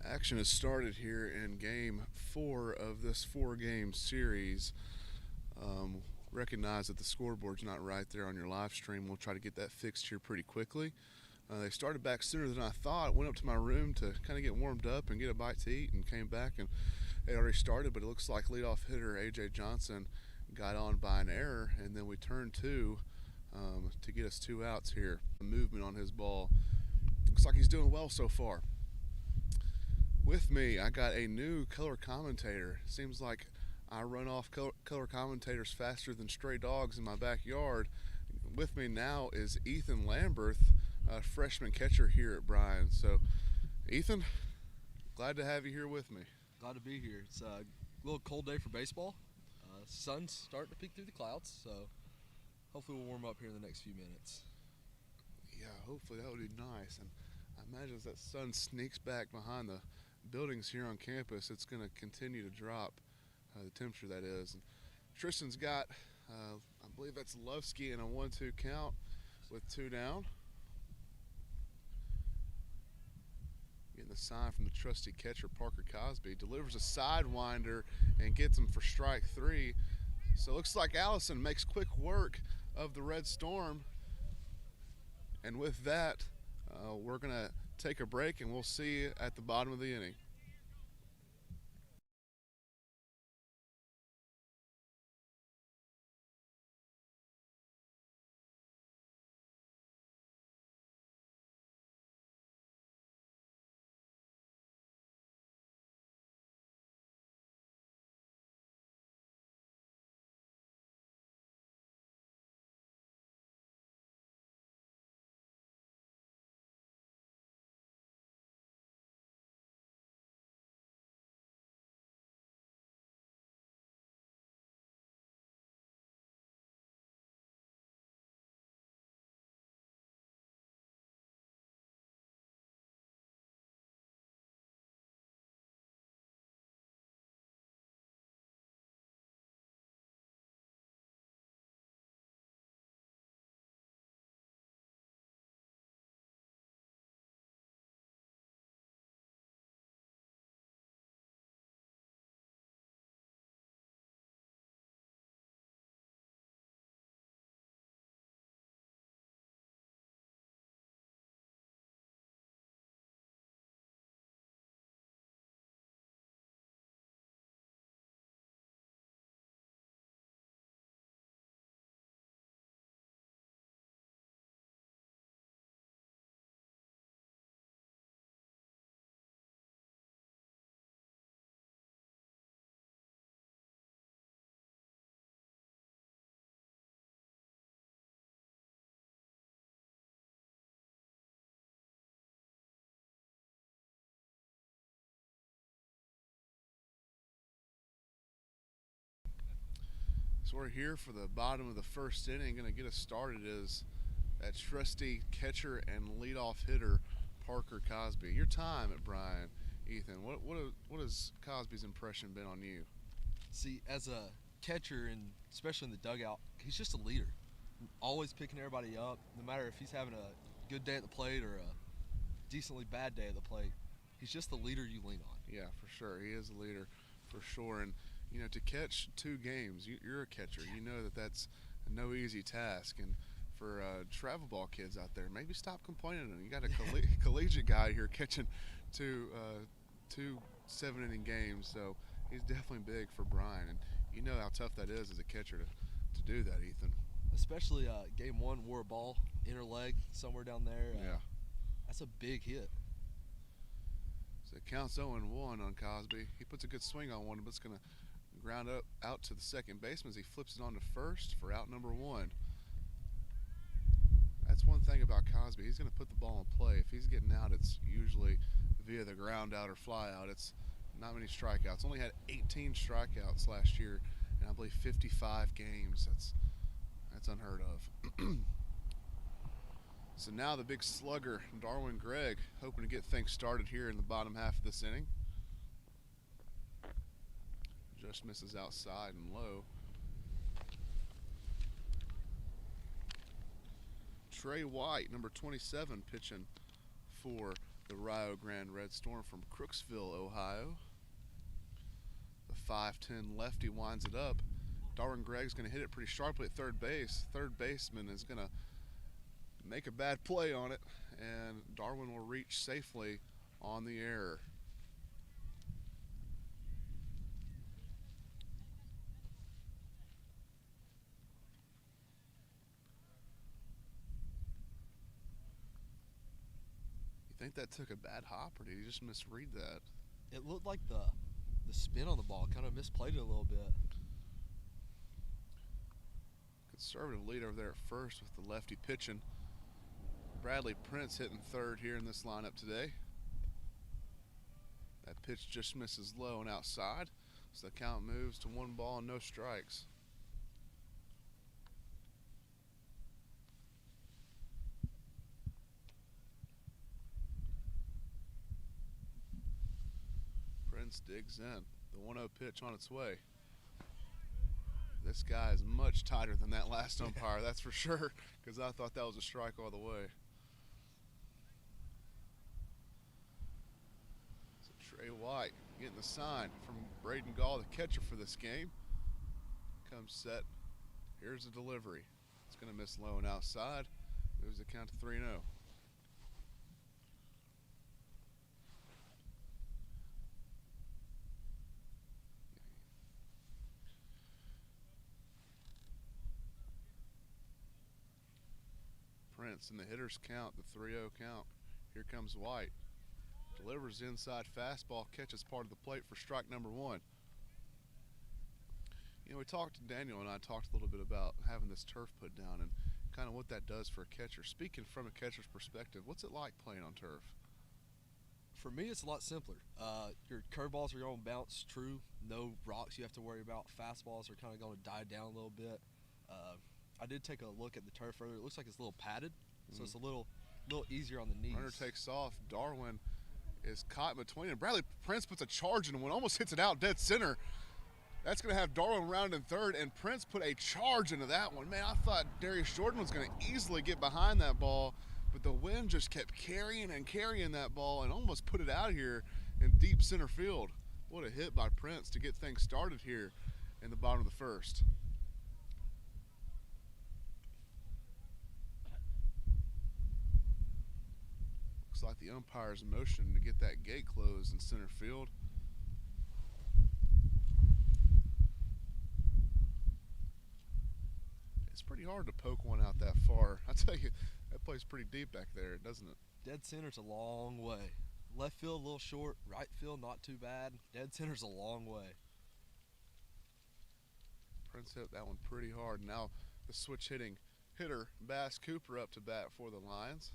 Action has started here in game 4 of this 4-game series. Recognize that the scoreboard's not right there on your live stream. We'll try to get that fixed here pretty quickly. They started back sooner than I thought. Went up to my room to kind of get warmed up and get a bite to eat, and came back and they already started, but it looks like leadoff hitter A.J. Johnson got on by an error, and then we turned to get us 2 outs here. The movement on his ball. Looks like he's doing well so far. With me, I got a new color commentator. Seems like I run off color commentators faster than stray dogs in my backyard. With me now is Ethan Lamberth, freshman catcher here at Bryan. So, Ethan, glad to have you here with me. Glad to be here. It's a little cold day for baseball. Sun's starting to peek through the clouds, so hopefully we'll warm up here in the next few minutes. Yeah, hopefully that would be nice. And I imagine as that sun sneaks back behind the buildings here on campus, it's going to continue to drop, the temperature that is. And Tristan's got, I believe that's Lovsky in a 1-2 count with 2 down. Getting the sign from the trusty catcher Parker Cosby. Delivers a sidewinder and gets him for strike 3. So it looks like Allison makes quick work of the Red Storm. And with that, we're going to take a break, and we'll see you at the bottom of the inning. So we're here for the bottom of the first inning. Going to get us started is that trusty catcher and leadoff hitter Parker Cosby. Your time at Bryan, Ethan. What has Cosby's impression been on you? See, as a catcher, and especially in the dugout, he's just a leader. Always picking everybody up, no matter if he's having a good day at the plate or a decently bad day at the plate. He's just the leader you lean on. Yeah, for sure. He is a leader, for sure. And you know, to catch 2 games, you're a catcher. You know that that's no easy task. And for travel ball kids out there, maybe stop complaining. You got a collegiate guy here catching two 7-inning games, so he's definitely big for Bryan. And you know how tough that is as a catcher to do that, Ethan. Especially game 1, wore a ball inner leg somewhere down there. Yeah, that's a big hit. So it counts 0-1 on Cosby. He puts a good swing on one, but it's going to ground up out to the second baseman as he flips it on to first for out number 1. That's one thing about Cosby. He's going to put the ball in play. If he's getting out, it's usually via the ground out or fly out. It's not many strikeouts. Only had 18 strikeouts last year, and I believe 55 games. That's unheard of. So now the big slugger, Darwin Gregg, hoping to get things started here in the bottom half of this inning. Just misses outside and low. Trey White, number 27, pitching for the Rio Grande Red Storm from Crooksville, Ohio. The 5'10 lefty winds it up. Darwin Gregg's going to hit it pretty sharply at third base. Third baseman is going to make a bad play on it, and Darwin will reach safely on the error. You think that took a bad hop, or did he just misread that? It looked like the spin on the ball kind of misplayed it a little bit. Conservative lead over there at first with the lefty pitching. Bradley Prince hitting third here in this lineup today. That pitch just misses low and outside, so the count moves to 1 ball and no strikes. Prince digs in. The 1-0 pitch on its way. This guy is much tighter than that last umpire, that's for sure, because I thought that was a strike all the way. So Trey White getting the sign from Brady Conley, the catcher for this game. Comes set. Here's the delivery. It's going to miss low and outside. Moves the count to 3-0. Prince in the hitter's count, the 3-0 count. Here comes White. Delivers the inside fastball, catches part of the plate for strike number 1. You know, Daniel and I talked a little bit about having this turf put down and kind of what that does for a catcher. Speaking from a catcher's perspective, what's it like playing on turf? For me, it's a lot simpler. Your curveballs are going to bounce true. No rocks you have to worry about. Fastballs are kind of going to die down a little bit. I did take a look at the turf earlier. It looks like it's a little padded, so it's a little easier on the knees. Runner takes off. Darwin is caught in between, and Bradley Prince puts a charge in one, almost hits it out dead center. That's going to have Darwin round in third, and Prince put a charge into that one. Man, I thought Darius Jordan was going to easily get behind that ball, but the wind just kept carrying and carrying that ball and almost put it out here in deep center field. What a hit by Prince to get things started here in the bottom of the first. Looks like the umpire's motion to get that gate closed in center field. It's pretty hard to poke one out that far. I tell you, that plays pretty deep back there, doesn't it? Dead center's a long way. Left field a little short, right field not too bad. Dead center's a long way. Prince hit that one pretty hard. Now the switch hitting hitter, Bass Cooper, up to bat for the Lions.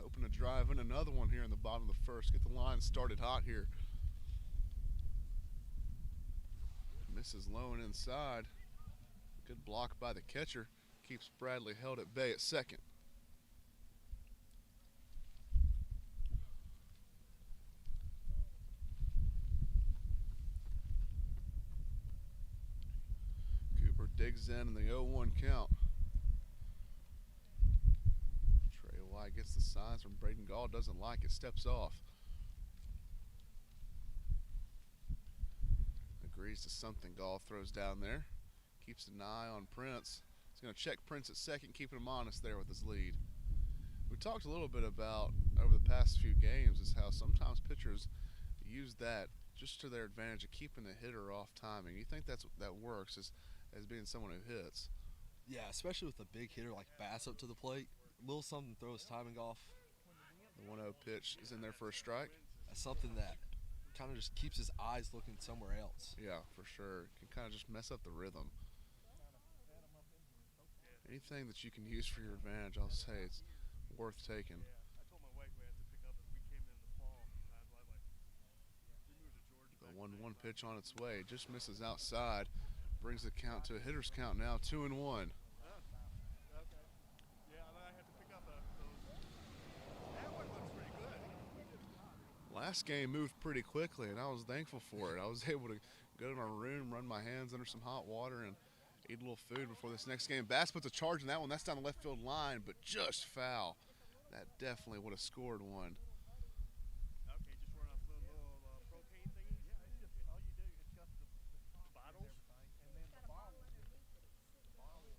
Hoping to drive in another one here in the bottom of the first. Get the line started hot here. Misses low and inside. Good block by the catcher. Keeps Bradley held at bay at second. Cooper digs in the 0-1 count. Gets the signs from Brady Conley, doesn't like it, steps off. Agrees to something Gall throws down there. Keeps an eye on Prince. He's going to check Prince at second, keeping him honest there with his lead. We talked a little bit about over the past few games is how sometimes pitchers use that just to their advantage of keeping the hitter off timing. You think that works as being someone who hits? Yeah, especially with a big hitter like Bass up to the plate. A little something to throw his timing off. The 1-0 pitch is in there for a strike. That's something that kind of just keeps his eyes looking somewhere else. Yeah, for sure. Can kind of just mess up the rhythm. Anything that you can use for your advantage, I'll say it's worth taking. The 1-1 pitch on its way. Just misses outside. Brings the count to a hitter's count now, 2-1. Last game moved pretty quickly, and I was thankful for it. I was able to go to my room, run my hands under some hot water, and eat a little food before this next game. Bass puts a charge in that one. That's down the left field line, but just foul. That definitely would have scored one. Okay, just run off the little propane thingies? Yeah, it's just all you do. It's got the bottles and then the bottle.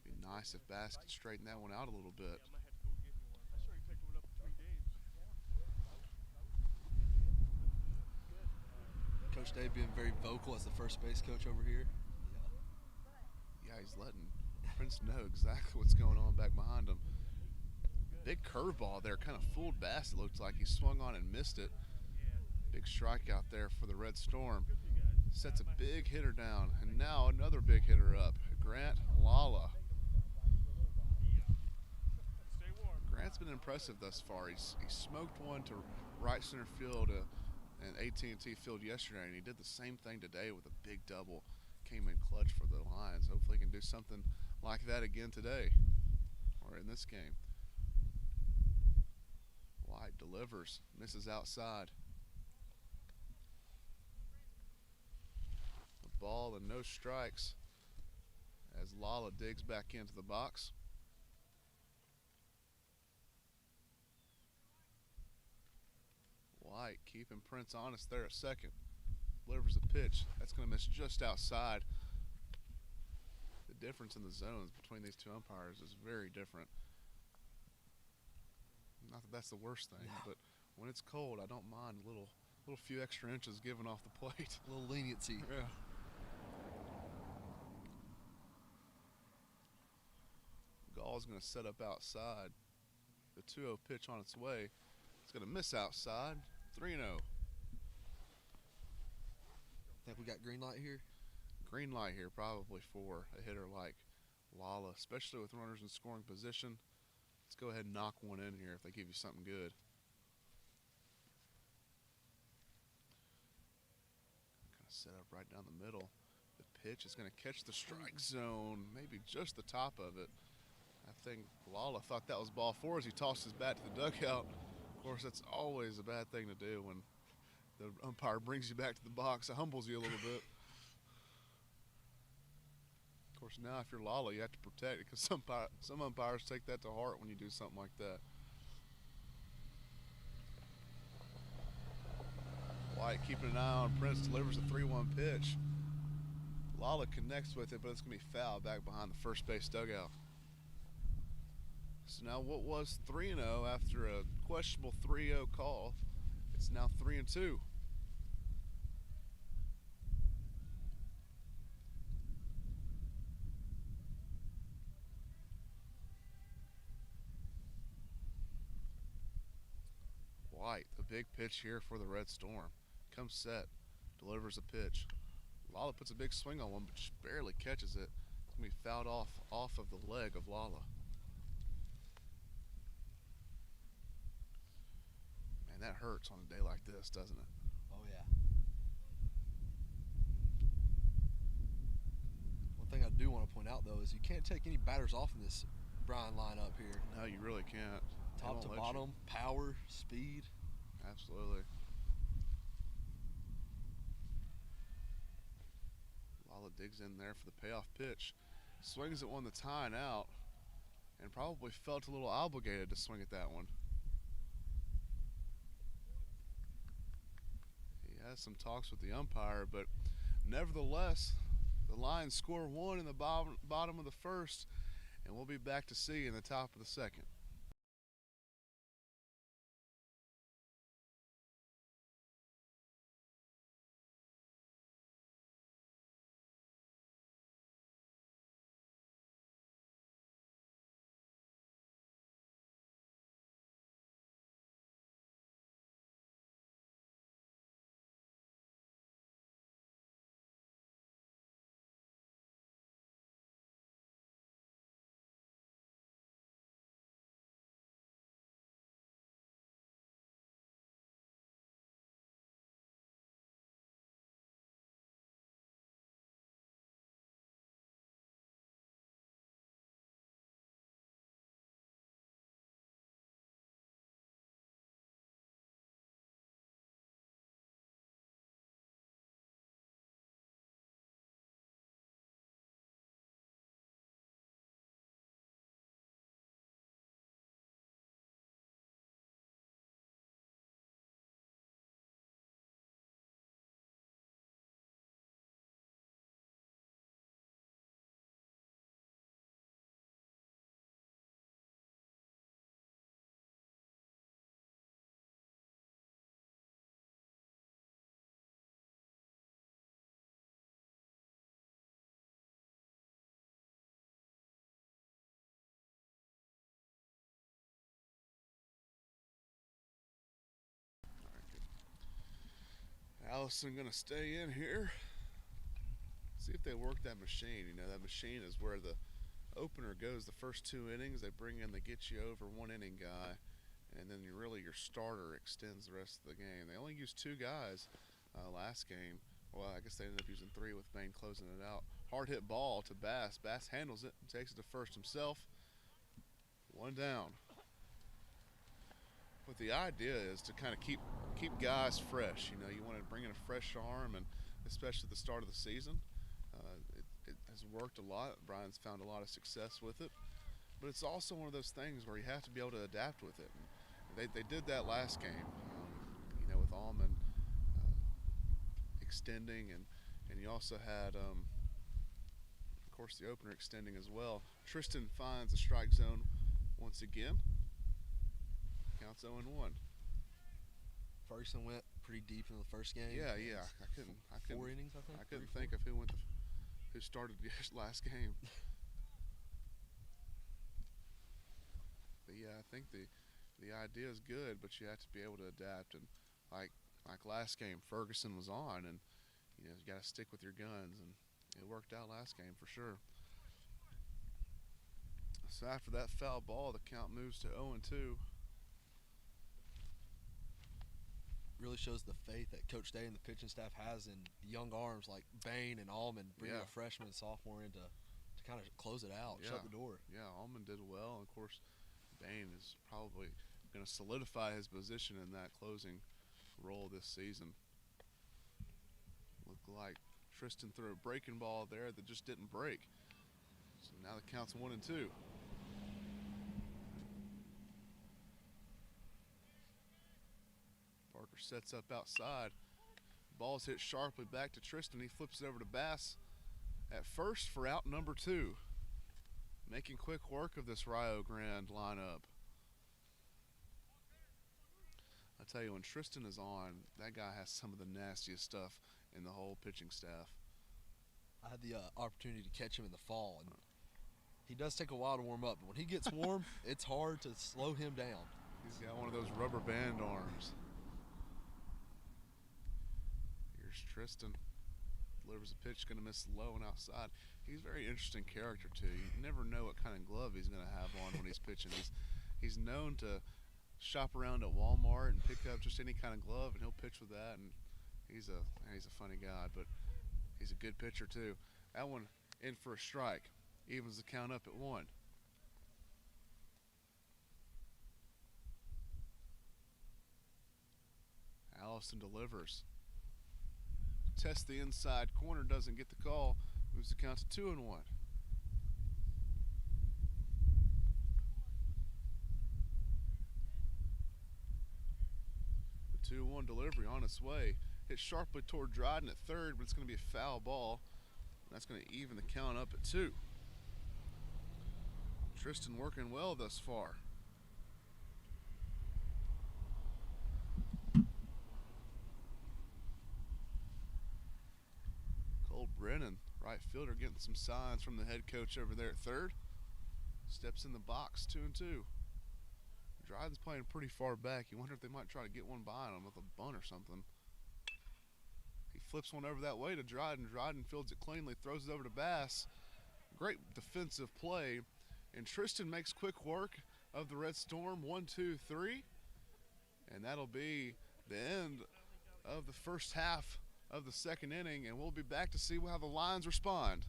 Be nice if Bass could straighten that one out a little bit. Yeah, I might have to go get me one. I saw you picked one up between games. Coach Dave being very vocal as the first base coach over here. Yeah, he's letting Prince know exactly what's going on back behind him. Big curveball there, kind of fooled Bass, it looked like. He swung on and missed it. Big strikeout there for the Red Storm. Sets a big hitter down, and now another big hitter up, Grant Lala. Stay warm. Grant's been impressive thus far. He smoked one to right center field in AT&T Field yesterday, and he did the same thing today with a big double. Came in clutch for the Lions. Hopefully he can do something like that again today, or in this game. White delivers, misses outside. The ball and no strikes as Lala digs back into the box. White keeping Prince honest there at second. Delivers a pitch. That's going to miss just outside. The difference in the zones between these two umpires is very different. Not that that's the worst thing, but when it's cold, I don't mind a little few extra inches given off the plate. A little leniency. Yeah. Gall's going to set up outside. The 2-0 pitch on its way. It's going to miss outside. 3-0. Think we got green light here? Green light here probably for a hitter like Lala, especially with runners in scoring position. Let's go ahead and knock one in here if they give you something good. Kind of set up right down the middle. The pitch is going to catch the strike zone, maybe just the top of it. I think Lala thought that was ball four as he tossed his bat to the dugout. Of course, that's always a bad thing to do when the umpire brings you back to the box. It humbles you a little bit. Of course, now if you're Lala, you have to protect it because some umpires take that to heart when you do something like that. White keeping an eye on Prince, delivers a 3-1 pitch. Lala connects with it, but it's going to be foul back behind the first base dugout. So now what was 3-0 after a questionable 3-0 call, it's now 3-2. White, the big pitch here for the Red Storm. Comes set, delivers a pitch. Lala puts a big swing on one, but just barely catches it. It's going to be fouled off of the leg of Lala. Man, that hurts on a day like this, doesn't it? Oh, yeah. One thing I do want to point out, though, is you can't take any batters off in this Bryan lineup here. No, you really can't. Top to bottom, power, speed. Absolutely. Lala digs in there for the payoff pitch. Swings at one that's high and out, and probably felt a little obligated to swing at that one. He has some talks with the umpire, but nevertheless, the Lions score one in the bottom of the first, and we'll be back to see you in the top of the second. Allison going to stay in here. See if they work that machine. You know, that machine is where the opener goes the first 2 innings. They bring in the get you over 1 inning guy, and then your starter extends the rest of the game. They only used 2 guys last game. Well, I guess they ended up using 3 with Bain closing it out. Hard hit ball to Bass. Bass handles it and takes it to first himself. 1 down. But the idea is to kind of keep guys fresh. You know, you want to bring in a fresh arm, and especially at the start of the season. It has worked a lot. Bryan's found a lot of success with it. But it's also one of those things where you have to be able to adapt with it. And they did that last game, you know, with Allman extending, and you also had, of course, the opener extending as well. Tristan finds the strike zone once again. Counts 0-1. Ferguson went pretty deep in the first game. Yeah. I couldn't 4 innings, I think. I couldn't think of who started the last game. But yeah, I think the idea is good, but you have to be able to adapt. And like last game, Ferguson was on, and you know, you got to stick with your guns, and it worked out last game for sure. So after that foul ball, the count moves to 0-2. Really shows the faith that Coach Day and the pitching staff has in young arms like Bain and Allman, bringing a freshman and sophomore in to kind of close it out, shut the door. Yeah, Allman did well. And of course, Bain is probably going to solidify his position in that closing role this season. Looked like Tristan threw a breaking ball there that just didn't break. So now the count's 1-2. Parker sets up outside. Ball's hit sharply back to Tristan. He flips it over to Bass at first for out number 2. Making quick work of this Rio Grande lineup. I tell you, when Tristan is on, that guy has some of the nastiest stuff in the whole pitching staff. I had the opportunity to catch him in the fall, and he does take a while to warm up. But when he gets warm, it's hard to slow him down. He's got one of those rubber band arms. Here's Tristan. Delivers a pitch, going to miss low and outside. He's a very interesting character, too. You never know what kind of glove he's going to have on when he's pitching. He's known to shop around at Walmart and pick up just any kind of glove, and he'll pitch with that. And he's a funny guy, but he's a good pitcher, too. That one in for a strike. Evens the count up at 1. Allison delivers. Tests the inside corner, doesn't get the call. Moves the count to 2-1. The 2-1 delivery on its way. Hit sharply toward Dryden at third, but it's going to be a foul ball. That's going to even the count up at 2. Tristan working well thus far. Brennan, right fielder, getting some signs from the head coach over there at third. Steps in the box, 2-2. Dryden's playing pretty far back. You wonder if they might try to get one by him with a bunt or something. He flips one over that way to Dryden. Dryden fields it cleanly, throws it over to Bass. Great defensive play. And Tristan makes quick work of the Red Storm. 1-2-3. And that'll be the end of the first half of the second inning, and we'll be back to see how the Lions respond.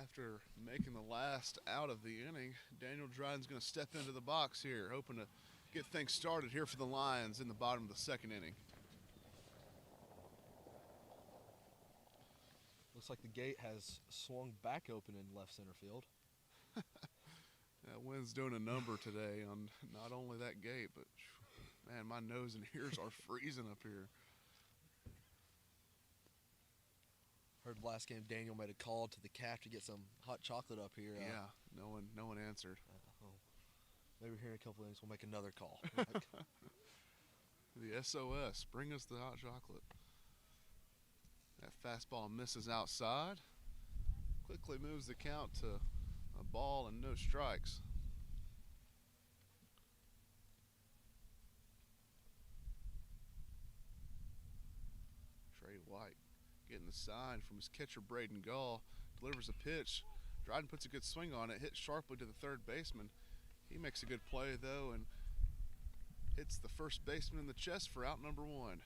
After making the last out of the inning, Daniel Dryden's going to step into the box here, hoping to get things started here for the Lions in the bottom of the second inning. Looks like the gate has swung back open in left center field. That wind's doing a number today on not only that gate, but man, my nose and ears are freezing up here. Heard last game Daniel made a call to the calf to get some hot chocolate up here. Yeah, no one answered. Maybe here in a couple of innings we'll make another call. The SOS, bring us the hot chocolate. That fastball misses outside. Quickly moves the count to a ball and no strikes. Trey White getting the sign from his catcher Brady Conley, delivers a pitch. Dryden puts a good swing on it, hits sharply to the third baseman. He makes a good play though and hits the first baseman in the chest for out number 1.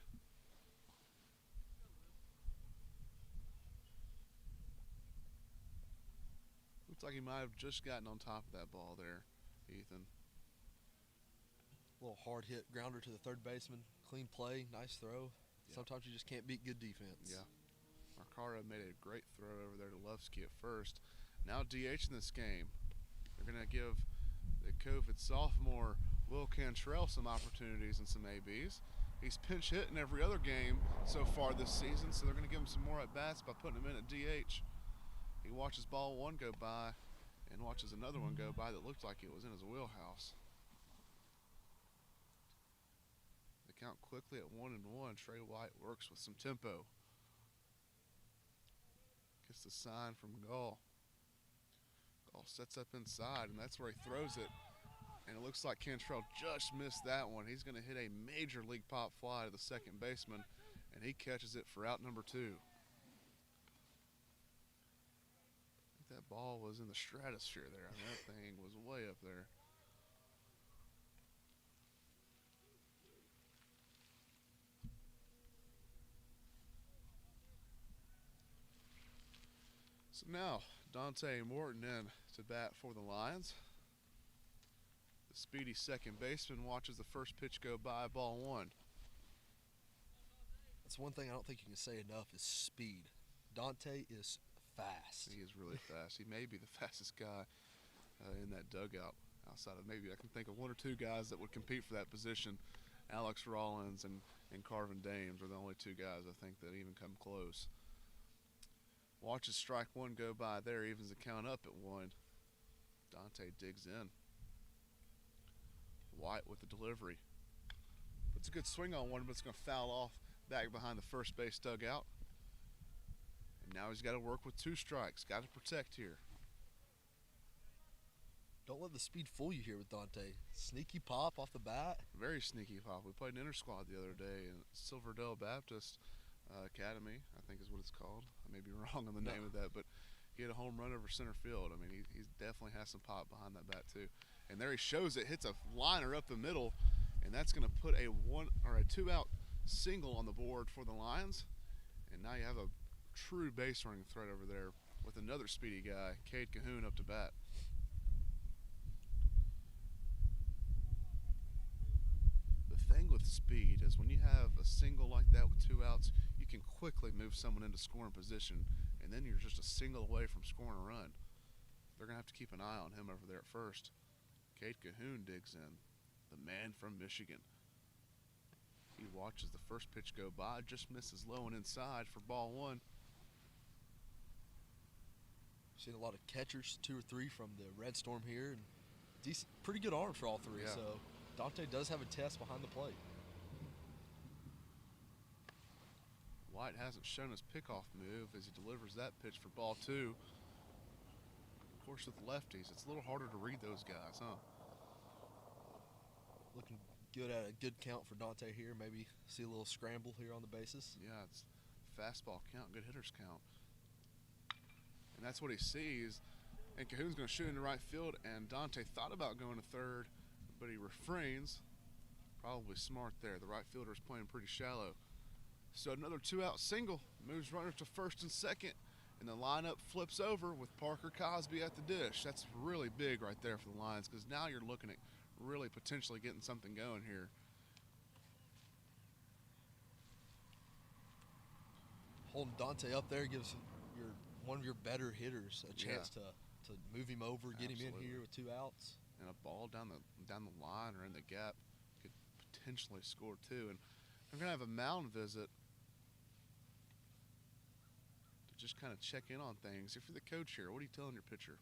Looks like he might have just gotten on top of that ball there, Ethan. A little hard hit grounder to the third baseman. Clean play, nice throw. Yeah. Sometimes you just can't beat good defense. Yeah. Marcara made a great throw over there to Levski at first. Now DH in this game. They're going to give the COVID sophomore Will Cantrell some opportunities and some ABs. He's pinch hit in every other game so far this season, so they're going to give him some more at-bats by putting him in at DH. He watches ball 1 go by and watches another one go by that looked like it was in his wheelhouse. The count quickly at 1-1. Trey White works with some tempo. Gets the sign from Gall. Gall sets up inside, and that's where he throws it. And it looks like Cantrell just missed that one. He's going to hit a major league pop fly to the second baseman, and he catches it for out number 2. I think that ball was in the stratosphere there. I mean, that thing was way up there. So now, Dante Morton in to bat for the Lions. The speedy second baseman watches the first pitch go by, ball 1. That's one thing I don't think you can say enough is speed. Dante is fast. He is really fast. He may be the fastest guy in that dugout. Outside of maybe I can think of 1 or 2 guys that would compete for that position. Alex Rollins and Carvin Dames are the only 2 guys I think that even come close. Watches strike 1 go by there, evens the count up at 1. Dante digs in. White with the delivery. Puts a good swing on one, but it's going to foul off back behind the first base dugout. And now he's got to work with 2 strikes. Got to protect here. Don't let the speed fool you here with Dante. Sneaky pop off the bat. Very sneaky pop. We played an inter-squad the other day in Silverdale Baptist Academy, I think is what it's called. I may be wrong on the name of that, but he had a home run over center field. I mean, he definitely has some pop behind that bat too. And there he shows it, hits a liner up the middle, and that's going to put a 2-out single on the board for the Lions. And now you have a true base running threat over there with another speedy guy, Cade Cahoon, up to bat. The thing with speed is when you have a single like that with 2 outs, you can quickly move someone into scoring position, and then you're just a single away from scoring a run. They're going to have to keep an eye on him over there at first. Cade Cahoon digs in, the man from Michigan. He watches the first pitch go by, just misses low and inside for ball 1. Seen a lot of catchers, 2 or 3 from the Red Storm here, and decent, pretty good arms for all 3. Yeah. So Dante does have a test behind the plate. White hasn't shown his pickoff move as he delivers that pitch for ball 2. Of course, with lefties, it's a little harder to read those guys, huh? Looking good at a good count for Dante here. Maybe see a little scramble here on the bases. Yeah, it's fastball count, good hitters count. And that's what he sees. And Cahoon's going to shoot into right field, and Dante thought about going to third, but he refrains. Probably smart there. The right fielder is playing pretty shallow. So another 2-out single. Moves runners to first and second, And the lineup flips over with Parker Cosby at the dish. That's really big right there for the Lions because now you're looking at really potentially getting something going here. Holding Dante up there gives one of your better hitters a chance to move him over, get him in here with 2 outs. And a ball down the line or in the gap could potentially score too. And I'm gonna have a mound visit to just kind of check in on things. If you're the coach here, what are you telling your pitcher?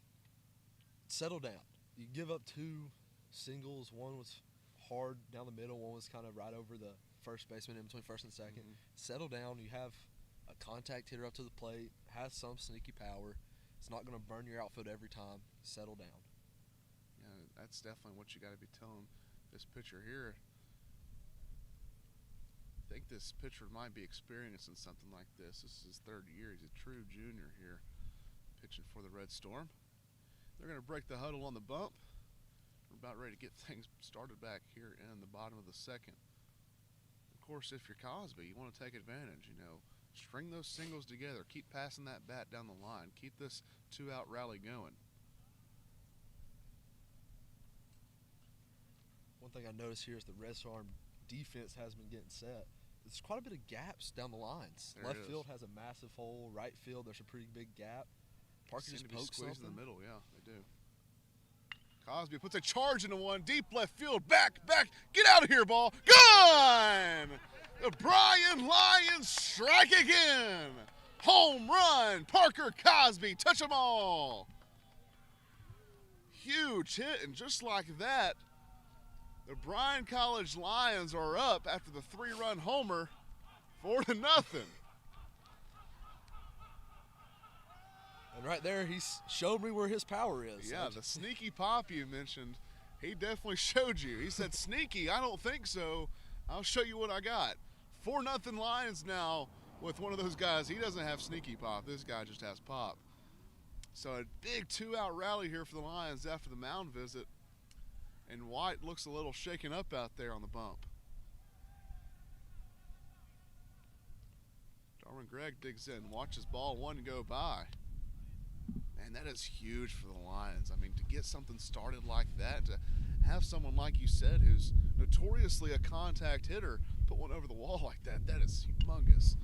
Settle down. You give up 2 singles. One was hard down the middle. One was kind of right over the first baseman in between first and second. Settle down. You have a contact hitter up to the plate, has some sneaky power. It's not going to burn your outfield every time. Settle down. Yeah, that's definitely what you got to be telling this pitcher here. I think this pitcher might be experiencing something like this. This is his 3rd year. He's a true junior here, pitching for the Red Storm. They're going to break the huddle on the bump. We're about ready to get things started back here in the bottom of the 2nd. Of course, if you're Cosby, you want to take advantage, you know. String those singles together. Keep passing that bat down the line. Keep this 2-out rally going. One thing I noticed here is the Red Storm defense has been getting set. There's quite a bit of gaps down the lines. Left field has a massive hole. Right field, there's a pretty big gap. Parker just pokes something. In the middle, yeah, they do. Cosby puts a charge into one. Deep left field. Back. Get out of here, ball. Gone! The Bryan Lions strike again. Home run. Parker Cosby. Touch them all. Huge hit, and just like that, the Bryan College Lions are up after the 3-run homer, 4-0. And right there, he's showed me where his power is. Yeah, the sneaky pop you mentioned, he definitely showed you. He said, sneaky, I don't think so. I'll show you what I got. 4-0 Lions now with one of those guys. He doesn't have sneaky pop. This guy just has pop. So a big 2-out rally here for the Lions after the mound visit. And White looks a little shaken up out there on the bump. Greg digs in, watches ball 1 go by. Man, that is huge for the Lions. I mean, to get something started like that, to have someone like you said who's notoriously a contact hitter put one over the wall like that, that is humongous.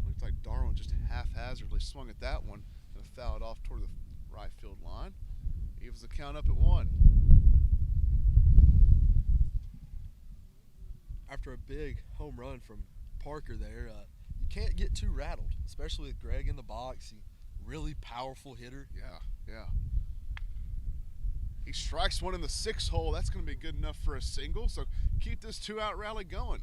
Looks like Darwin just haphazardly swung at that one and fouled off toward the right field line. Evens the count up at 1. After a big home run from Parker there, you can't get too rattled, especially with Greg in the box. Really powerful hitter. Yeah. He strikes one in the 6th hole. That's going to be good enough for a single. So keep this 2-out rally going.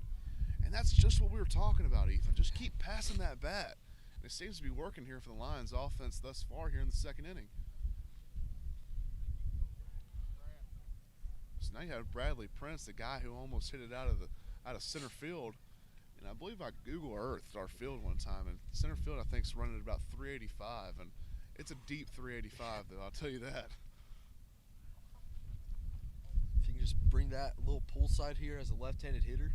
And that's just what we were talking about, Ethan. Just keep passing that bat. And it seems to be working here for the Lions offense thus far here in the 2nd inning. So now you have Bradley Prince, the guy who almost hit it out of center field. And I believe I Google Earthed our field one time, and center field I think is running at about 385, and it's a deep 385 though, I'll tell you that. If you can just bring that little pull side here as a left-handed hitter.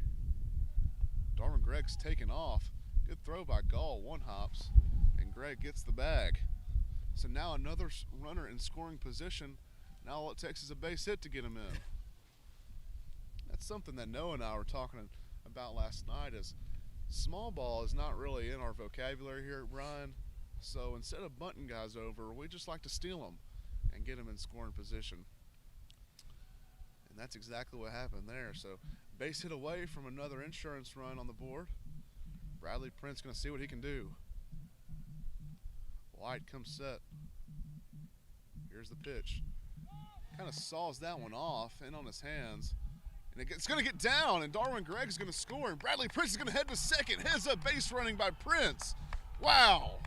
Darwin Gregg's taken off. Good throw by Gall, 1 hops, and Greg gets the bag. So now another runner in scoring position. Now all it takes is a base hit to get him in. That's something that Noah and I were talking about last night, is small ball is not really in our vocabulary here at Bryan. So instead of bunting guys over, we just like to steal them and get them in scoring position. And that's exactly what happened there. So base hit away from another insurance run on the board. Bradley Prince going to see what he can do. White comes set. Here's the pitch. Kind of saws that one off, in on his hands. And it's going to get down, and Darwin Gregg's going to score, and Bradley Prince is going to head to second. Heads up base running by Prince. Wow.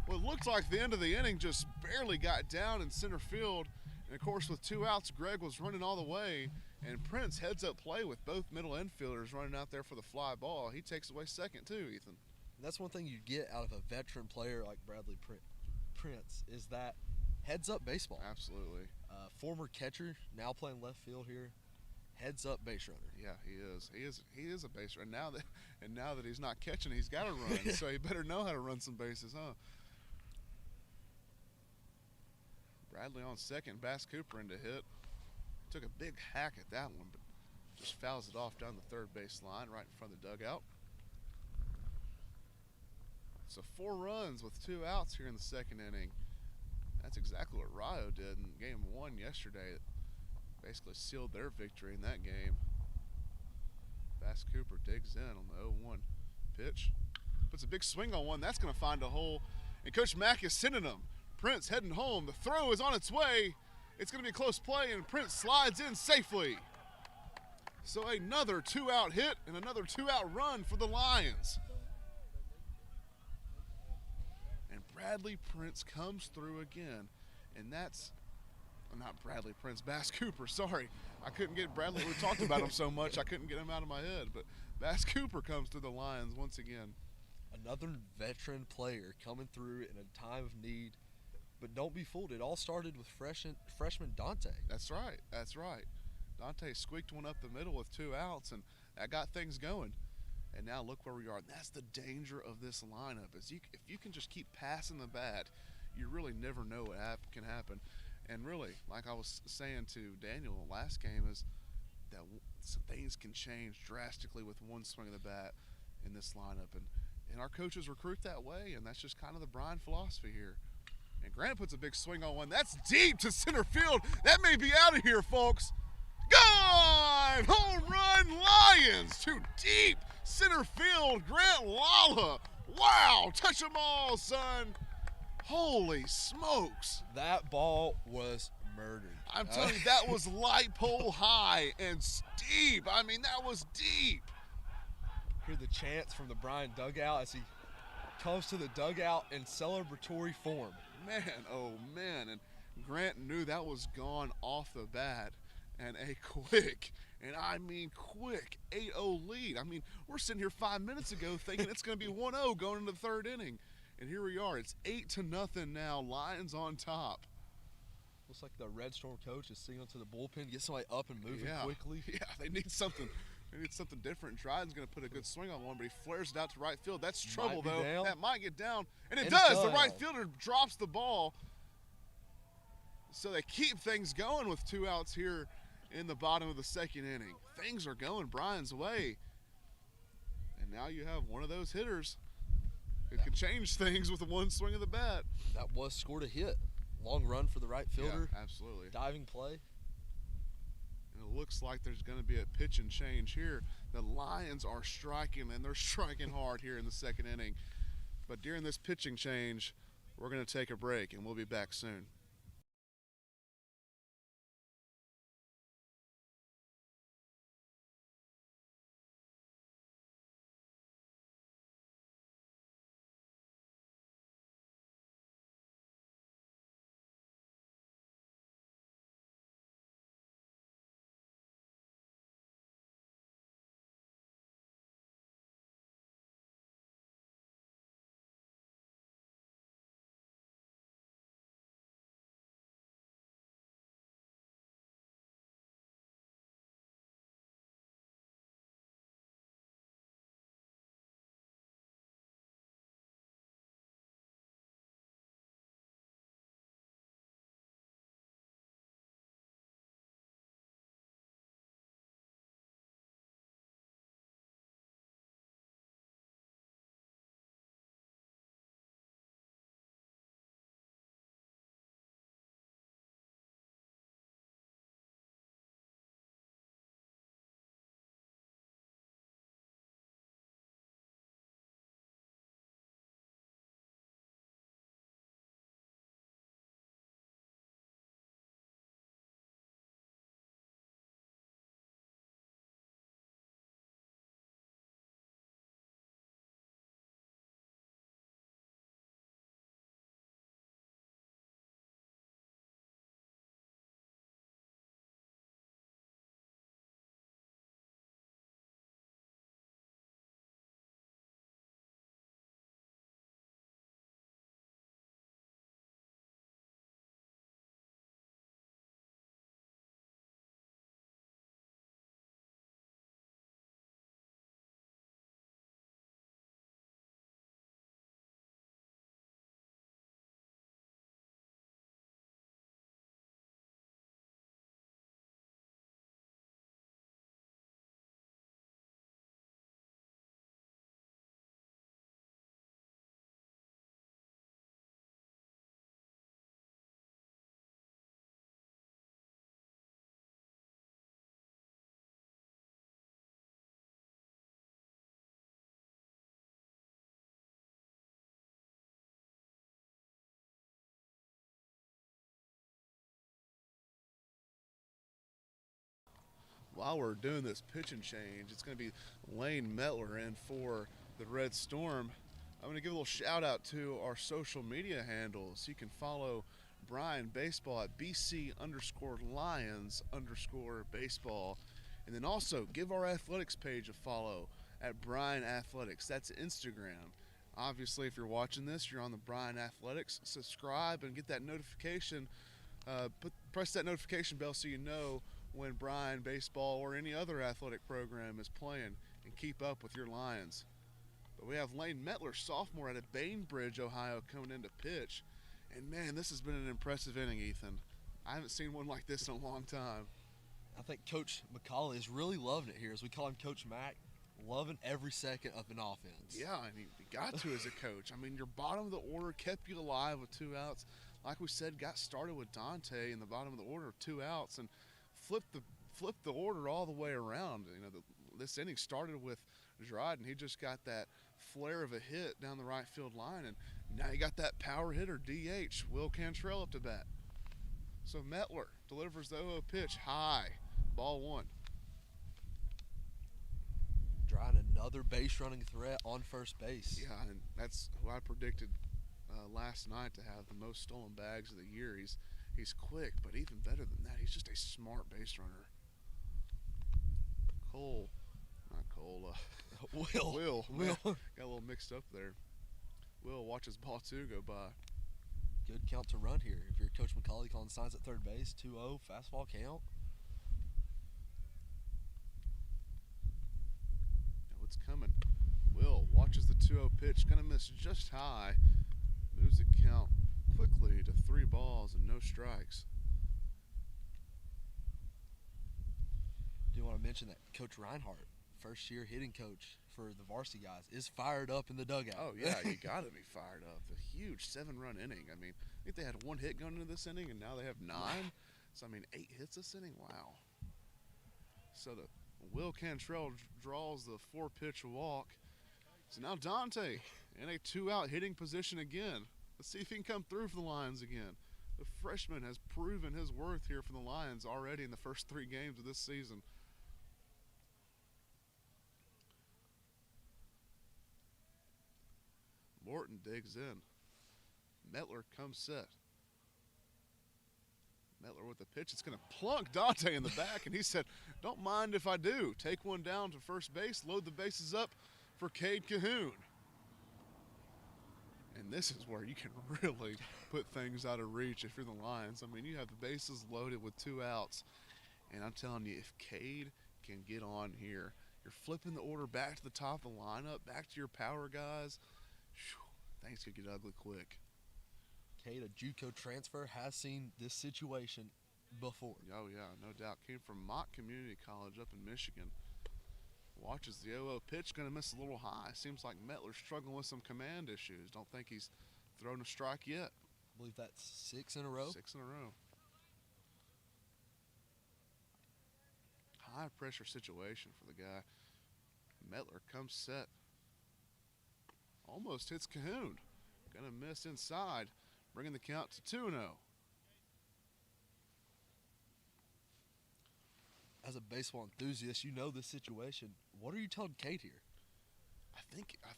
Well, it looked like the end of the inning just barely got down in center field. And, of course, with 2 outs, Gregg was running all the way, and Prince heads up play with both middle infielders running out there for the fly ball. He takes away second, too, Ethan. And that's one thing you get out of a veteran player like Bradley Prince is that heads-up baseball. Absolutely. Former catcher, now playing left field here. Heads-up base runner. Yeah, he is. He is a base runner. And now that he's not catching, he's got to run. So he better know how to run some bases, huh? Bradley on second, Bass Cooper in to hit. Took a big hack at that one, but just fouls it off down the third base line right in front of the dugout. So 4 runs with 2 outs here in the second inning. That's exactly what Rio did in game 1 yesterday. It basically sealed their victory in that game. Bass Cooper digs in on the 0-1 pitch. Puts a big swing on one. That's going to find a hole. And Coach Mack is sending him. Prince heading home. The throw is on its way. It's going to be a close play, and Prince slides in safely. So another 2-out hit and another 2-out run for the Lions. And Bradley Prince comes through again. And that's not Bradley Prince, Bass Cooper, sorry. I couldn't get Bradley. We talked about him so much I couldn't get him out of my head. But Bass Cooper comes to the Lions once again. Another veteran player coming through in a time of need. But don't be fooled. It all started with freshman Dante. That's right. That's right. Dante squeaked one up the middle with 2 outs, and that got things going. And now look where we are. And that's the danger of this lineup. Is if you can just keep passing the bat, you really never know what can happen. And really, like I was saying to Daniel last game, is that some things can change drastically with one swing of the bat in this lineup. And our coaches recruit that way, and that's just kind of the Bryan philosophy here. And Grande puts a big swing on one. That's deep to center field. That may be out of here, folks. Gone! Home run, Lions! To deep center field, Grant Lala. Wow, touch them all, son. Holy smokes. That ball was murdered. I'm telling you, that was light pole high and steep. I mean, that was deep. Hear the chants from the Bryan dugout as he comes to the dugout in celebratory form. Man, oh man. And Grant knew that was gone off the bat. And a quick, and I mean quick, 8-0 lead. I mean, we're sitting here 5 minutes ago thinking it's going to be 1-0 going into the third inning. And here we are. It's 8-0 now. Lions on top. Looks like the Red Storm coach is signaling to the bullpen, get somebody up and moving quickly. Yeah, they need something. They need something different. Dryden's going to put a good swing on one, but he flares it out to right field. That's trouble, though. Down. That might get down. And it does. The right fielder drops the ball. So they keep things going with 2 outs here in the bottom of the second inning. Things are going Bryan's way. And now you have one of those hitters who can change things with one swing of the bat. That was scored a hit. Long run for the right fielder. Yeah, absolutely. Diving play. And it looks like there's going to be a pitch and change here. The Lions are striking, and they're striking hard here in the second inning. But during this pitching change, we're going to take a break, and we'll be back soon. while we're doing this pitching change, it's going to be Lane Metler in for the Red Storm. I'm going to give a little shout out to our social media handles. You can follow Bryan Baseball at BC_Lions_baseball. And then also give our athletics page a follow at Bryan Athletics. That's Instagram. Obviously, if you're watching this, you're on the Bryan Athletics. Subscribe and get that notification. Press that notification bell so you know when Bryan Baseball or any other athletic program is playing, and keep up with your Lions. But we have Lane Metler, sophomore out of Bainbridge, Ohio, coming in to pitch. And man, this has been an impressive inning, Ethan. I haven't seen one like this in a long time. I think Coach McCauley is really loving it here, as we call him Coach Mac, loving every second of an offense. Yeah, I mean, you got to as a coach. I mean, your bottom of the order kept you alive with 2 outs. Like we said, got started with Dante in the bottom of the order, 2 outs, and flipped the order all the way around. You know, this inning started with Dryden. He just got that flare of a hit down the right field line, and now you got that power hitter, DH, Will Cantrell up to bat. So Metler delivers the 0-0 pitch high, ball 1. Dryden, another base running threat on first base. Yeah, and that's who I predicted last night to have the most stolen bags of the year. He's quick, but even better than that, he's just a smart base runner. Will. Got a little mixed up there. Will watches ball 2 go by. Good count to run here. If you're Coach McCauley calling signs at third base, 2-0, fastball count. Now it's coming. Will watches the 2-0 pitch, gonna miss just high. Moves the count quickly to 3 balls and no strikes. Do you want to mention that Coach Reinhardt, first year hitting coach for the varsity guys, is fired up in the dugout. Oh yeah, you gotta be fired up. A huge 7-run inning. I mean, I think they had 1 hit going into this inning, and now they have 9. So I mean, 8 hits this inning. Wow. So the Will Cantrell draws the 4-pitch walk. So now Dante in a 2-out hitting position again. Let's see if he can come through for the Lions again. The freshman has proven his worth here for the Lions already in the first 3 games of this season. Morton digs in. Metler comes set. Metler with the pitch. It's going to plunk Dante in the back, and he said, "Don't mind if I do. Take one down to first base, load the bases up for Cade Cahoon." And this is where you can really put things out of reach if you're the Lions. I mean, you have the bases loaded with 2 outs, and I'm telling you, if Cade can get on here, you're flipping the order back to the top of the lineup, back to your power guys. Things could get ugly quick. Cade, a JUCO transfer, has seen this situation before. Oh, yeah, no doubt. Came from Mott Community College up in Michigan. Watches the 0-0 pitch, going to miss a little high. Seems like Metler's struggling with some command issues. Don't think he's thrown a strike yet. I believe that's 6 in a row. 6 in a row. High pressure situation for the guy. Metler comes set. Almost hits Cahoon. Gonna miss inside, bringing the count to 2-0. As a baseball enthusiast, you know this situation. What are you telling Cade here? I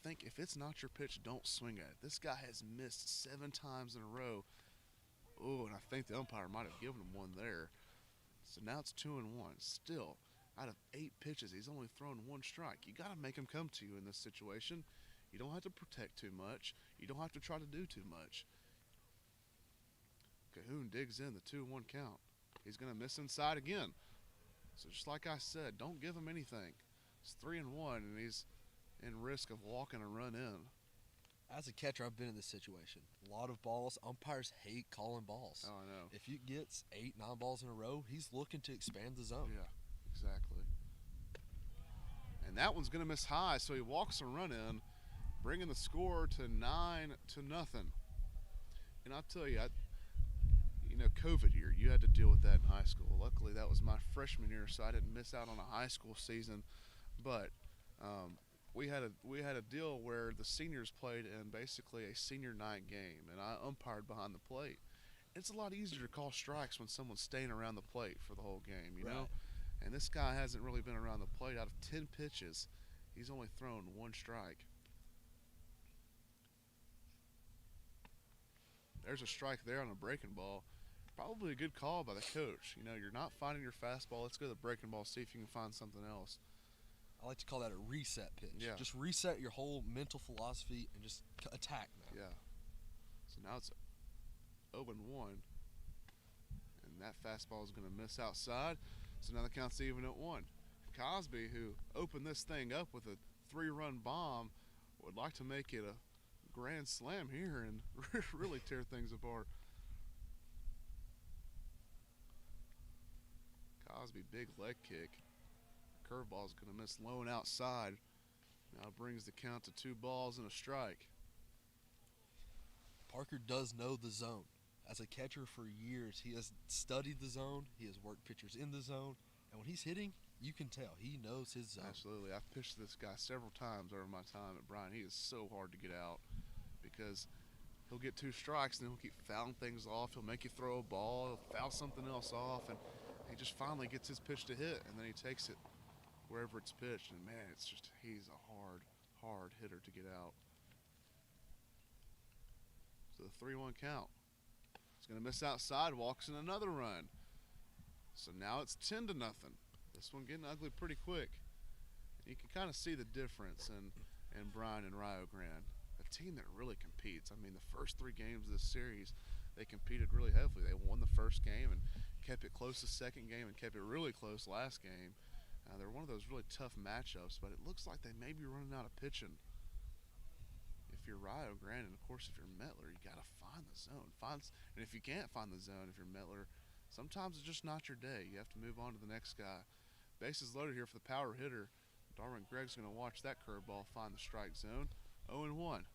think if it's not your pitch, don't swing at it. This guy has missed 7 times in a row. Oh, and I think the umpire might have given him one there. So now it's 2-1. Still, out of 8 pitches, he's only thrown 1 strike. You got to make him come to you in this situation. You don't have to protect too much. You don't have to try to do too much. Cahoon digs in the 2-1 count. He's going to miss inside again. So just like I said, don't give him anything. It's 3-1, and he's in risk of walking a run in. As a catcher, I've been in this situation. A lot of balls. Umpires hate calling balls. Oh, I know. If he gets 8, 9 balls in a row, he's looking to expand the zone. Yeah, exactly. And that one's going to miss high, so he walks a run in, bringing the score to 9-0. And I'll tell you, COVID year, you had to deal with that in high school. Luckily, that was my freshman year, so I didn't miss out on a high school season. But we had a deal where the seniors played in basically a senior night game, and I umpired behind the plate. It's a lot easier to call strikes when someone's staying around the plate for the whole game, you know? And this guy hasn't really been around the plate. Out of 10 pitches, he's only thrown 1 strike. There's a strike there on a breaking ball. Probably a good call by the coach. You know, you're not finding your fastball. Let's go to the breaking ball, see if you can find something else. I like to call that a reset pitch. Yeah. Just reset your whole mental philosophy and just attack now. Yeah. So now it's 0-1. And that fastball is going to miss outside. So now the count's even at 1. Cosby, who opened this thing up with a 3-run bomb, would like to make it a grand slam here and really tear things apart. Cosby, big leg kick. Curveball is going to miss low and outside. Now brings the count to 2 balls and a strike. Parker does know the zone. As a catcher for years, he has studied the zone. He has worked pitchers in the zone. And when he's hitting, you can tell he knows his zone. Absolutely. I've pitched this guy several times over my time at Bryan. He is so hard to get out because he'll get 2 strikes and then he'll keep fouling things off. He'll make you throw a ball. He'll foul something else off. And he just finally gets his pitch to hit, and then he takes it wherever it's pitched. And, man, it's just he's a hard hitter to get out. So the 3-1 count. He's going to miss outside, walks in another run. So now it's 10-0. This one getting ugly pretty quick. You can kind of see the difference in Bryan and Rio Grande, a team that really competes. I mean, the first 3 games of this series, they competed really heavily. They won the first game and kept it close the second game and kept it really close last game. They're one of those really tough matchups, but it looks like they may be running out of pitching. If you're Rio Grande, and of course if you're Mettler, you got to find the zone. And if you can't find the zone, if you're Mettler, sometimes it's just not your day. You have to move on to the next guy. Bases loaded here for the power hitter. Darwin Gregg's going to watch that curveball find the strike zone. 0-1.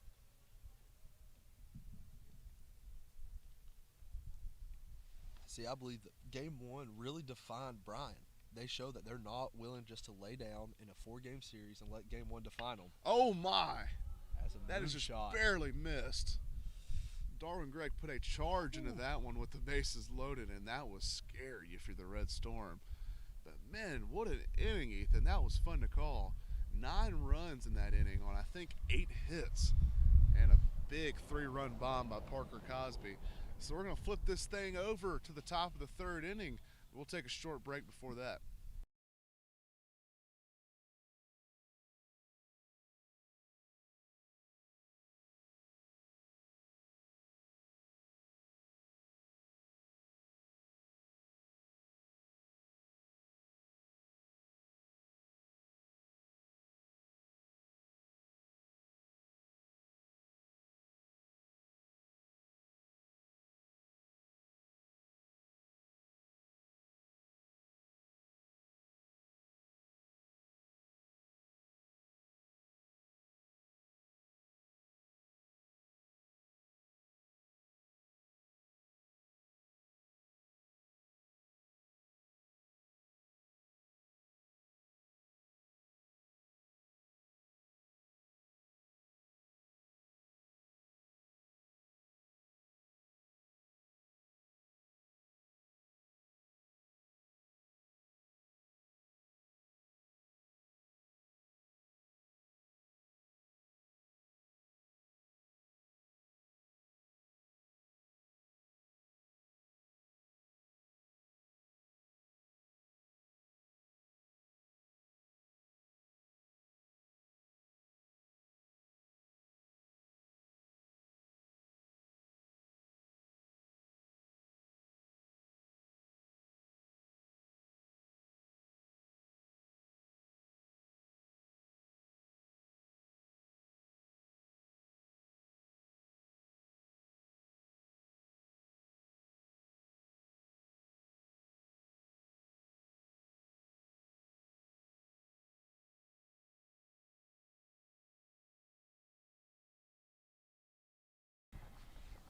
See, I believe that Game 1 really defined Bryan. They show that they're not willing just to lay down in a 4-game series and let Game 1 define them. Oh, my. That is just shot. barely missed. Darwin Gregg put a charge into that one with the bases loaded, and that was scary if you're the Red Storm. But, man, what an inning, Ethan. That was fun to call. 9 runs in that inning on, I think, 8 hits and a big 3-run bomb by Parker Cosby. So we're going to flip this thing over to the top of the 3rd inning. We'll take a short break before that.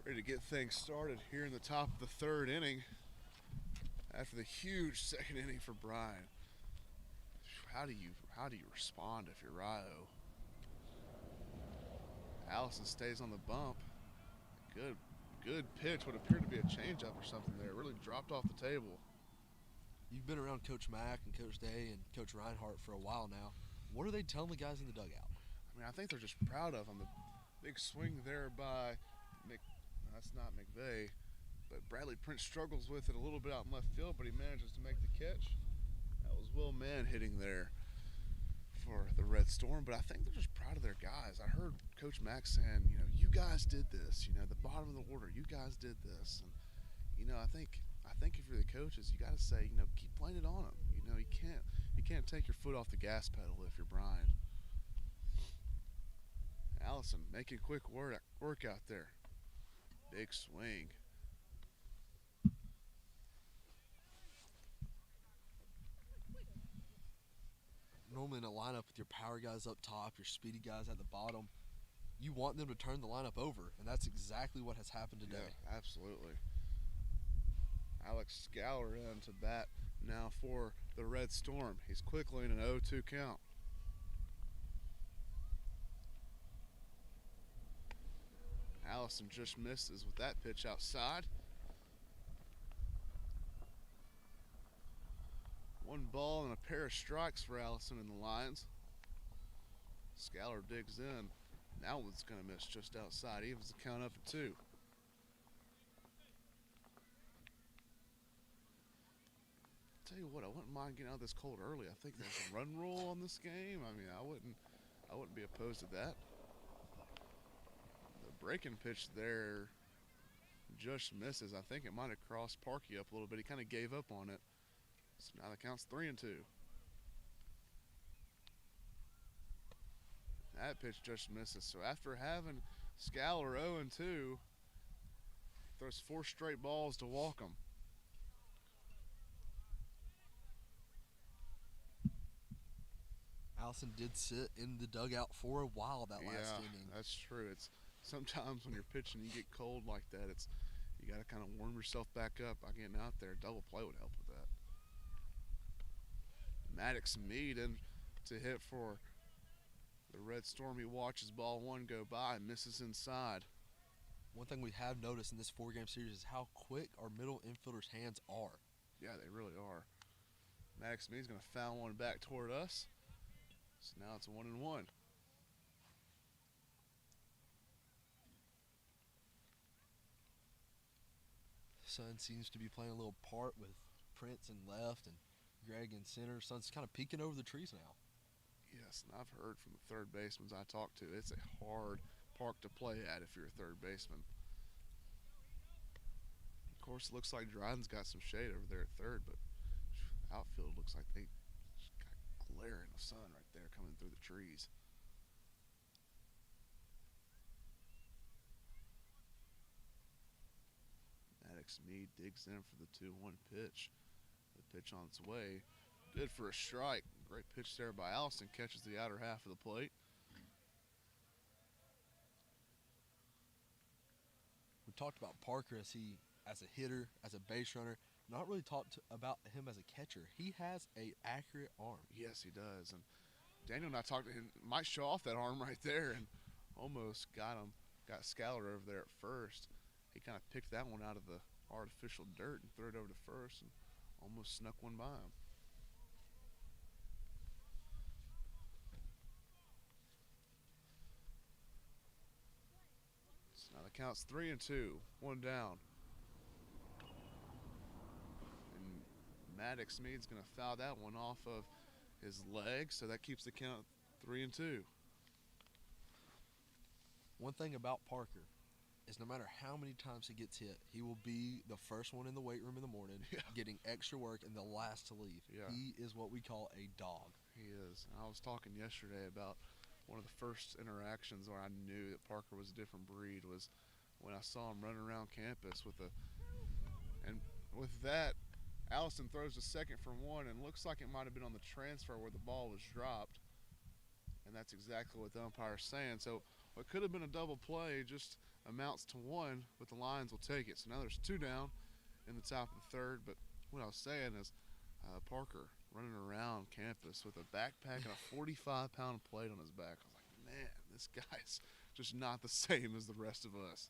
Ready to get things started here in the top of the 3rd inning after the huge 2nd inning for Bryan. How do you respond if you're Rio? Allison stays on the bump. Good pitch. What appeared to be a changeup or something there. Really dropped off the table. You've been around Coach Mack and Coach Day and Coach Reinhardt for a while now. What are they telling the guys in the dugout? I mean, I think they're just proud of him. The big swing there by that's not McVeigh, but Bradley Prince struggles with it a little bit out in left field, but he manages to make the catch. That was Will Mann hitting there for the Red Storm, but I think they're just proud of their guys. I heard Coach Mack saying, you guys did this. The bottom of the order, you guys did this. And I think if you're the coaches, you got to say, keep playing it on them. You can't take your foot off the gas pedal if you're Bryan. Allison making quick work out there. Big swing. Normally in a lineup with your power guys up top, your speedy guys at the bottom, you want them to turn the lineup over, and that's exactly what has happened today. Yeah, absolutely. Alex Scaller in to bat now for the Red Storm. He's quickly in an 0-2 count. Allison just misses with that pitch outside. One ball and a pair of strikes for Allison and the Lions. Scaller digs in. That one's going to miss just outside. Evens the count up at 2. Tell you what, I wouldn't mind getting out of this cold early. I think there's a run rule on this game. I mean, I wouldn't be opposed to that. The breaking pitch there just misses. I think it might have crossed Parkey up a little bit. He kind of gave up on it. So now the count's 3-2. That pitch just misses. So after having Scaller 0-2, throws 4 straight balls to walk him. Allison did sit in the dugout for a while that last inning. That's true. It's sometimes when you're pitching, you get cold like that. You got to kind of warm yourself back up by getting out there. Double play would help with that. Maddox Meade in to hit for the Red Storm. He watches ball 1 go by and misses inside. One thing we have noticed in this 4-game series is how quick our middle infielders' hands are. Yeah, they really are. Maddox Meade's going to foul one back toward us. So now it's 1-1. Sun seems to be playing a little part with Prince in left and Greg in center. Sun's kind of peeking over the trees now. Yes, and I've heard from the third basemen I talked to, it's a hard park to play at if you're a third baseman. Of course, it looks like Dryden's got some shade over there at third, but outfield looks like they just got glare in the sun right there coming through the trees. Maddox Meade digs in for the 2-1 pitch. The pitch on its way. Good for a strike. Great pitch there by Allison. Catches the outer half of the plate. We talked about Parker as a hitter, as a base runner. Not really talked about him as a catcher. He has an accurate arm. Yes, he does. And Daniel and I talked to him. Might show off that arm right there, and almost got him. Got Scaller over there at first. He kind of picked that one out of the artificial dirt and threw it over to first and almost snuck one by him. So now the count's 3-2, 1 down. And Maddox Meade's going to foul that one off of his leg, so that keeps the count 3-2. One thing about Parker is no matter how many times he gets hit, he will be the first one in the weight room in the morning, getting extra work, and the last to leave. Yeah. He is what we call a dog. He is. And I was talking yesterday about one of the first interactions where I knew that Parker was a different breed was when I saw him running around campus with that, Allison throws a second for 1 and looks like it might have been on the transfer where the ball was dropped. And that's exactly what the umpire's saying. So what could have been a double play just amounts to 1, but the Lions will take it. So now there's 2 down in the top of the 3rd. But what I was saying is Parker running around campus with a backpack and a 45-pound plate on his back. I was like, man, this guy's just not the same as the rest of us.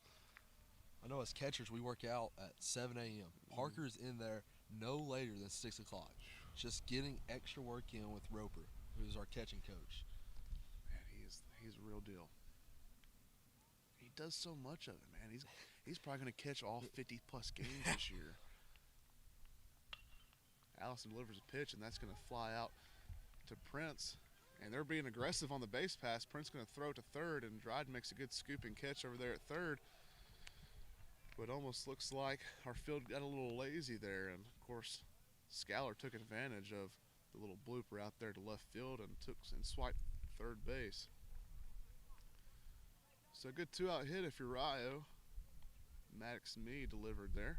I know as catchers we work out at 7 a.m. Parker's in there no later than 6 o'clock. Just getting extra work in with Roper, who's our catching coach. Man, he's a real deal. He does so much of it, man. He's probably going to catch all 50-plus games this year. Allison delivers a pitch, and that's going to fly out to Prince. And they're being aggressive on the base pass. Prince going to throw it to third, and Dryden makes a good scooping catch over there at third. But almost looks like our field got a little lazy there. And, of course, Scalar took advantage of the little blooper out there to left field and swiped third base. So a good 2-out hit if you're Rio. Maddox Me delivered there.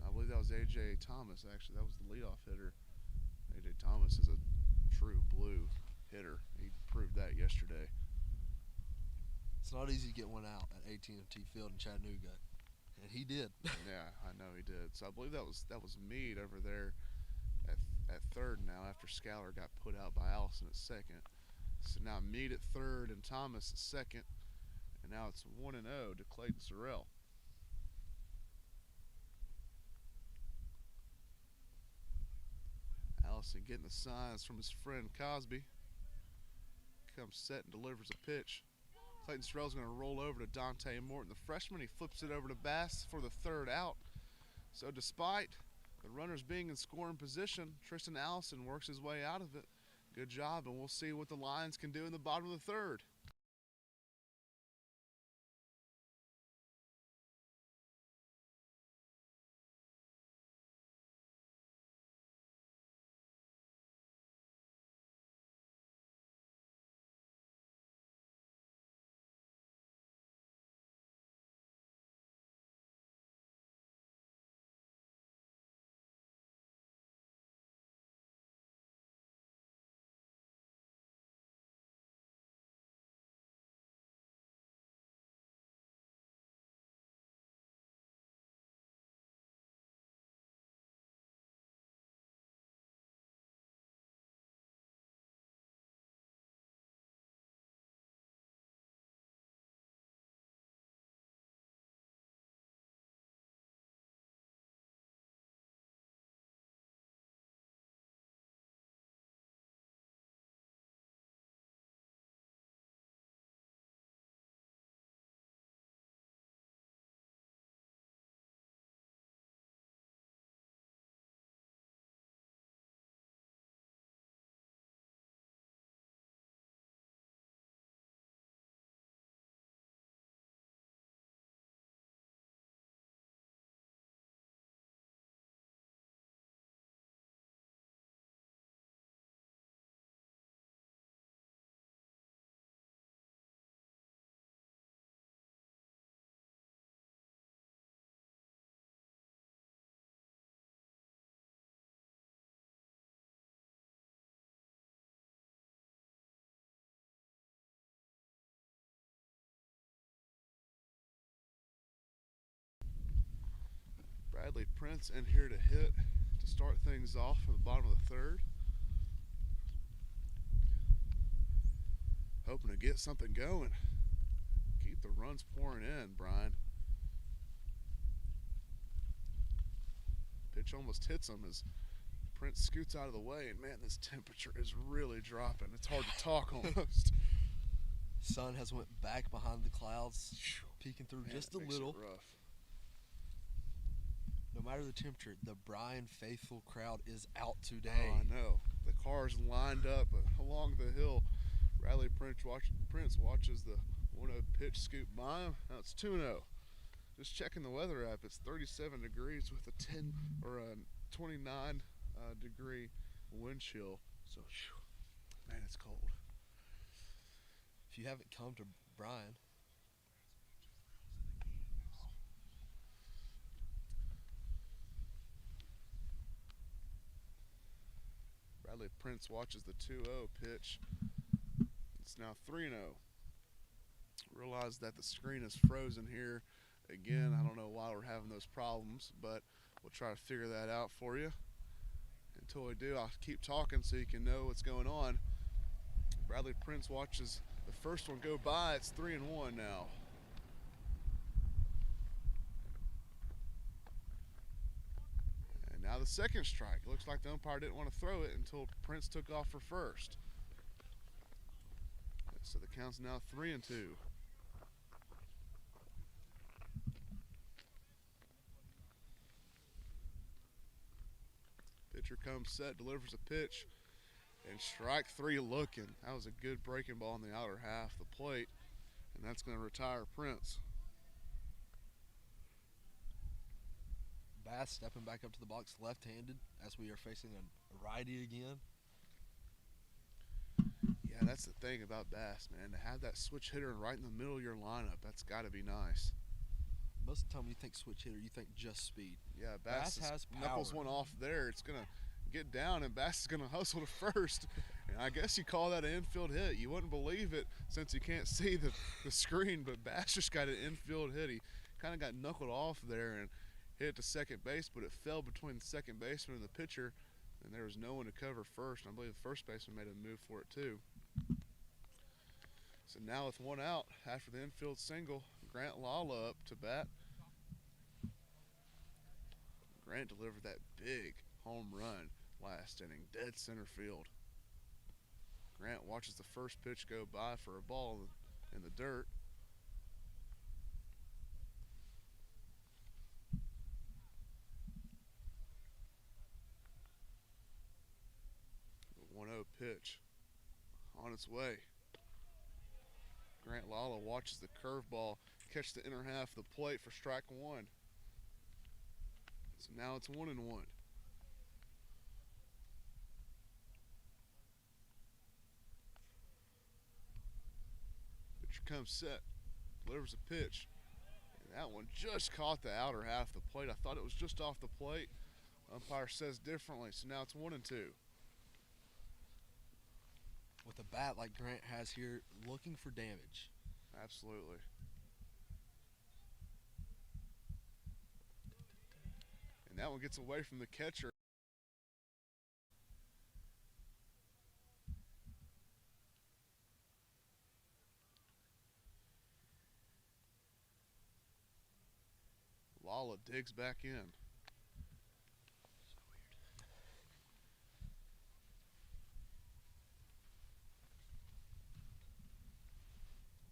I believe that was A.J. Thomas, actually. That was the leadoff hitter. A.J. Thomas is a true blue hitter. He proved that yesterday. It's not easy to get one out at AT&T Field in Chattanooga, and he did. Yeah, I know he did. So I believe that was Meade over there at third now after Scalar got put out by Allison at second. So now Meade at third and Thomas at second, and now it's 1-0 to Clayton Sorrell. Allison getting the signs from his friend Cosby. Comes set and delivers a pitch. Clayton Sorrell's going to roll over to Dante Morton, the freshman. He flips it over to Bass for the third out. So despite the runners being in scoring position, Tristan Allison works his way out of it. Good job, and we'll see what the Lions can do in the bottom of the third. Bradley Prince in here to hit to start things off for the bottom of the third. Hoping to get something going. Keep the runs pouring in, Bryan. Pitch almost hits him as Prince scoots out of the way, and man, this temperature is really dropping. It's hard to talk almost. Sun has went back behind the clouds, peeking through just a little. Rough. No matter the temperature, the Bryan faithful crowd is out today. Oh, I know. The cars lined up along the hill. Bradley Prince watches the 1-0 pitch scoop by him. Now it's 2-0. Just checking the weather app, it's 37 degrees with a 29 degree wind chill. So, man, it's cold. If you haven't come to Bryan, Bradley Prince watches the 2-0 pitch. It's now 3-0. Realize that the screen is frozen here. Again, I don't know why we're having those problems, but we'll try to figure that out for you. Until we do, I'll keep talking so you can know what's going on. Bradley Prince watches the first one go by. It's 3-1 now. Now the second strike. It looks like the umpire didn't want to throw it until Prince took off for first. So the count's now 3-2. Pitcher comes set, delivers a pitch, and strike three looking. That was a good breaking ball in the outer half of the plate, and that's going to retire Prince. Bass stepping back up to the box left-handed as we are facing a righty again. Yeah, that's the thing about Bass, man. To have that switch hitter right in the middle of your lineup, that's got to be nice. Most of the time when you think switch hitter, you think just speed. Yeah, Bass has power. knuckles one off there. It's going to get down, and Bass is going to hustle to first. And I guess you call that an infield hit. You wouldn't believe it since you can't see the screen, but Bass just got an infield hit. He kind of got knuckled off there and hit it to second base, but it fell between the second baseman and the pitcher, and there was no one to cover first. And I believe the first baseman made a move for it too. So now with one out after the infield single, Grant Lala up to bat. Grant delivered that big home run last inning, dead center field. Grant watches the first pitch go by for a ball in the dirt. The 1-0 pitch on its way. Grant Lala watches the curveball catch the inner half of the plate for strike one. So now it's 1-1. Pitcher comes set, delivers a pitch, and that one just caught the outer half of the plate. I thought it was just off the plate. Umpire says differently, so now it's 1-2. With a bat like Grant has here, looking for damage. Absolutely. And that one gets away from the catcher. Lala digs back in.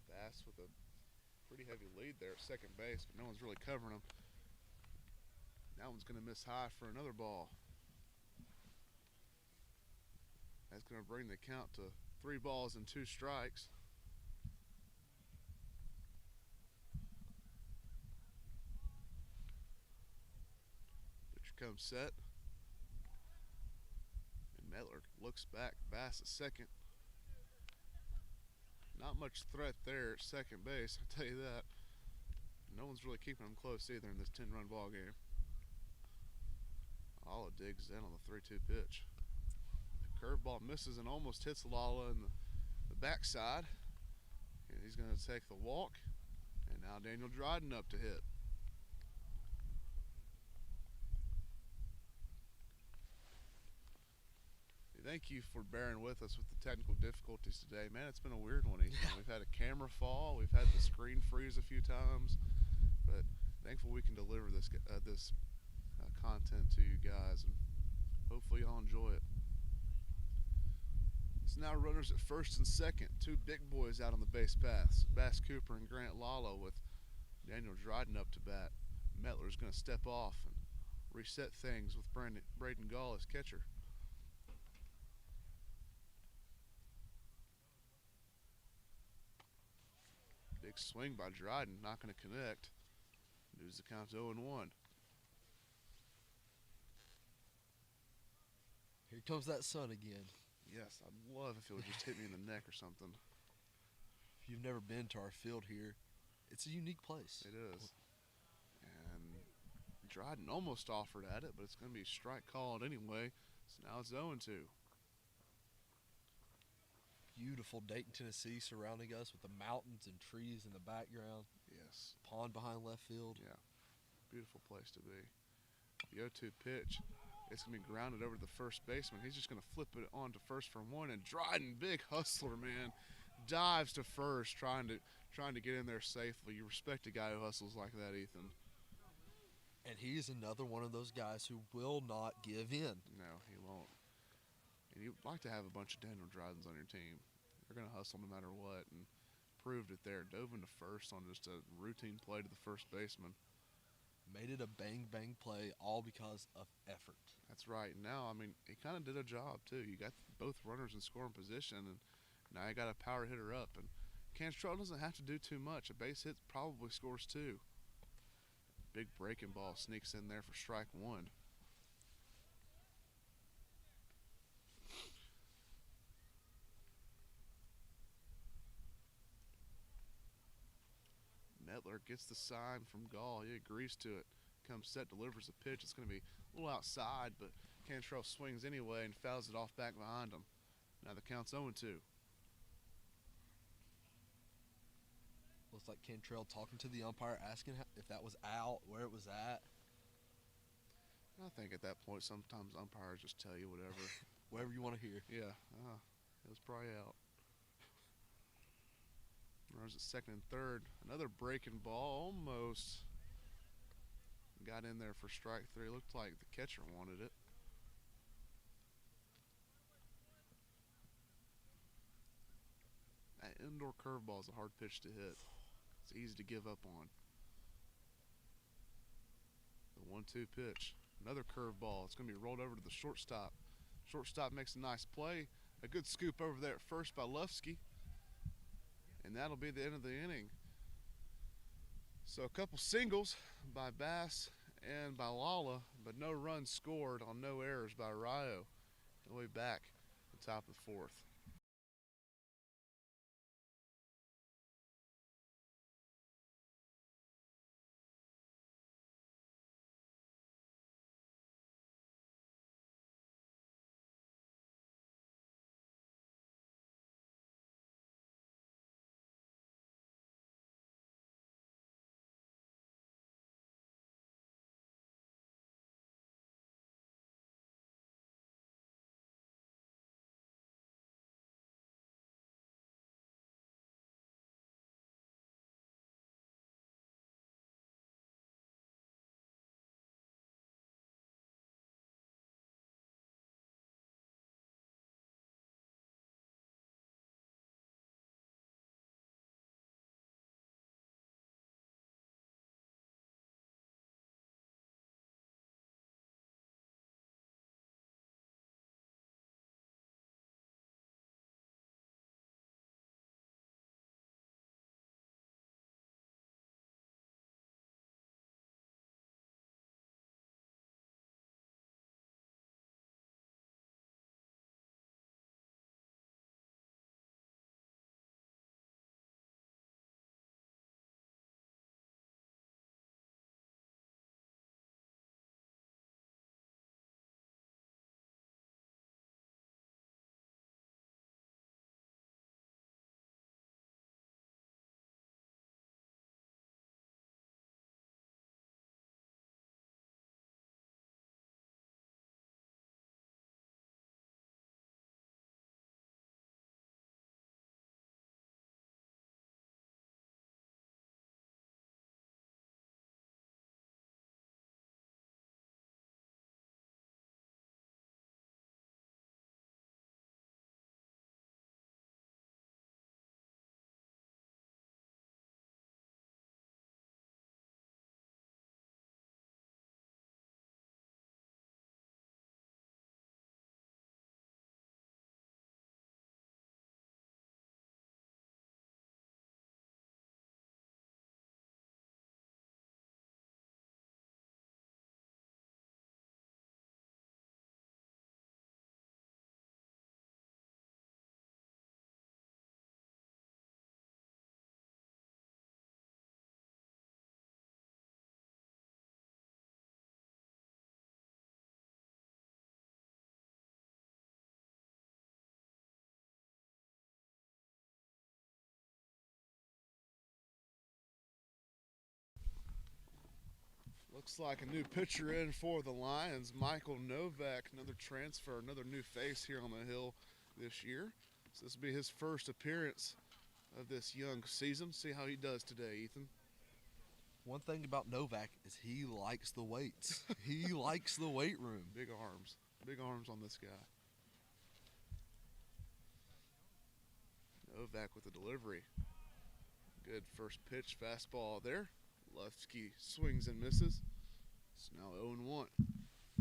Bass with a pretty heavy lead there at second base, but no one's really covering him. That one's going to miss high for another ball. That's going to bring the count to 3 balls and 2 strikes. Pitcher comes set. And Mettler looks back. Bass at second. Not much threat there at second base, I'll tell you that. No one's really keeping them close either in this 10-run ball game. Lala digs in on the 3-2 pitch. The curveball misses and almost hits Lala in the backside. And he's going to take the walk. And now Daniel Dryden up to hit. Thank you for bearing with us with the technical difficulties today. Man, it's been a weird one, Ethan. We've had a camera fall. We've had the screen freeze a few times. But thankful we can deliver this content to you guys. And hopefully y'all enjoy it. It's now runners at first and second. 2 big boys out on the base paths. Bass Cooper and Grant Lala with Daniel Dryden up to bat. Mettler's going to step off and reset things with Brady Conley as catcher. Big swing by Dryden, not going to connect. Moves the count to 0-1. Here comes that sun again. Yes, I'd love if it would just hit me in the neck or something. If you've never been to our field here, it's a unique place. It is. And Dryden almost offered at it, but it's going to be strike called anyway. So now it's 0-2. Beautiful Dayton, Tennessee surrounding us with the mountains and trees in the background. Yes. Pond behind left field. Yeah. Beautiful place to be. The 0-2 pitch. It's going to be grounded over to the first baseman. He's just going to flip it on to first for 1. And Dryden, big hustler, man, dives to first, trying to get in there safely. You respect a guy who hustles like that, Ethan. And he's another one of those guys who will not give in. No, he won't. And you'd like to have a bunch of Daniel Drydens on your team. They're going to hustle no matter what, and proved it there. Dove into first on just a routine play to the first baseman. Made it a bang-bang play all because of effort. That's right. Now, I mean, he kind of did a job, too. You got both runners in scoring position, and now you got a power hitter up. And Cantrell doesn't have to do too much. A base hit probably scores two. Big breaking ball sneaks in there for strike one. Mettler gets the sign from Gall. He agrees to it. Comes set, delivers a pitch. It's going to be a little outside, but Cantrell swings anyway and fouls it off back behind him. Now the count's 0-2. Looks like Cantrell talking to the umpire, asking if that was out, where it was at. I think at that point sometimes umpires just tell you whatever. Whatever you want to hear. Yeah, it was probably out. Runners at second and third. Another breaking ball, almost got in there for strike three. Looked like the catcher wanted it. That indoor curveball is a hard pitch to hit. It's easy to give up on. The 1-2 pitch. Another curveball. It's going to be rolled over to the shortstop. Shortstop makes a nice play. A good scoop over there at first by Lufsky. And that'll be the end of the inning. So a couple singles by Bass and by Lala, but no runs scored on no errors by Rio. He'll be back at the top of the fourth. Looks like a new pitcher in for the Lions, Michael Novak, another transfer, another new face here on the hill this year. So this will be his first appearance of this young season. See how he does today, Ethan. One thing about Novak is he likes the weights. He likes the weight room. Big arms. Big arms on this guy. Novak with the delivery. Good first pitch fastball there. Lefty swings and misses. It's now 0-1.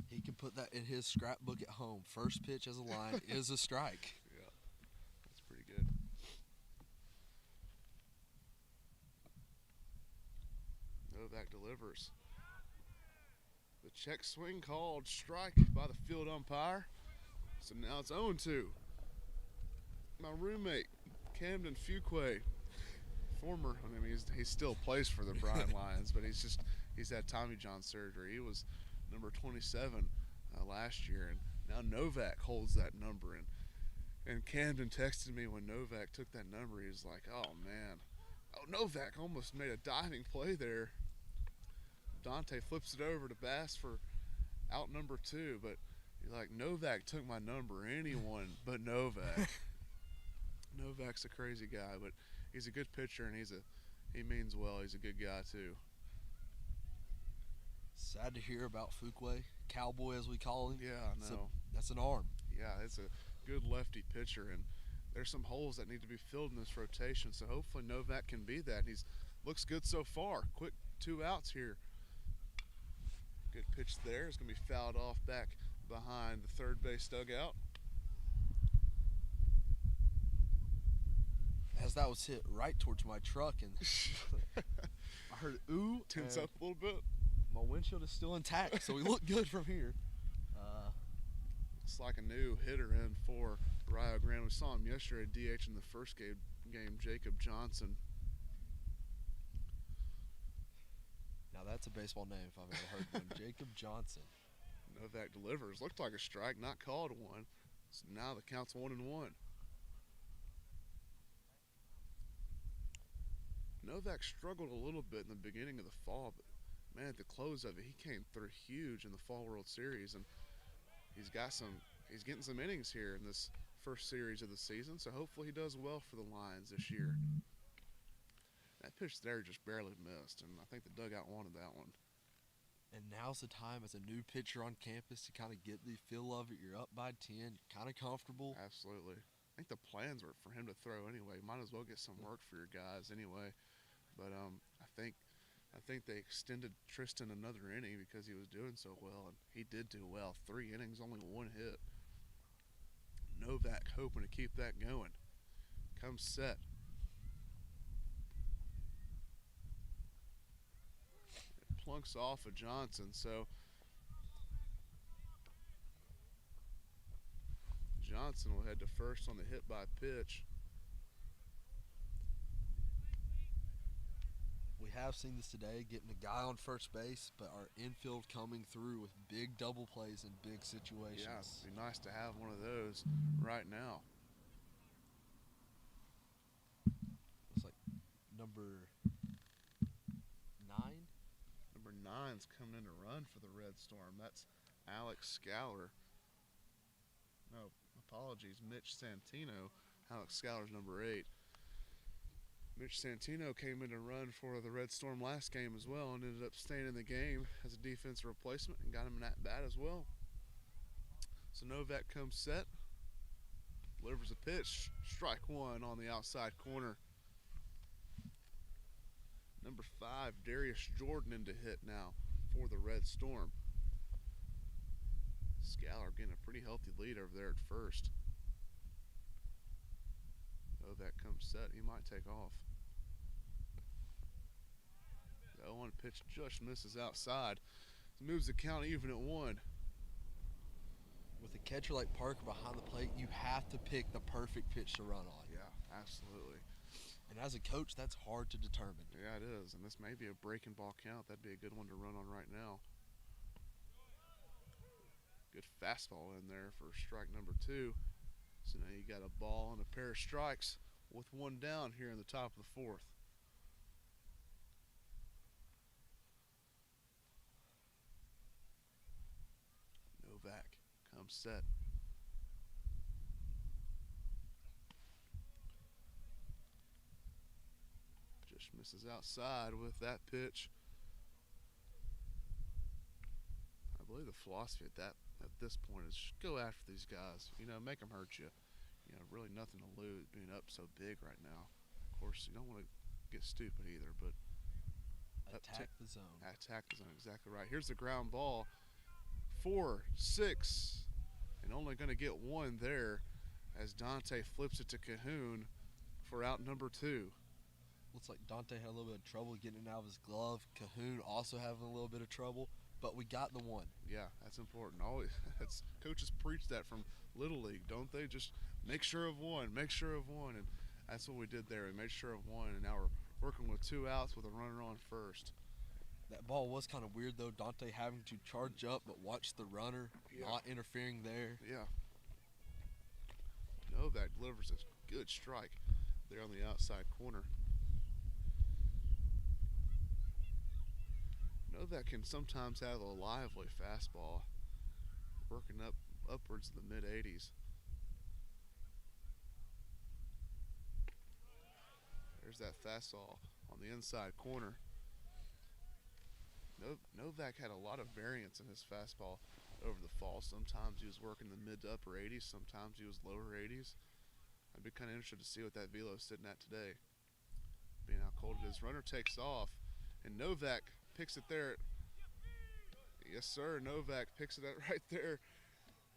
He can put that in his scrapbook at home. First pitch as a line is a strike. Yeah, that's pretty good. Novak delivers. The check swing called strike by the field umpire. So now it's 0-2. My roommate, Camden Fuquay, he still plays for the Bryan Lions, but he's had Tommy John surgery. He was number 27 last year, and now Novak holds that number. And Camden texted me when Novak took that number. He was like, "Oh man, Novak almost made a diving play there." Dante flips it over to Bass for out number 2, but he's like, Novak took my number. Anyone but Novak. Novak's a crazy guy, but he's a good pitcher, and he means well. He's a good guy too. Sad to hear about Fuquay, cowboy as we call him. Yeah, I know. That's an arm. Yeah, it's a good lefty pitcher, and there's some holes that need to be filled in this rotation. So hopefully Novak can be that. And he's looks good so far. Quick 2 outs here. Good pitch there. It's going to be fouled off back behind the third base dugout. As that was hit right towards my truck, and I heard ooh. Tense up a little bit. My windshield is still intact, so we look good from here. It's like a new hitter in for Rio Grande. We saw him yesterday DH in the first game, Jacob Johnson. Now that's a baseball name if I've ever heard one. Jacob Johnson. Novak delivers. Looked like a strike, not called one. So now the count's 1-1. Novak struggled a little bit in the beginning of the fall, but man, at the close of it, he came through huge in the Fall World Series, and he's getting some innings here in this first series of the season, so hopefully he does well for the Lions this year. That pitch there just barely missed, and I think the dugout wanted that one. And now's the time as a new pitcher on campus to kind of get the feel of it. You're up by 10, you're kind of comfortable. Absolutely. I think the plans were for him to throw anyway. Might as well get some work for your guys anyway. But I think they extended Tristan another inning because he was doing so well, and he did do well. 3 innings, only 1 hit. Novak hoping to keep that going. Comes set. It plunks off of Johnson, so Johnson will head to first on the hit by pitch. We have seen this today, getting a guy on first base, but our infield coming through with big double plays in big situations. Yeah, it'd be nice to have one of those right now. It's like number 9. Number 9's coming in to run for the Red Storm. That's Alex Scaler. No, apologies, Mitch Santino. Alex Scaler's number 8. Mitch Santino came in to run for the Red Storm last game as well and ended up staying in the game as a defensive replacement and got him an at-bat as well. So Novak comes set, delivers a pitch, strike 1 on the outside corner. Number 5, Darius Jordan in to hit now for the Red Storm. Scaler getting a pretty healthy lead over there at first. Novak comes set, he might take off. The 0-1 pitch just misses outside. So moves the count even at 1. With a catcher like Parker behind the plate, you have to pick the perfect pitch to run on. Yeah, absolutely. And as a coach, that's hard to determine. Yeah, it is. And this may be a breaking ball count. That'd be a good one to run on right now. Good fastball in there for strike number 2. So now you got a ball and a pair of strikes with 1 down here in the top of the 4th. Novak comes set. Just misses outside with that pitch. Really, the philosophy at this point is just go after these guys. You know, make them hurt you. You know, really nothing to lose being up so big right now. Of course, you don't want to get stupid either, but Attack the zone. Attack the zone, exactly right. Here's the ground ball. 4, 6, and only going to get one there as Dante flips it to Cahoon for out number 2. Looks like Dante had a little bit of trouble getting it out of his glove. Cahoon also having a little bit of trouble, but we got the one. Yeah, that's important. Always, coaches preach that from Little League, don't they? Just make sure of one, and that's what we did there. We made sure of one, and now we're working with 2 outs with a runner on first. That ball was kind of weird, though. Dante having to charge up but watch the runner, not interfering there. Yeah. Novak delivers a good strike there on the outside corner. Novak can sometimes have a lively fastball, working upwards of the mid-80s. There's that fastball on the inside corner. Novak had a lot of variance in his fastball over the fall. Sometimes he was working the mid to upper 80s, sometimes he was lower 80s. I'd be kind of interested to see what that velo is sitting at today. Being how cold it is. Runner takes off, and Novak picks it there. Yes, sir. Novak picks it right there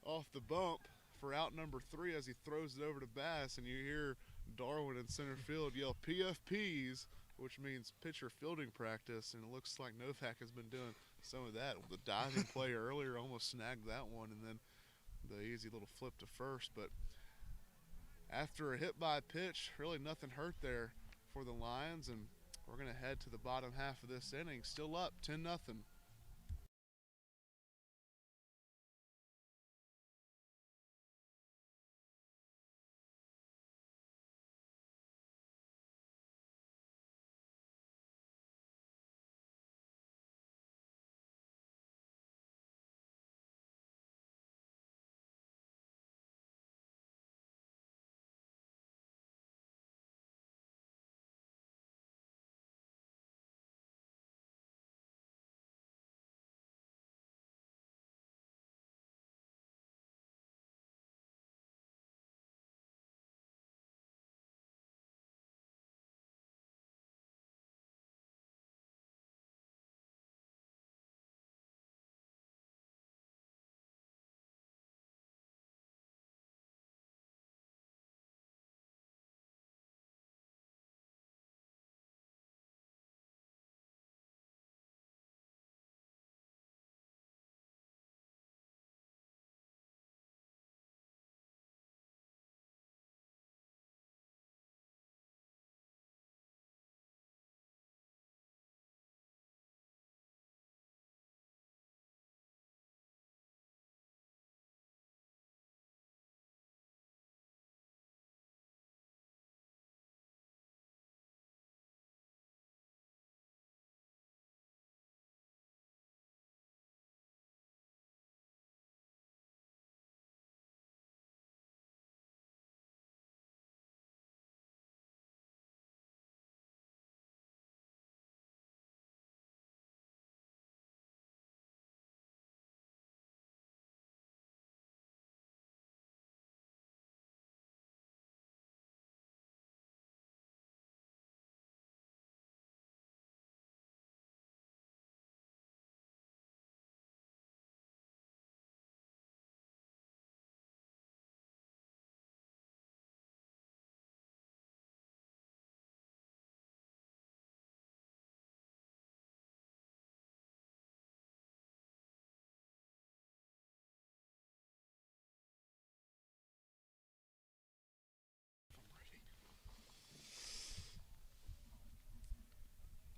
off the bump for out number 3 as he throws it over to Bass, and you hear Darwin in center field yell PFPs, which means pitcher fielding practice, and it looks like Novak has been doing some of that. The diving play earlier almost snagged that one, and then the easy little flip to first. But after a hit by pitch, really nothing hurt there for the Lions, and we're going to head to the bottom half of this inning. Still up 10-0.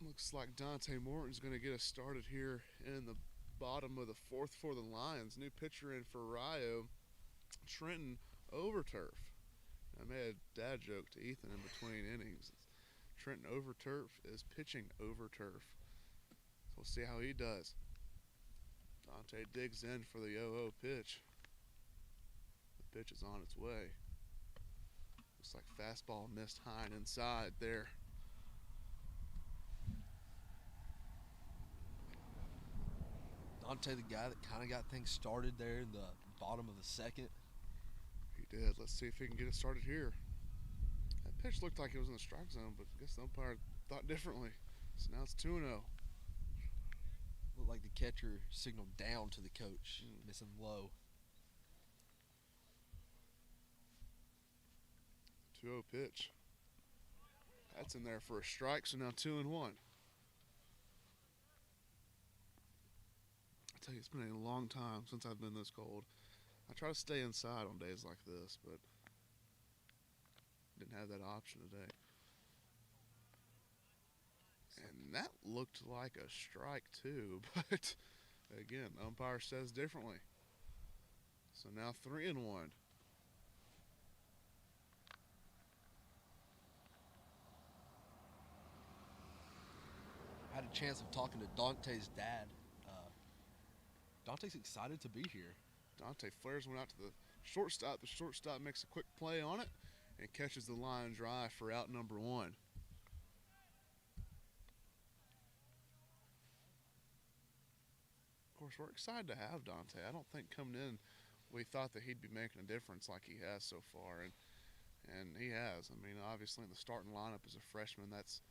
Looks like Dante Morton's going to get us started here in the bottom of the 4th for the Lions. New pitcher in for Rio, Trenton Overturf. I made a dad joke to Ethan in between innings. Trenton Overturf is pitching over turf. So we'll see how he does. Dante digs in for the 0-0 pitch. The pitch is on its way. Looks like fastball missed high and inside there. Dante, the guy that kind of got things started there in the bottom of the second. He did. Let's see if he can get it started here. That pitch looked like it was in the strike zone, but I guess the umpire thought differently. So now it's 2-0. Looked like the catcher signaled down to the coach, missing low. 2-0 pitch. That's in there for a strike, so now 2-1. I tell you, it's been a long time since I've been this cold. I try to stay inside on days like this, but didn't have that option today. And that looked like a strike too, but again, the umpire says differently. So now 3-1. I had a chance of talking to Dante's dad. Dante's excited to be here. Dante flares one out to the shortstop. The shortstop makes a quick play on it and catches the line drive for out number 1. Of course, we're excited to have Dante. I don't think coming in we thought that he'd be making a difference like he has so far, and he has. I mean, obviously in the starting lineup as a freshman, that's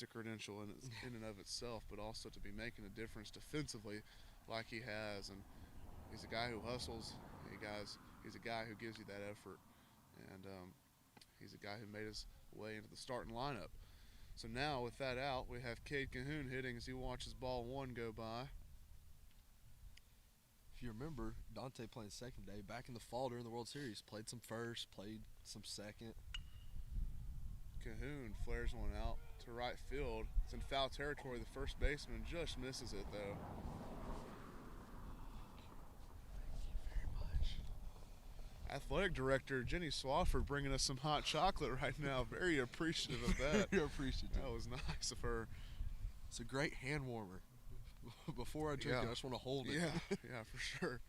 a credential in and of itself, but also to be making a difference defensively like he has. And he's a guy who hustles. He's a guy who gives you that effort. And he's a guy who made his way into the starting lineup. So now with that out, we have Cade Cahoon hitting as he watches ball 1 go by. If you remember, Dante playing second day back in the fall during the World Series. Played some first, played some second. Cahoon flares one out to right field. It's in foul territory. The first baseman just misses it, though. Athletic director Jenny Swafford bringing us some hot chocolate right now. Very appreciative of that. Very appreciative. That was nice of her. It's a great hand warmer. Before I drink it, I just want to hold it. Yeah, for sure.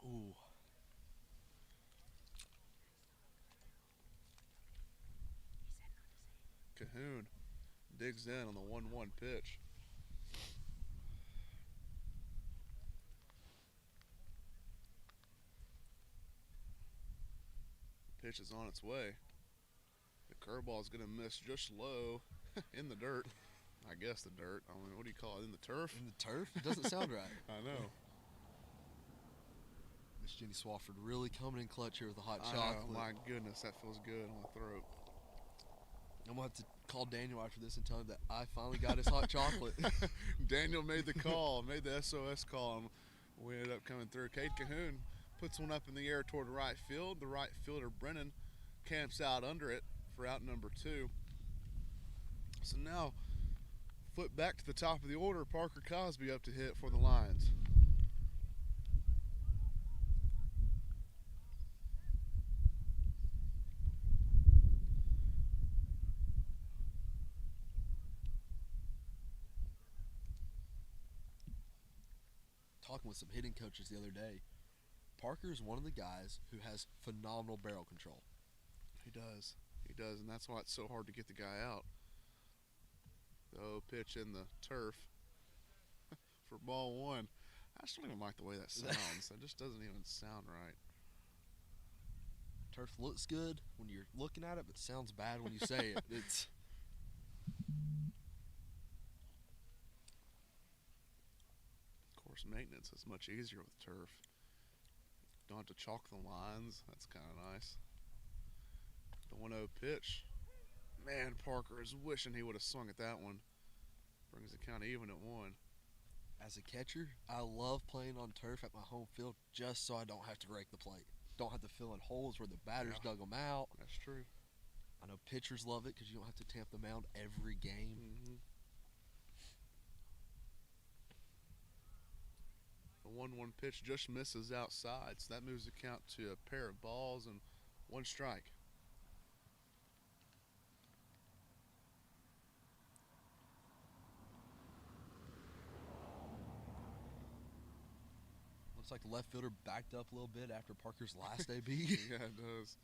Ooh. Cahoon digs in on the 1-1 pitch. Pitch is on its way. The curveball is going to miss just low in the dirt. I guess the dirt. I mean, what do you call it? In the turf? In the turf? It doesn't sound right. I know. Miss Jenny Swafford really coming in clutch here with the hot I chocolate. know, my goodness, that feels good on the throat. I'm going to have to call Daniel after this and tell him that I finally got his hot chocolate. Daniel made the call, made the SOS call, and we ended up coming through. Cade Cahoon puts one up in the air toward right field. The right fielder, Brennan, camps out under it for out number 2. So now, flip back to the top of the order. Parker Cosby up to hit for the Lions. Talking with some hitting coaches the other day, Parker is one of the guys who has phenomenal barrel control. He does, and that's why it's so hard to get the guy out. The pitch in the turf for ball 1. I just don't even like the way that sounds. It just doesn't even sound right. Turf looks good when you're looking at it, but sounds bad when you say it. It's Of course, maintenance is much easier with turf. Don't have to chalk the lines. That's kind of nice. The 1-0 pitch. Man, Parker is wishing he would have swung at that one. Brings the count even at 1. As a catcher, I love playing on turf at my home field just so I don't have to rake the plate. Don't have to fill in holes where the batters dug them out. That's true. I know pitchers love it because you don't have to tamp the mound every game. Mm-hmm. The 1-1 pitch just misses outside, so that moves the count to a pair of balls and 1 strike. Looks like the left fielder backed up a little bit after Parker's last AB. Yeah, it does.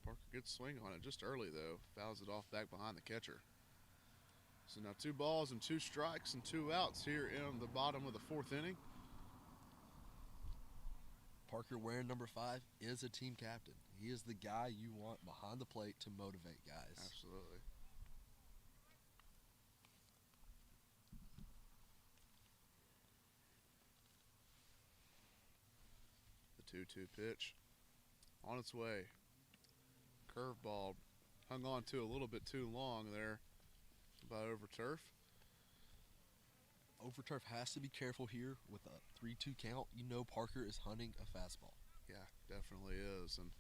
Parker gets swing on it just early, though. Fouls it off back behind the catcher. So now 2 balls and 2 strikes and 2 outs here in the bottom of the 4th inning. Parker, wearing number 5, is a team captain. He is the guy you want behind the plate to motivate guys. Absolutely. The 2-2 pitch on its way. Curveball hung on to a little bit too long there by Overturf. Overturf has to be careful here with a 3-2 count. You know Parker is hunting a fastball. Yeah, definitely is. And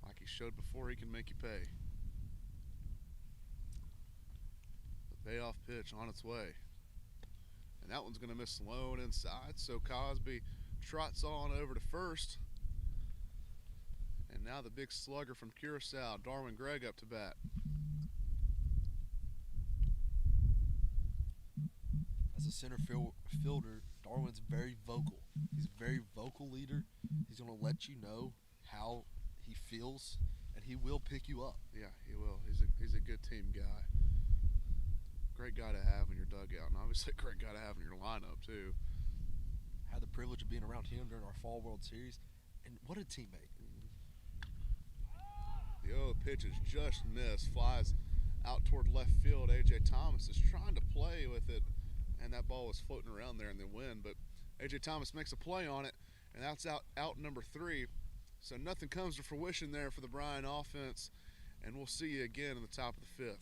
like he showed before, he can make you pay. The payoff pitch on its way. And that one's going to miss Sloan inside, so Cosby trots on over to first. And now the big slugger from Curacao, Darwin Gregg, up to bat. As a center fielder, Darwin's very vocal. He's a very vocal leader. He's going to let you know how he feels, and he will pick you up. Yeah, he will. He's a good team guy. Great guy to have in your dugout, and obviously a great guy to have in your lineup, too. Had the privilege of being around him during our Fall World Series, and what a teammate. The 0 pitch is just missed, flies out toward left field. A.J. Thomas is trying to play with it, and that ball was floating around there in the wind, but A.J. Thomas makes a play on it, and that's out number 3. So nothing comes to fruition there for the Bryan offense, and we'll see you again in the top of the 5th.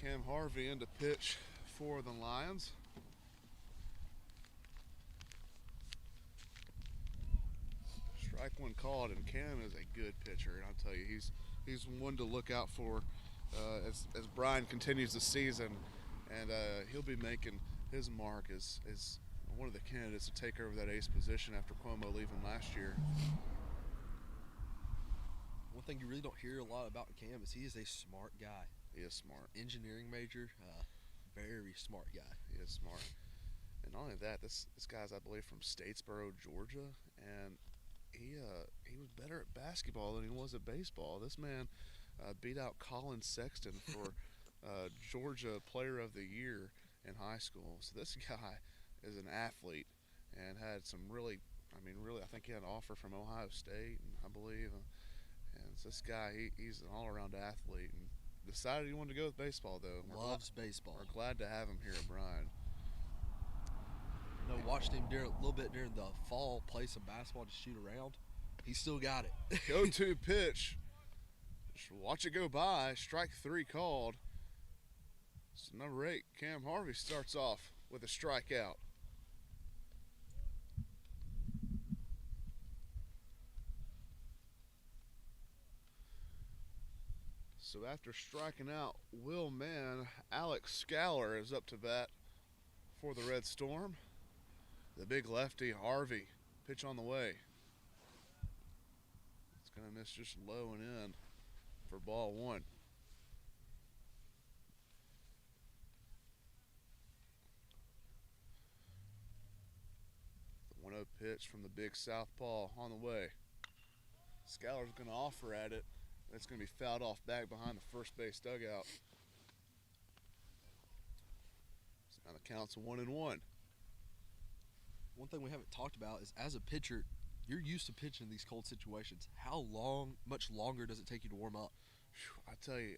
Cam Harvey into pitch for the Lions. Strike one called, and Cam is a good pitcher, and I'll tell you, he's one to look out for as Bryan continues the season, and he'll be making his mark as one of the candidates to take over that ace position after Cuomo leaving last year. One thing you really don't hear a lot about Cam is he is a smart guy. He is smart. Engineering major, very smart guy. He is smart. And not only that, this guy's, I believe, from Statesboro, Georgia, and he was better at basketball than he was at baseball. This man beat out Colin Sexton for Georgia Player of the Year in high school. So this guy is an athlete and had some really, I think he had an offer from Ohio State, I believe. And so this guy, he's an all-around athlete, and decided he wanted to go with baseball, though. Loves baseball. We're glad to have him here at Bryan. Watched him a little bit during the fall, play some basketball to shoot around. He still got it. Go-to pitch. Just watch it go by. Strike three called. So number 8, Cam Harvey starts off with a strikeout. So after striking out Will Mann, Alex Scaller is up to bat for the Red Storm. The big lefty, Harvey, pitch on the way. It's going to miss just low and in for ball 1. The 1-0 pitch from the big southpaw on the way. Scaller's going to offer at it. It's going to be fouled off back behind the first base dugout. So now the count's 1-1. One thing we haven't talked about is, as a pitcher, you're used to pitching in these cold situations. Much longer does it take you to warm up? I tell you,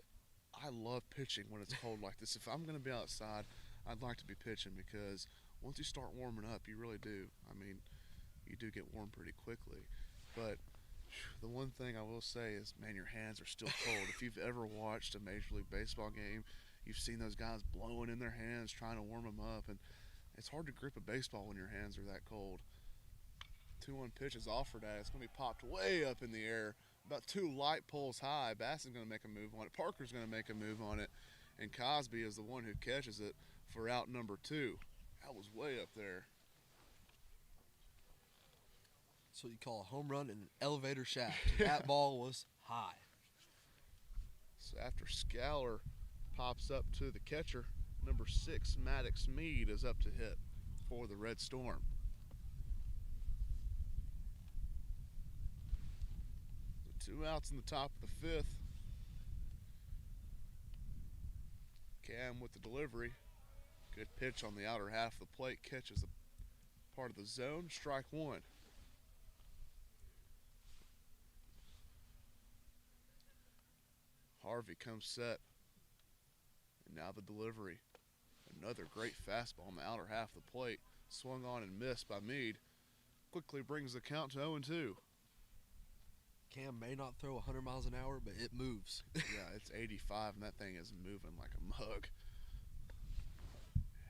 I love pitching when it's cold like this. If I'm going to be outside, I'd like to be pitching, because once you start warming up, you really do. You do get warm pretty quickly. But the one thing I will say is, man, your hands are still cold. If you've ever watched a Major League Baseball game, you've seen those guys blowing in their hands, trying to warm them up, and it's hard to grip a baseball when your hands are that cold. 2-1 pitch is offered at it. It's going to be popped way up in the air, about 2 light poles high. Bass is going to make a move on it. Parker's going to make a move on it, and Cosby is the one who catches it for out number 2. That was way up there. That's what you call a home run in an elevator shaft. That ball was high. So after Scaller pops up to the catcher, number 6, Maddox Mead, is up to hit for the Red Storm. So 2 outs in the top of the 5th. Cam with the delivery. Good pitch on the outer half of the plate. Catches a part of the zone. Strike 1. Harvey comes set. And now the delivery. Another great fastball on the outer half of the plate. Swung on and missed by Mead. Quickly brings the count to 0-2. Cam may not throw 100 miles an hour, but it moves. Yeah, it's 85, and that thing is moving like a mug.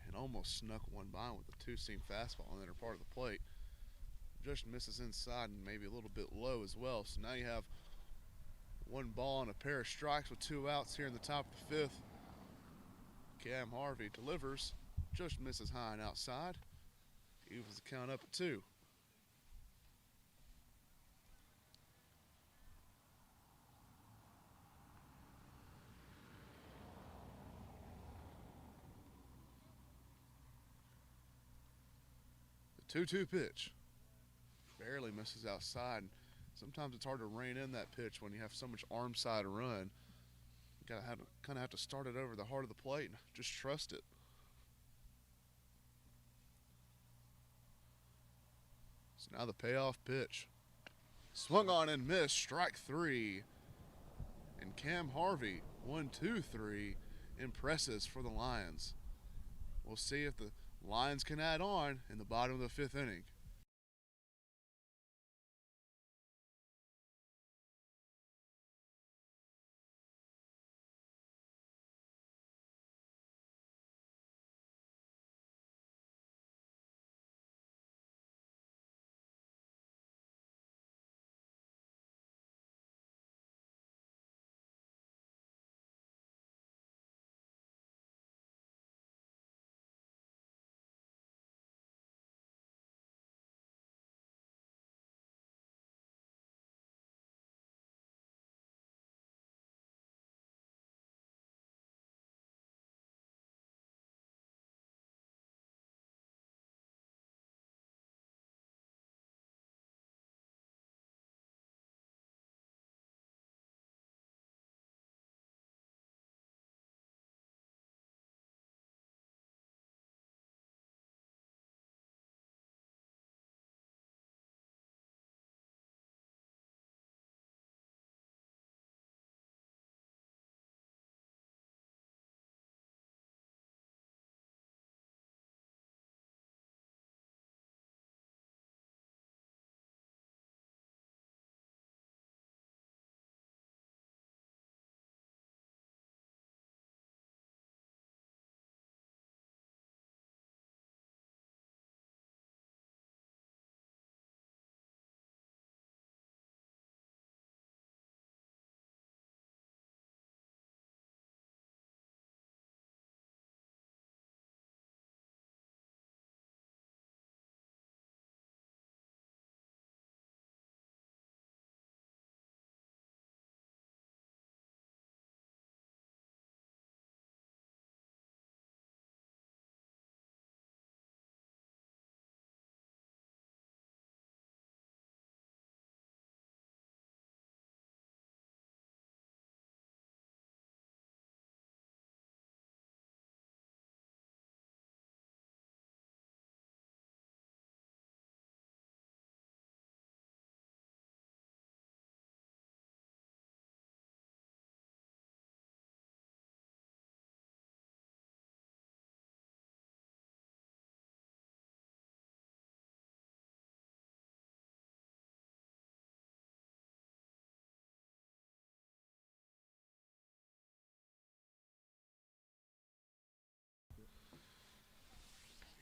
And almost snuck one by with a 2-seam fastball on the inner part of the plate. Just misses inside and maybe a little bit low as well. So now you have 1 ball and a pair of strikes with 2 outs here in the top of the 5th. Cam Harvey delivers, just misses high and outside. Evens the count up at 2. The 2-2 pitch. Barely misses outside. Sometimes it's hard to rein in that pitch when you have so much arm side to run. You kind of have to start it over the heart of the plate and just trust it. So now the payoff pitch. Swung on and missed, strike 3. And Cam Harvey, 1-2-3, impresses for the Lions. We'll see if the Lions can add on in the bottom of the 5th inning.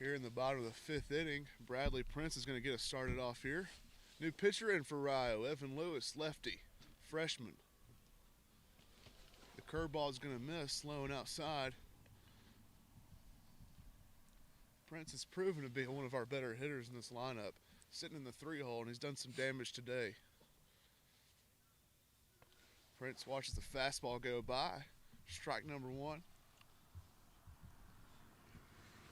Here in the bottom of the fifth inning, Bradley Prince is going to get us started off here. New pitcher in for Rio, Evan Lewis, lefty, freshman. The curveball is going to miss, slowing outside. Prince has proven to be one of our better hitters in this lineup, sitting in the 3-hole, and he's done some damage today. Prince watches the fastball go by. Strike number 1.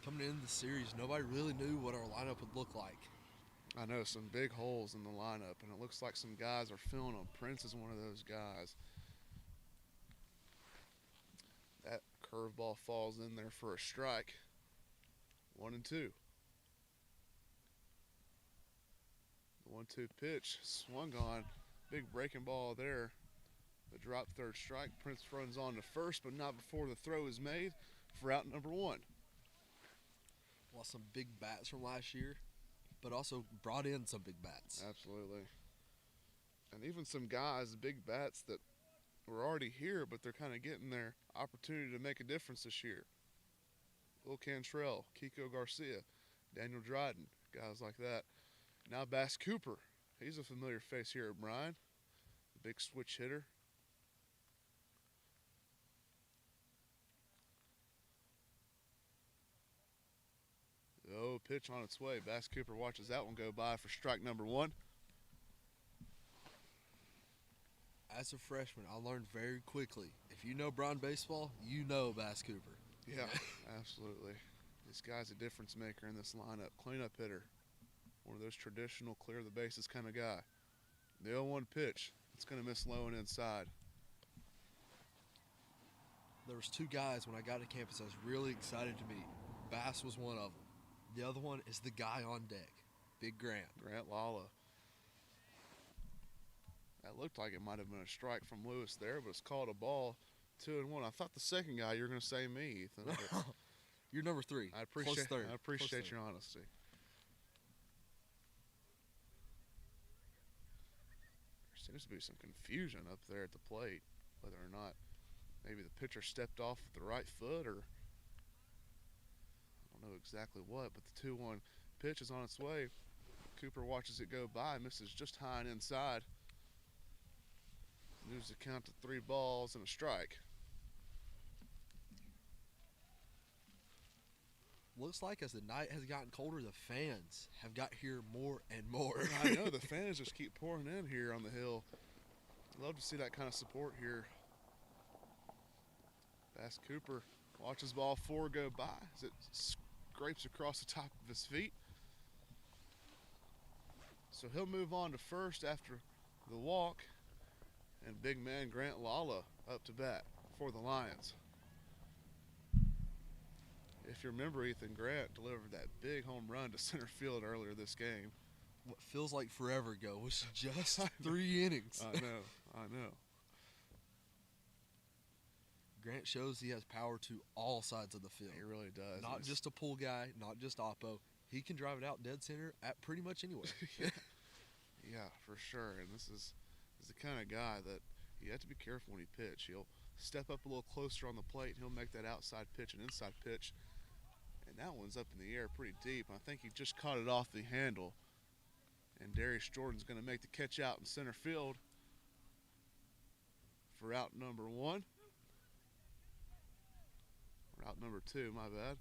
Coming into the series, nobody really knew what our lineup would look like. I know, some big holes in the lineup, and it looks like some guys are filling them. Prince is one of those guys. That curveball falls in there for a strike. 1-2. The 1-2 pitch swung on. Big breaking ball there. The drop third strike. Prince runs on to first, but not before the throw is made for out number 1. Lost some big bats from last year, but also brought in some big bats. Absolutely. And even some guys, big bats that were already here, but they're kind of getting their opportunity to make a difference this year. Will Cantrell, Kiko Garcia, Daniel Dryden, guys like that. Now Bass Cooper. He's a familiar face here at Bryan. The big switch hitter. Oh, pitch on its way. Bass Cooper watches that one go by for strike number 1. As a freshman, I learned very quickly, if you know Bryan baseball, you know Bass Cooper. Yeah, absolutely. This guy's a difference maker in this lineup. Cleanup hitter. One of those traditional clear the bases kind of guy. The 0-1 pitch. It's going to miss low and inside. There was 2 guys when I got to campus I was really excited to meet. Bass was one of them. The other one is the guy on deck, Big Grant. Grant Lala. That looked like it might have been a strike from Lewis there, but it's called a ball. 2-1. I thought the second guy you were going to say me, Ethan. You're number 3. I appreciate, Close third. I appreciate Close your third. honesty. There seems to be some confusion up there at the plate, whether or not maybe the pitcher stepped off with the right foot, or I don't know exactly what, but the 2-1 pitch is on its way. Cooper watches it go by, misses just high and inside. Moves the count to 3 balls and a strike. Looks like as the night has gotten colder, the fans have got here more and more. I know, the fans just keep pouring in here on the hill. Love to see that kind of support here. Bass Cooper watches ball 4 go by as it scrapes across the top of his feet. So he'll move on to first after the walk. And big man Grant Lala up to bat for the Lions. If you remember, Ethan, Grant delivered that big home run to center field earlier this game. What feels like forever ago was just 3 innings. I know. Grant shows he has power to all sides of the field. He really does. Not just a pull guy, not just oppo. He can drive it out dead center at pretty much anywhere. Yeah, for sure. And this is the kind of guy that you have to be careful when he pitch. He'll step up a little closer on the plate, and he'll make that outside pitch an inside pitch. And that one's up in the air pretty deep. I think he just caught it off the handle. And Darius Jordan's going to make the catch out in center field for out number 1. Or out number 2, my bad.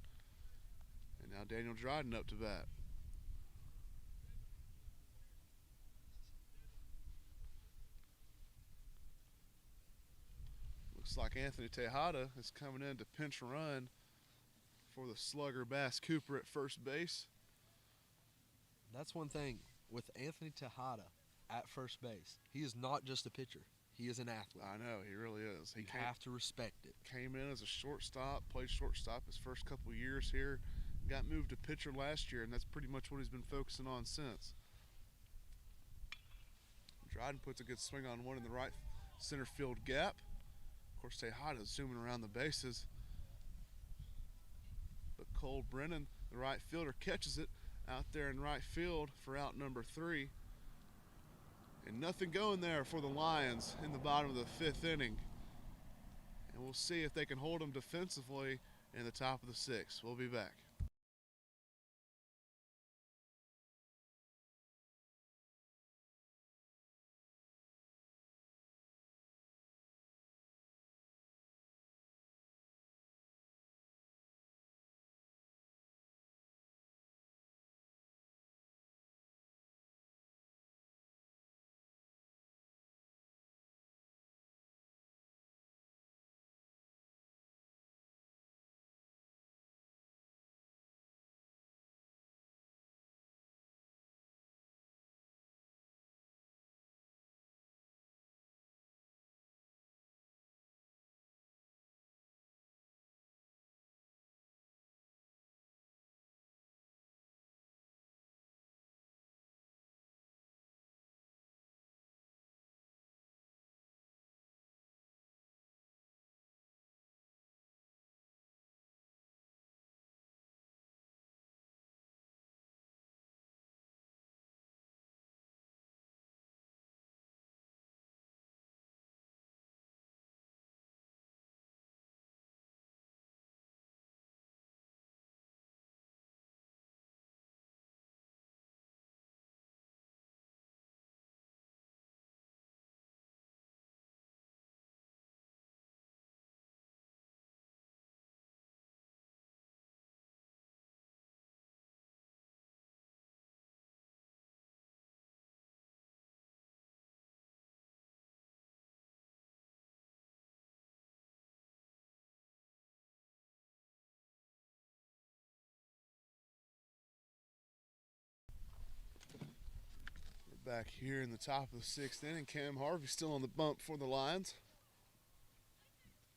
And now Daniel Dryden up to bat. Looks like Anthony Tejada is coming in to pinch run for the slugger Bass Cooper at first base. That's one thing with Anthony Tejada at first base. He is not just a pitcher. He is an athlete. I know, he really is. You have to respect it. Came in as a shortstop, played shortstop his first couple of years here, got moved to pitcher last year, and that's pretty much what he's been focusing on since. Dryden puts a good swing on one in the right center field gap. Of course, Tejada zooming around the bases. But Cole Brennan, the right fielder, catches it out there in right field for out number 3. And nothing going there for the Lions in the bottom of the 5th inning. And we'll see if they can hold them defensively in the top of the 6th. We'll be back. Back here in the top of the 6th inning, Cam Harvey still on the bump for the Lions.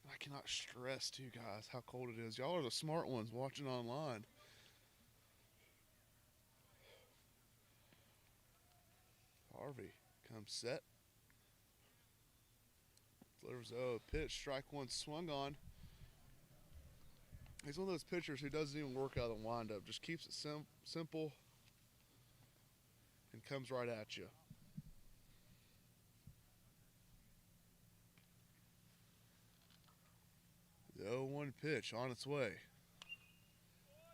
I cannot stress to you guys how cold it is. Y'all are the smart ones watching online. Harvey comes set. Delivers a pitch, strike one swung on. He's one of those pitchers who doesn't even work out of the windup, just keeps it simple and comes right at you. The 0-1 pitch on its way.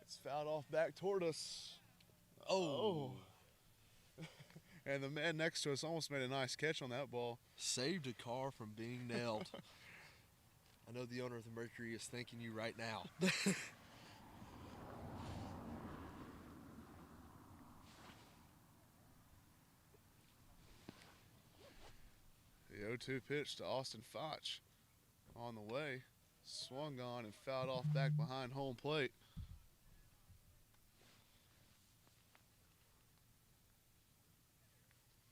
It's fouled off back toward us. Oh. And the man next to us almost made a nice catch on that ball. Saved a car from being nailed. I know the owner of the Mercury is thanking you right now. The 0-2 pitch to Austin Foch on the way. Swung on and fouled off back behind home plate.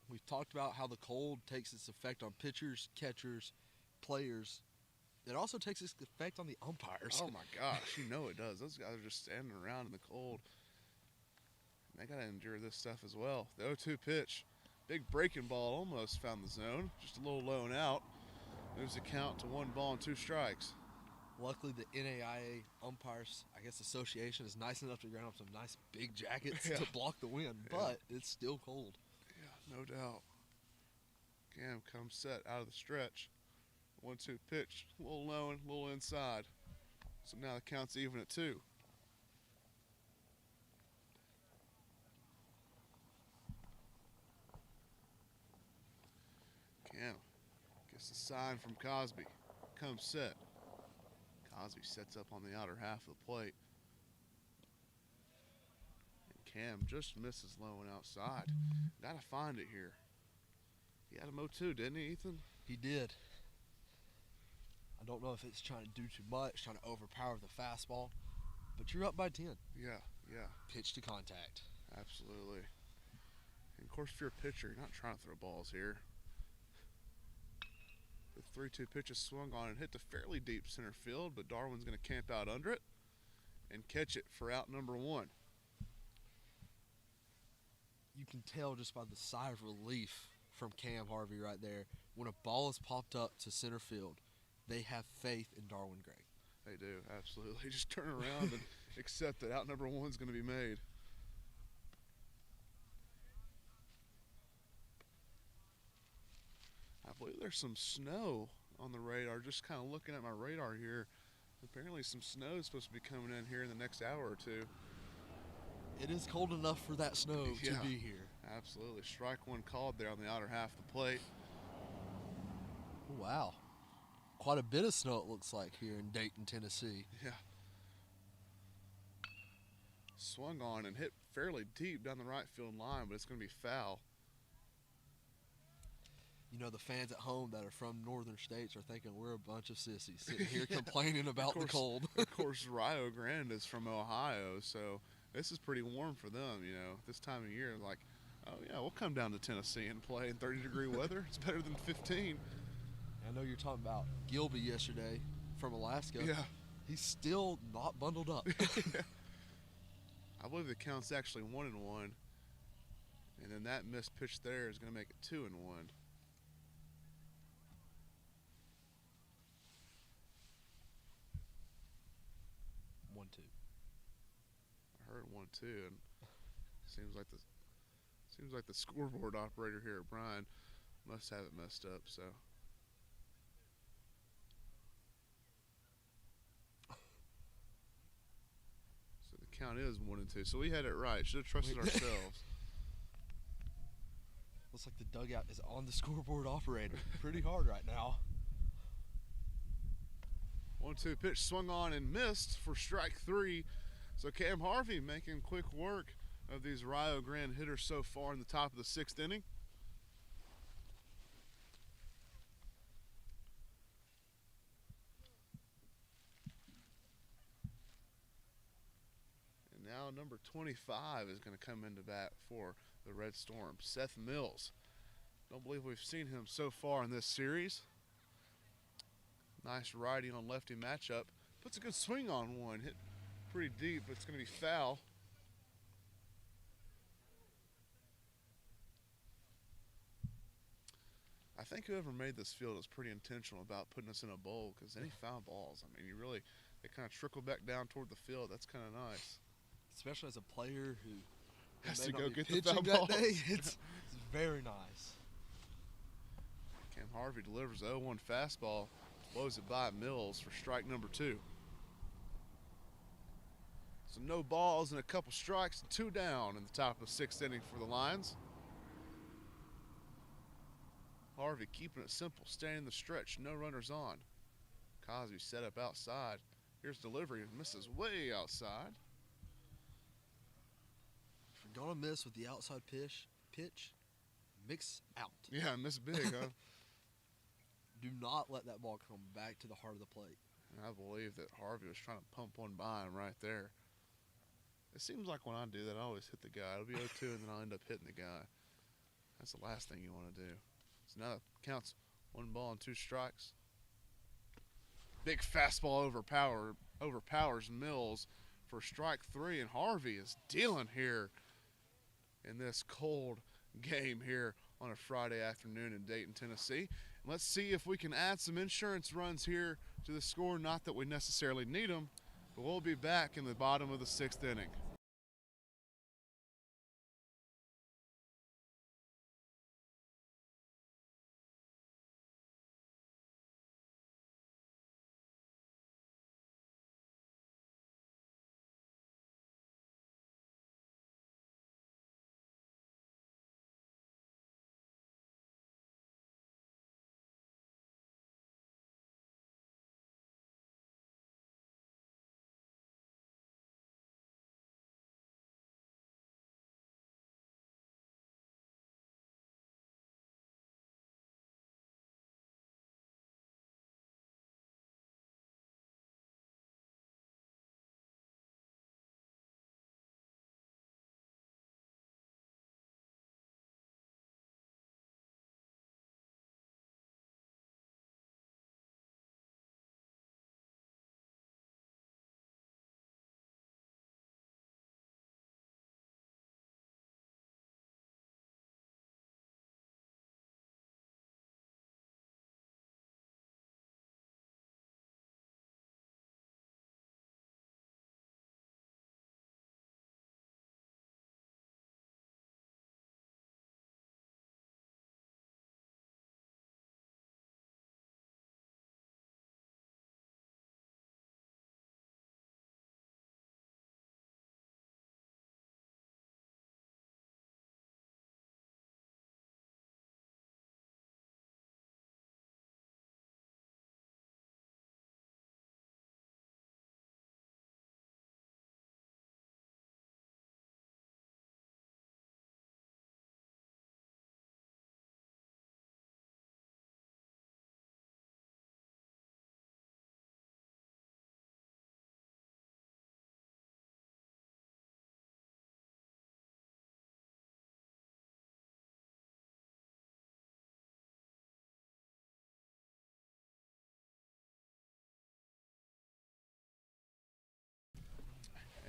We've talked about how the cold takes its effect on pitchers, catchers, players. It also takes its effect on the umpires. Oh my gosh, you know it does. Those guys are just standing around in the cold. They got to endure this stuff as well. The 0-2 pitch. Big breaking ball almost found the zone. Just a little low and out. Moves the count to 1 ball and 2 strikes. Luckily, the NAIA Umpires, I guess, Association is nice enough to ground up some nice big jackets to block the wind, but it's still cold. Yeah, no doubt. Cam comes set out of the stretch. 1-2 pitch. A little low and a little inside. So now the count's even at 2. Cam gets a sign from Cosby. Comes set. Cosby sets up on the outer half of the plate. And Cam just misses low and outside. Got to find it here. He had a 0-2, didn't he, Ethan? He did. I don't know if it's trying to do too much, trying to overpower the fastball, but you're up by 10. Yeah. Pitch to contact. Absolutely. And of course, if you're a pitcher, you're not trying to throw balls here. The 3-2 pitch is swung on and hit to fairly deep center field, but Darwin's going to camp out under it and catch it for out number 1. You can tell just by the sigh of relief from Cam Harvey right there. When a ball is popped up to center field, they have faith in Darwin Gray. They do, absolutely. Just turn around and accept that out number 1's going to be made. I believe there's some snow on the radar. Just kind of looking at my radar here. Apparently some snow is supposed to be coming in here in the next hour or 2. It is cold enough for that snow to be here. Absolutely. Strike 1 called there on the outer half of the plate. Oh, wow. Quite a bit of snow it looks like here in Dayton, Tennessee. Yeah. Swung on and hit fairly deep down the right field line, but it's going to be foul. You know, the fans at home that are from northern states are thinking we're a bunch of sissies sitting here complaining about the cold. Of course, Rio Grande is from Ohio, so this is pretty warm for them, you know, this time of year. Like, oh, yeah, we'll come down to Tennessee and play in 30-degree weather. It's better than 15. I know you're talking about Gilby yesterday from Alaska. Yeah. He's still not bundled up. I believe the count's actually 1-1. And then that missed pitch there is going to make it 2-1. 1-2. I heard 1-2, and seems like the scoreboard operator here at Bryan must have it messed up. So the count is 1-2. So we had it right. Should have trusted ourselves. Looks like the dugout is on the scoreboard operator pretty hard right now. 1-2 pitch swung on and missed for strike 3. So Cam Harvey making quick work of these Rio Grande hitters so far in the top of the 6th inning. And now number 25 is going to come into bat for the Red Storm, Seth Mills. Don't believe we've seen him so far in this series. Nice righty on lefty matchup. Puts a good swing on one. Hit pretty deep, but it's going to be foul. I think whoever made this field is pretty intentional about putting us in a bowl, because any foul balls, I mean, they kind of trickle back down toward the field. That's kind of nice. Especially as a player who Has may to not go be get the pitching foul that balls. day. It's very nice. Cam Harvey delivers the 0-1 fastball, blows it by Mills for strike number 2. So no balls and a couple strikes and 2 down in the top of the 6th inning for the Lions. Harvey keeping it simple, staying in the stretch, no runners on. Cosby set up outside. Here's delivery, misses way outside. If you're gonna miss with the outside pitch, mix out. Yeah, missed big, huh? Do not let that ball come back to the heart of the plate. And I believe that Harvey was trying to pump one by him right there. It seems like when I do that, I always hit the guy. It'll be 0-2, and then I'll end up hitting the guy. That's the last thing you want to do. So now it counts 1 ball and 2 strikes. Big fastball overpowers Mills for strike 3, and Harvey is dealing here in this cold game here on a Friday afternoon in Dayton, Tennessee. And let's see if we can add some insurance runs here to the score. Not that we necessarily need them, but we'll be back in the bottom of the 6th inning.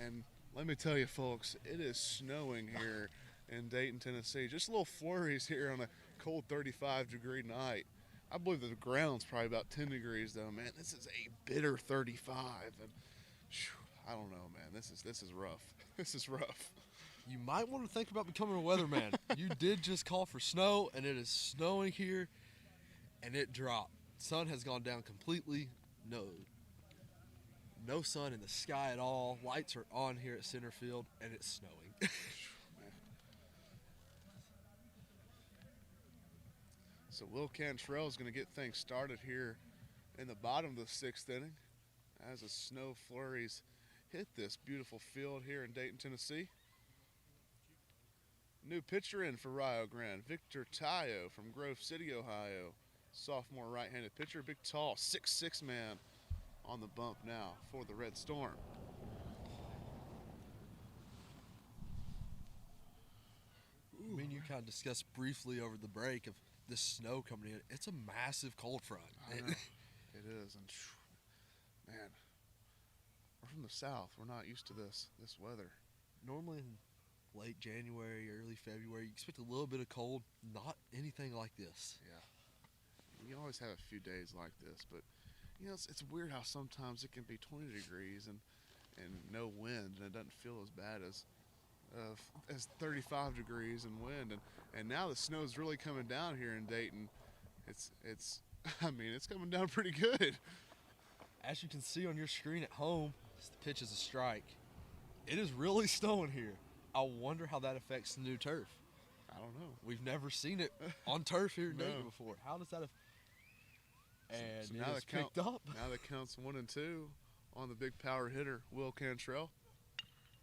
And let me tell you, folks, it is snowing here in Dayton, Tennessee. Just little flurries here on a cold 35-degree night. I believe the ground's probably about 10 degrees, though, man. This is a bitter 35. And I don't know, man. This is rough. This is rough. You might want to think about becoming a weatherman. You did just call for snow, and it is snowing here, and it dropped. Sun has gone down completely. No sun in the sky at all. Lights are on here at center field, and it's snowing. So Will Cantrell is going to get things started here in the bottom of the 6th inning as the snow flurries hit this beautiful field here in Dayton, Tennessee. New pitcher in for Rio Grande, Victor Tayo from Grove City, Ohio. Sophomore right-handed pitcher, big tall 6'6" man on the bump now for the Red Storm. kind of discussed briefly over the break of this snow coming in. It's a massive cold front. I know. It is, and man, we're from the south. We're not used to this weather. Normally in late January, early February, you expect a little bit of cold. Not anything like this. Yeah, you always have a few days like this, but you know it's weird how sometimes it can be 20 degrees and no wind, and it doesn't feel as bad as 35 degrees and wind, and now the snow's really coming down here in Dayton. It's I mean, it's coming down pretty good. As you can see on your screen at home, the pitch is a strike. It is really snowing here. I wonder how that affects the new turf. I don't know. We've never seen it on turf here in No. Dayton before. How does that and So it now is the count, picked up. Now the count's 1-2 on the big power hitter, Will Cantrell.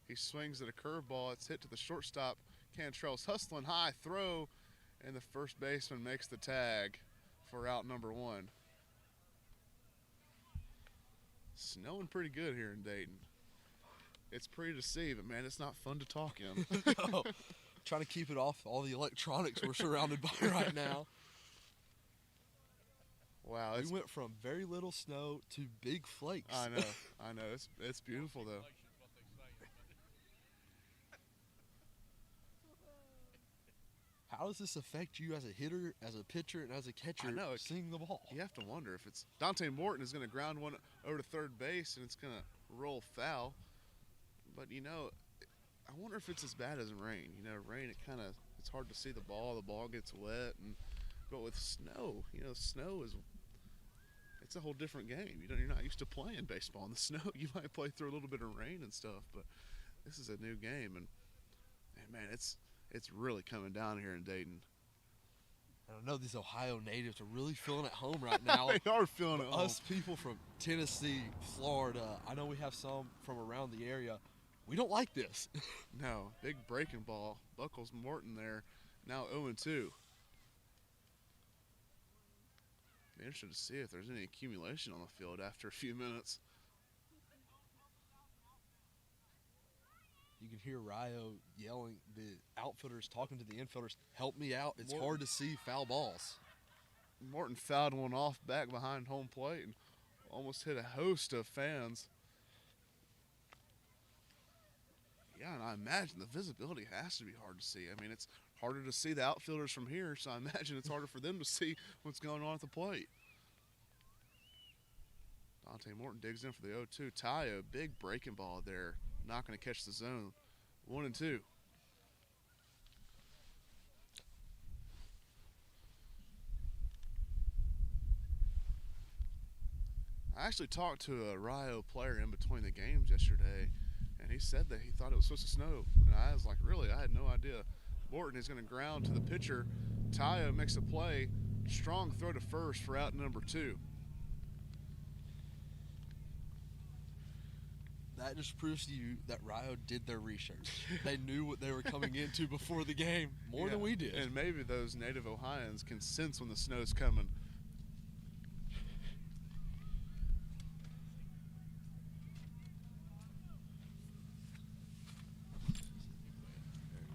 He swings at a curveball. It's hit to the shortstop. Cantrell's hustling high, throw, and the first baseman makes the tag for out number 1. Snowing pretty good here in Dayton. It's pretty to see, but man, it's not fun to talk in. No. Trying to keep it off all the electronics we're surrounded by right now. Wow, We went from very little snow to big flakes. I know. It's beautiful though. How does this affect you as a hitter, as a pitcher, and as a catcher I know, seeing the ball? You have to wonder if it's Dante Morton is going to ground one over to third base and it's going to roll foul. But you know, I wonder if it's as bad as rain. You know, rain it's hard to see the ball. The ball gets wet, but with snow, you know, snow it's a whole different game. You're not used to playing baseball in the snow. You might play through a little bit of rain and stuff, but this is a new game, and man, it's really coming down here in Dayton. And I know these Ohio natives are really feeling at home right now. They are feeling it. Us people from Tennessee, Florida, I know we have some from around the area. We don't like this. No, big breaking ball. Buckles Morton there, now 0-2. Be interested to see if there's any accumulation on the field after a few minutes. You can hear Ryo yelling, the outfielders talking to the infielders, help me out. It's Morton. hard to see foul balls. Morton fouled one off back behind home plate and almost hit a host of fans. Yeah, and I imagine the visibility has to be hard to see. I mean, it's harder to see the outfielders from here, so I imagine it's harder for them to see what's going on at the plate. Dante Morton digs in for the 0-2. Tayo, big breaking ball there. Not going to catch the zone. 1-2. I actually talked to a Rio player in between the games yesterday, and he said that he thought it was supposed to snow. And I was like, really? I had no idea. Morton is going to ground to the pitcher. Tayo makes a play. Strong throw to first for out number 2. That just proves to you that Rio did their research. They knew what they were coming into before the game more than we did. And maybe those native Ohioans can sense when the snow's coming.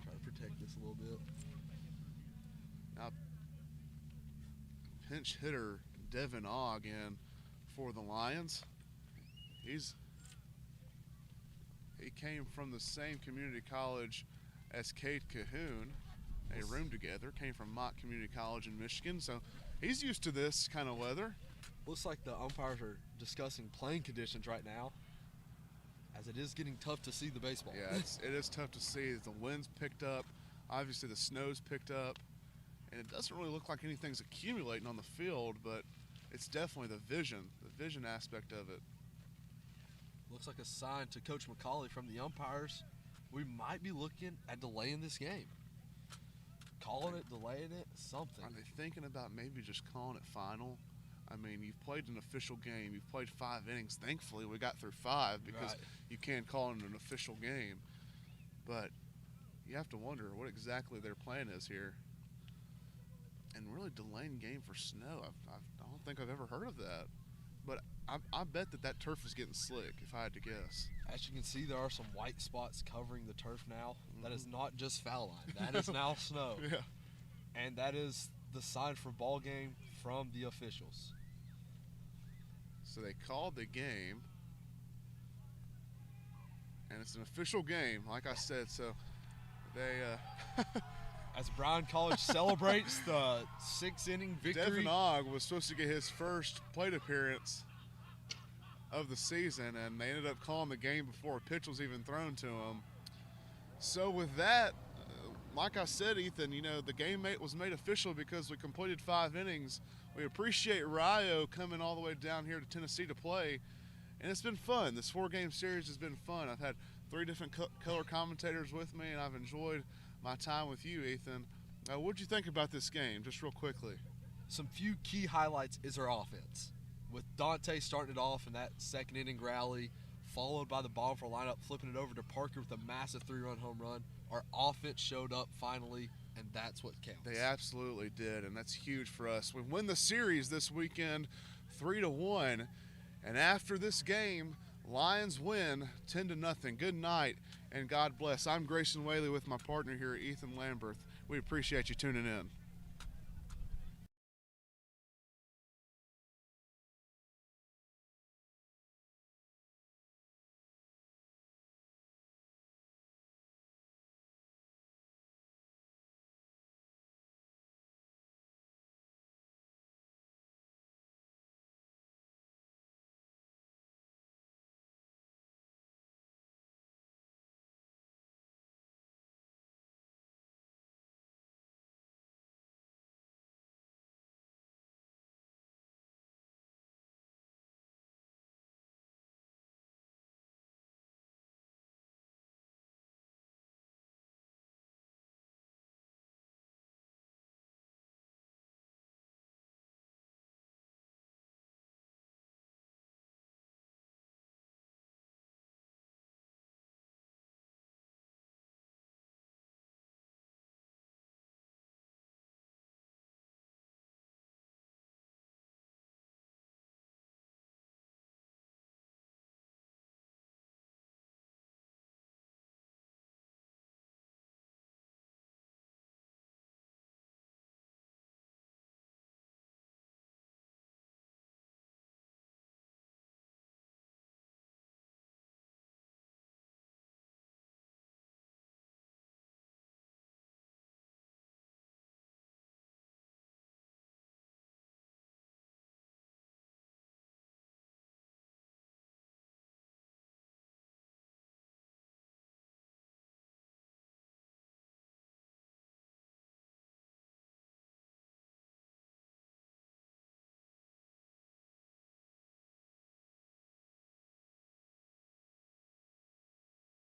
Try to protect this a little bit. Now, pinch hitter Devin Ogg in for the Lions. He came from the same community college as Cade Cahoon. They roomed together, came from Mott Community College in Michigan, so he's used to this kind of weather. Looks like the umpires are discussing playing conditions right now, as it is getting tough to see the baseball. Yeah, it is tough to see. The wind's picked up. Obviously, the snow's picked up. And it doesn't really look like anything's accumulating on the field, but it's definitely the vision aspect of it. Looks like a sign to Coach McCauley from the umpires. We might be looking at delaying this game. Calling it, delaying it, something. Are they thinking about maybe just calling it final? I mean, you've played an official game. You've played 5 innings. Thankfully, we got through 5 because Right. you can't call it an official game. But you have to wonder what exactly their plan is here. And really delaying game for snow, I don't think I've ever heard of that. But I bet that turf is getting slick, if I had to guess. As you can see, there are some white spots covering the turf now. That is not just foul line. That is now snow. Yeah. And that is the sign for ball game from the officials. So they called the game, and it's an official game, like I said. So they As Bryan College celebrates the 6-inning victory. Devin Ogg was supposed to get his first plate appearance of the season, and they ended up calling the game before a pitch was even thrown to him. So with that, like I said, Ethan, the game was made official because we completed 5 innings. We appreciate Rio coming all the way down here to Tennessee to play, and it's been fun. This 4-game series has been fun. I've had 3 different color commentators with me, and I've enjoyed my time with you, Ethan. What'd you think about this game, just real quickly? Some few key highlights is our offense. With Dante starting it off in that 2nd inning rally, followed by the bottom for lineup, flipping it over to Parker with a massive 3-run home run. Our offense showed up finally, and that's what counts. They absolutely did, and that's huge for us. We win the series this weekend 3-1, and after this game, Lions win 10-0. Good night, and God bless. I'm Grayson Whaley with my partner here, Ethan Lamberth. We appreciate you tuning in.